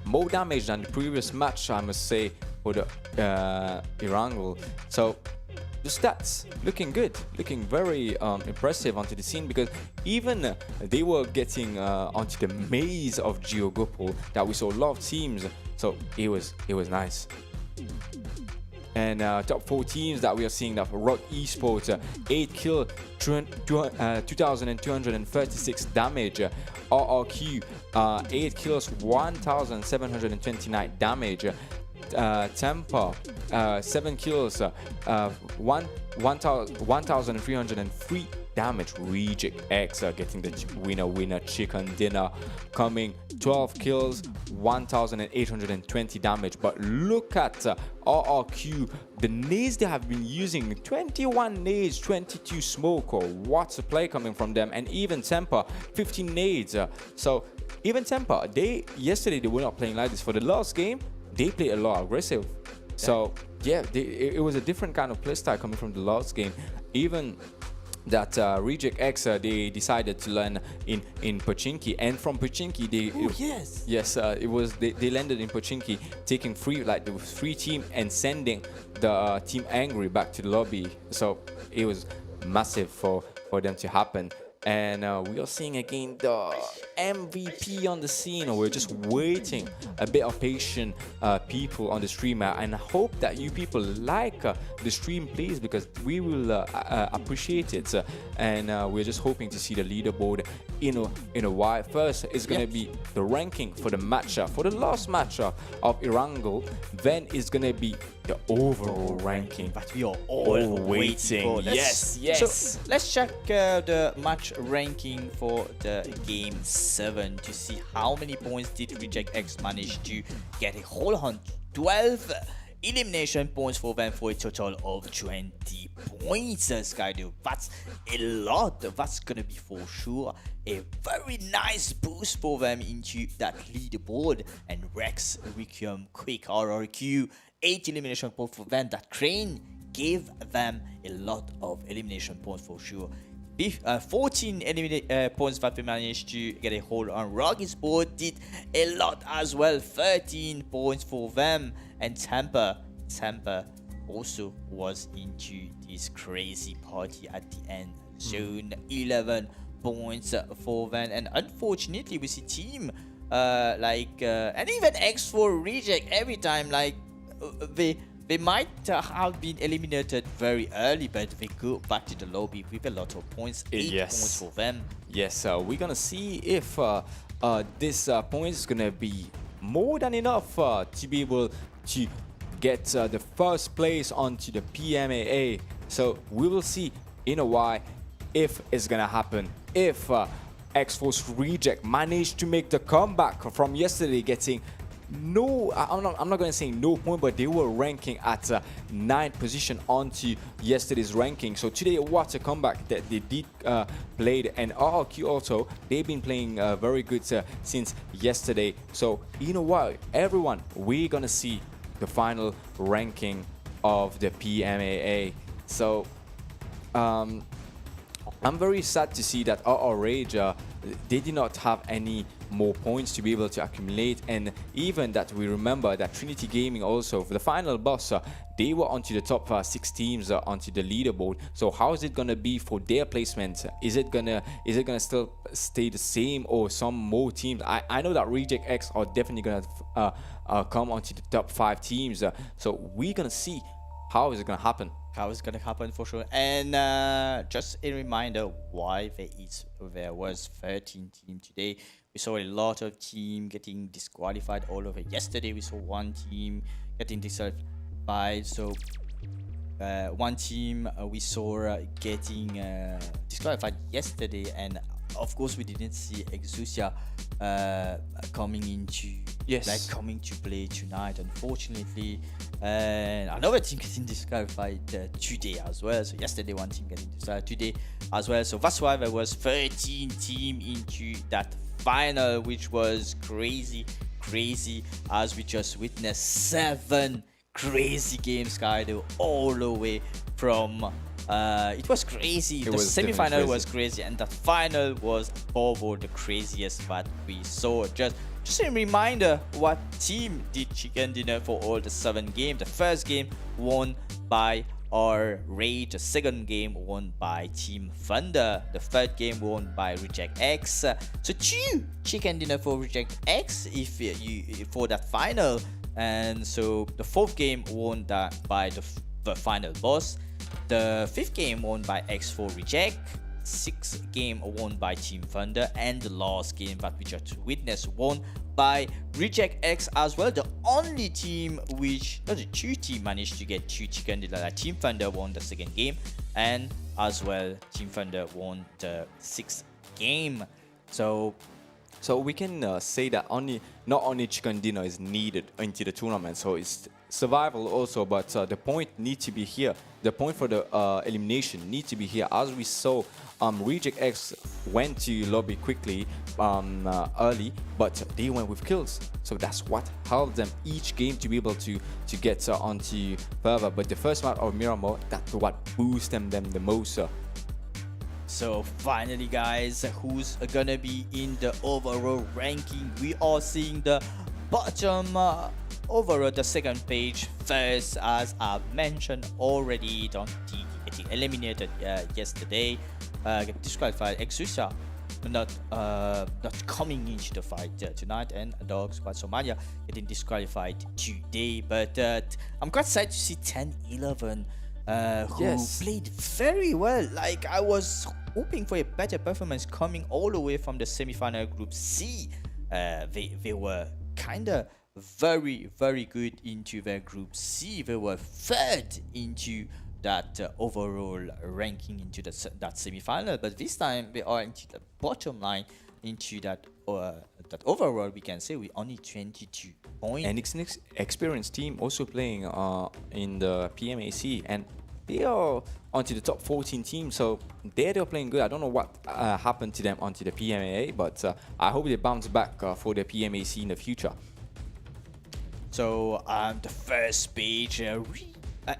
More damage than the previous match, I must say, for the 𝗚𝗥𝗔𝗡𝗗. So the stats looking good, looking very impressive onto the scene, because even they were getting onto the maze of 𝗬𝗎𝗎𝗚 that we saw a lot of teams. So it was nice. And top 4 teams that we are seeing, that for Rock Esports, 8 kill, 2,236 damage. RRQ, 8 kills, 1,729 damage. Temper, 7 kills, 1,303 damage. 𝗦𝗧𝗛𝗏𝗏𝗏𝗏 getting the winner chicken dinner, coming 12 kills, 1,820 damage. But look at RRQ, the nades they have been using, 21 nades, 22 smoke. Or what's a play coming from them. And even Temper, 15 nades. So even Temper, yesterday they were not playing like this. For the last game, they played a lot aggressive. So yeah, it was a different kind of playstyle coming from the last game. Even that 𝗦𝗧𝗛𝗏𝗏𝗏𝗏, they decided to land in Pochinki, and from Pochinki they landed in Pochinki, taking the free team and sending the team angry back to the lobby. So it was massive for them to happen. And we are seeing again the MVP on the scene. We're just waiting, a bit of patient people on the stream, and I hope that you people like the stream, please, because we will appreciate it. And we're just hoping to see the leaderboard in a while. First is going to be the ranking for the matchup, for the last matchup of 𝗚𝗥𝗔𝗡𝗏. Then is going to be the overall ranking. But we are all waiting for. Yes. So let's check the match ranking for the game 7 to see how many points did 𝗦𝗧𝗛𝗏𝗏𝗏𝗏 manage to get a hold on. 12 elimination points for them, for a total of 20 points. Skydo, that's a lot. That's gonna be for sure a very nice boost for them into that leaderboard. And Rex, Requiem, Quick, RRQ, 8 elimination points for them. That Crane gave them a lot of elimination points for sure. 14 points that we managed to get a hold on. Rock Esports did a lot as well, 13 points for them. And Temper also was into this crazy party at the end zone, 11 points for them. And unfortunately we see team and even X4 reject every time, they might have been eliminated very early, but they go back to the lobby with a lot of points. 8 points for them. Yes, we're gonna see if this points is gonna be more than enough to be able to get the first place onto the PMAA. So we will see in a while if it's gonna happen. If X-Force Reject managed to make the comeback from yesterday, getting no, I'm not going to say no point, but they were ranking at 9th position onto yesterday's ranking. So today, what a comeback that they did played, and RRQ also, they've been playing very good since yesterday. So you know what, everyone, we're going to see the final ranking of the PMAA. So I'm very sad to see that 𝗦𝗧𝗔𝗚𝗘, they did not have any more points to be able to accumulate, and even that we remember that Trinity Gaming also for the final boss, they were onto the top 6 teams onto the leaderboard. So how is it gonna be for their placement? Is it gonna still stay the same, or some more teams? I know that Reject X are definitely gonna come onto the top 5 teams. So we're gonna see how is it gonna happen. How it's gonna happen for sure. And just a reminder why there was 13 team today. We saw a lot of team getting disqualified all over. Yesterday we saw one team getting disqualified. So one team we saw getting disqualified yesterday, and of course we didn't see 𝗦𝗧𝗔𝗚𝗘 coming into coming to play tonight, unfortunately. And another team getting disqualified today as well. So yesterday one team getting disqualified, today as well. So that's why there was 13 team into that final, which was crazy as we just witnessed 7 crazy games, Kaido, all the way from it was crazy. The semi-final was crazy, and the final was above all the craziest that we saw. Just a reminder, what team did Chicken Dinner for all the 7 games? The first game won by our Rage, the second game won by Team Thunder, the third game won by Reject X. So 2 Chicken Dinner for Reject X if you for that final, and so the 4th game won by the final boss. The 5th game won by X for Reject, 6th game won by Team Thunder, and the last game that we just witnessed won by Reject X as well. The only team which, not the 2 team managed to get 2 chicken dinner. Team Thunder won the 2nd game, and as well Team Thunder won the 6th game. So we can say that not only chicken dinner is needed into the tournament, so it's survival also, but the point need to be here. The point for the elimination need to be here. As we saw, Reject X went to lobby quickly early, but they went with kills. So that's what helped them each game to be able to get onto further. But the first round of Miramar, that's what boosted them the most. So finally, guys, who's gonna be in the overall ranking? We are seeing the bottom overall, the 2nd page first, as I mentioned already. Don T getting eliminated yesterday, disqualified. 𝗦𝗧𝗔𝗚𝗘 not coming into the fight tonight, and Dog Squad Somalia getting disqualified today. But I'm quite excited to see 10-11 who played very well. Like, I was hoping for a better performance coming all the way from the semi-final Group C. They were kind of very good into their Group C. They were 3rd into that overall ranking into that semi-final, but this time they are into the bottom line into that overall. We can say we only 22 points. And it's an experienced team also playing in the PMAC, and they are onto the top 14 team, so they're playing good. I don't know what happened to them onto the PMAA, but I hope they bounce back for the PMAC in the future. So the first page,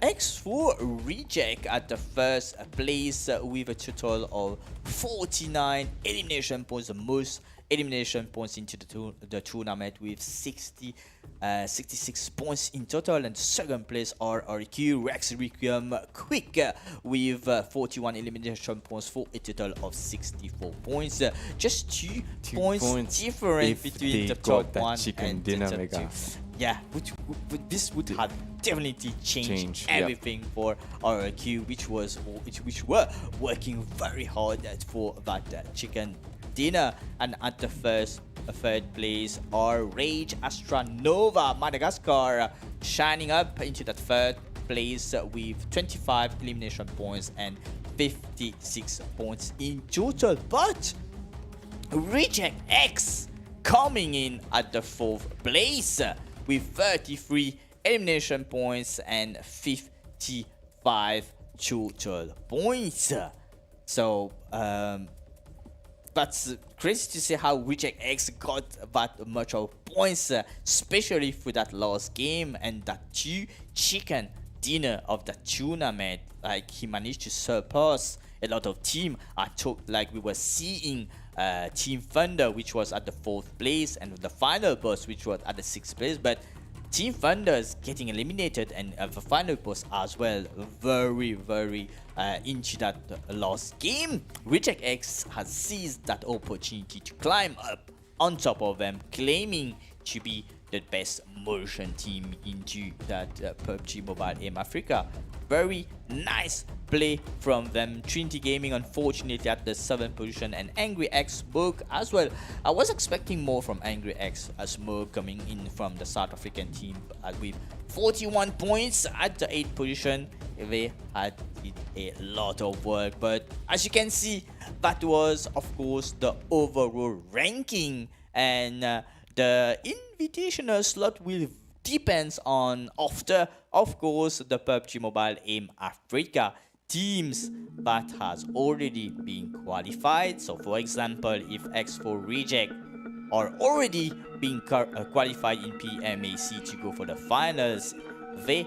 X for Reject at the first place with a total of 49 elimination points, the most elimination points into the tournament, with 66 points in total. And second place RRQ Rex Requiem Quick with 41 elimination points for a total of 64 points. Just 2 points different between the top 1 and the top 2. Yeah, this would have definitely changed everything for RRQ, which were working very hard for that chicken dinner. And at the third place are Rage Astranova Madagascar, shining up into that 3rd place with 25 elimination points and 56 points in total. But Reject X coming in at the 4th place with 33 elimination points and 55 total points. So that's crazy to see how 𝗦𝗧𝗦𝗡𝗏 got that much of points, especially for that last game and that 2 chicken dinner of the tournament. Like, he managed to surpass a lot of team. I took, like, we were seeing Team Thunder, which was at the 4th place, and the final boss, which was at the 6th place, but Team Thunder's getting eliminated, and the final boss as well. Very into that last game. 𝗦𝗧𝗦𝗡𝗏 has seized that opportunity to climb up on top of them, claiming to be the best motion team into that PUBG Mobile Aim Africa. Very nice play from them. Trinity Gaming unfortunately at the 7th position, and 𝗦𝗦𝗦𝗏𝗏𝗏 as well. I was expecting more from 𝗦𝗦𝗦𝗏𝗏𝗏 coming in from the South African team with 41 points at the 8th position. They had a lot of work, but as you can see, that was of course the overall ranking, and the invitational slot will depends on after, of course, the PUBG Mobile Aim Africa teams that has already been qualified. So for example, if 𝗦𝗏𝗏𝗏𝗏 are already being qualified in PMAC to go for the finals, they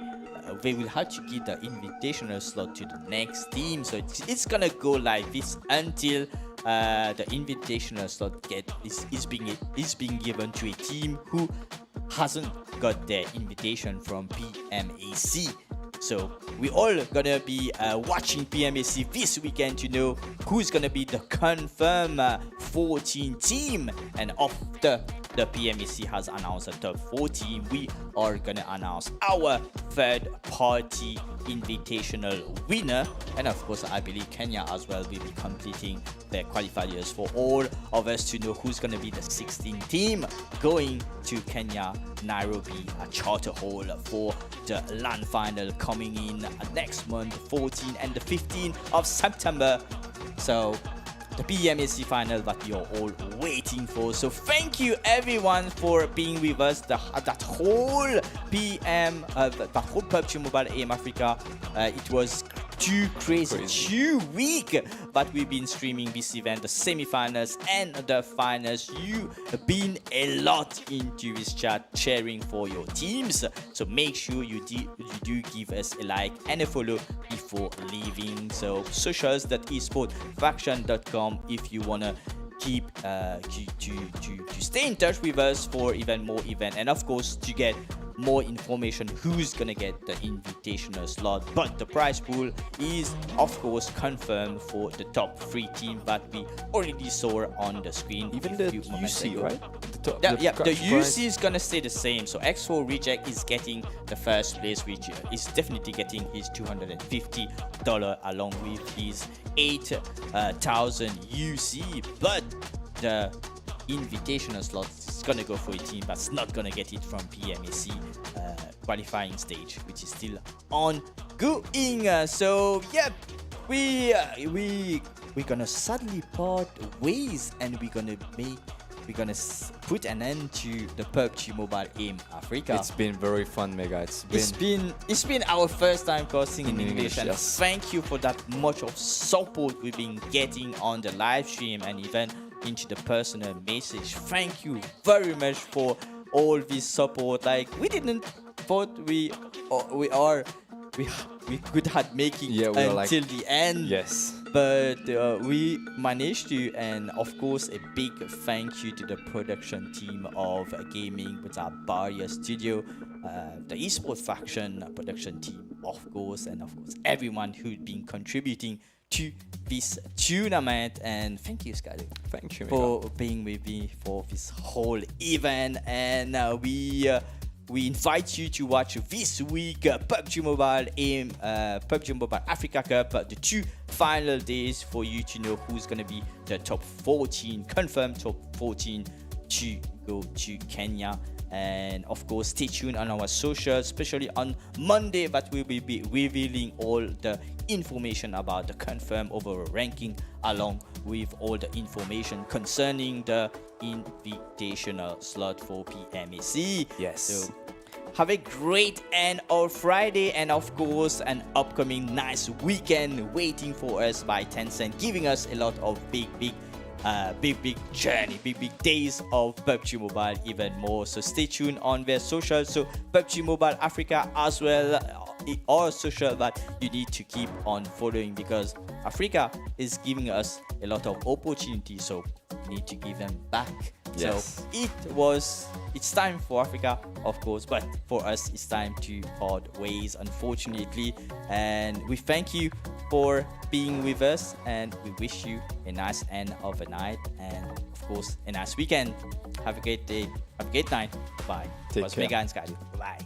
will have to give the invitational slot to the next team. So it's gonna go like this until the invitational slot is being given to a team who hasn't got their invitation from PMAC. So we all gonna be watching PMAC this weekend to know who's gonna be the confirmed 14 team, and after the PMAC has announced the top 14, we are gonna announce our third party invitational winner, and of course I believe Kenya as well will be completing their qualifiers for all of us to know who's gonna be the 16th team going to Kenya, Nairobi at Charter Hall for the LAN final coming in next month, 14 and the 15th of September. So the PMAC final that we are all waiting for. So thank you everyone for being with us that whole PUBG Mobile Aim Africa. It was too crazy 2 weeks that we've been streaming this event, the semi-finals and the finals. You have been a lot into this chat, cheering for your teams. So make sure you do give us a like and a follow before leaving. So socials esportsfaction.com if you wanna keep to stay in touch with us for even more event, and of course to get more information who's gonna get the invitational slot. But the prize pool is of course confirmed for the top 3 teams that we already saw on the screen. Even the UC, right? The UC is gonna stay the same. So 𝗦𝗏𝗏𝗏𝗏 is getting the first place, which is definitely getting his $250 along with his 8,000 UC. But the invitational slot is gonna go for a team that's not gonna get it from PMAC qualifying stage, which is still ongoing. So yeah, we're gonna sadly part ways, and we're gonna put an end to the PUBG Mobile Aim Africa. It's been very fun, Mega. It's been our first time casting in English, and yes. thank you for that much of support we've been getting on the live stream and even into the personal message. Thank you very much for all this support. Like, we didn't thought we could have making it until the end. Yes. But we managed to, and of course a big thank you to the production team of Gaming with our Barrier Studio, the eSportsfaction production team of course, and of course everyone who's been contributing to this tournament. And thank you, Skyler. Thank you, for being with me for this whole event. And we invite you to watch this week PUBG Mobile Aim, PUBG Mobile Africa Cup, the 2 final days for you to know who's going to be the top 14, confirmed top 14 to go to Kenya, And of course, stay tuned on our socials, especially on Monday, that we will be revealing all the information about the confirmed overall ranking, along with all the information concerning the invitational slot for PMAC. Yes. So have a great end of Friday, and of course an upcoming nice weekend waiting for us by Tencent, giving us a lot of big journey, big days of PUBG Mobile even more. So stay tuned on their socials. So PUBG Mobile Africa as well, all social that you need to keep on following, because Africa is giving us a lot of opportunities, so we need to give them back. Yes. So it's time for Africa, of course, but for us it's time to part ways, unfortunately. And we thank you for being with us, and we wish you a nice end of the night, and of course a nice weekend. Have a great day, have a great night. Bye. Take Was care. Mega and Sky. Bye.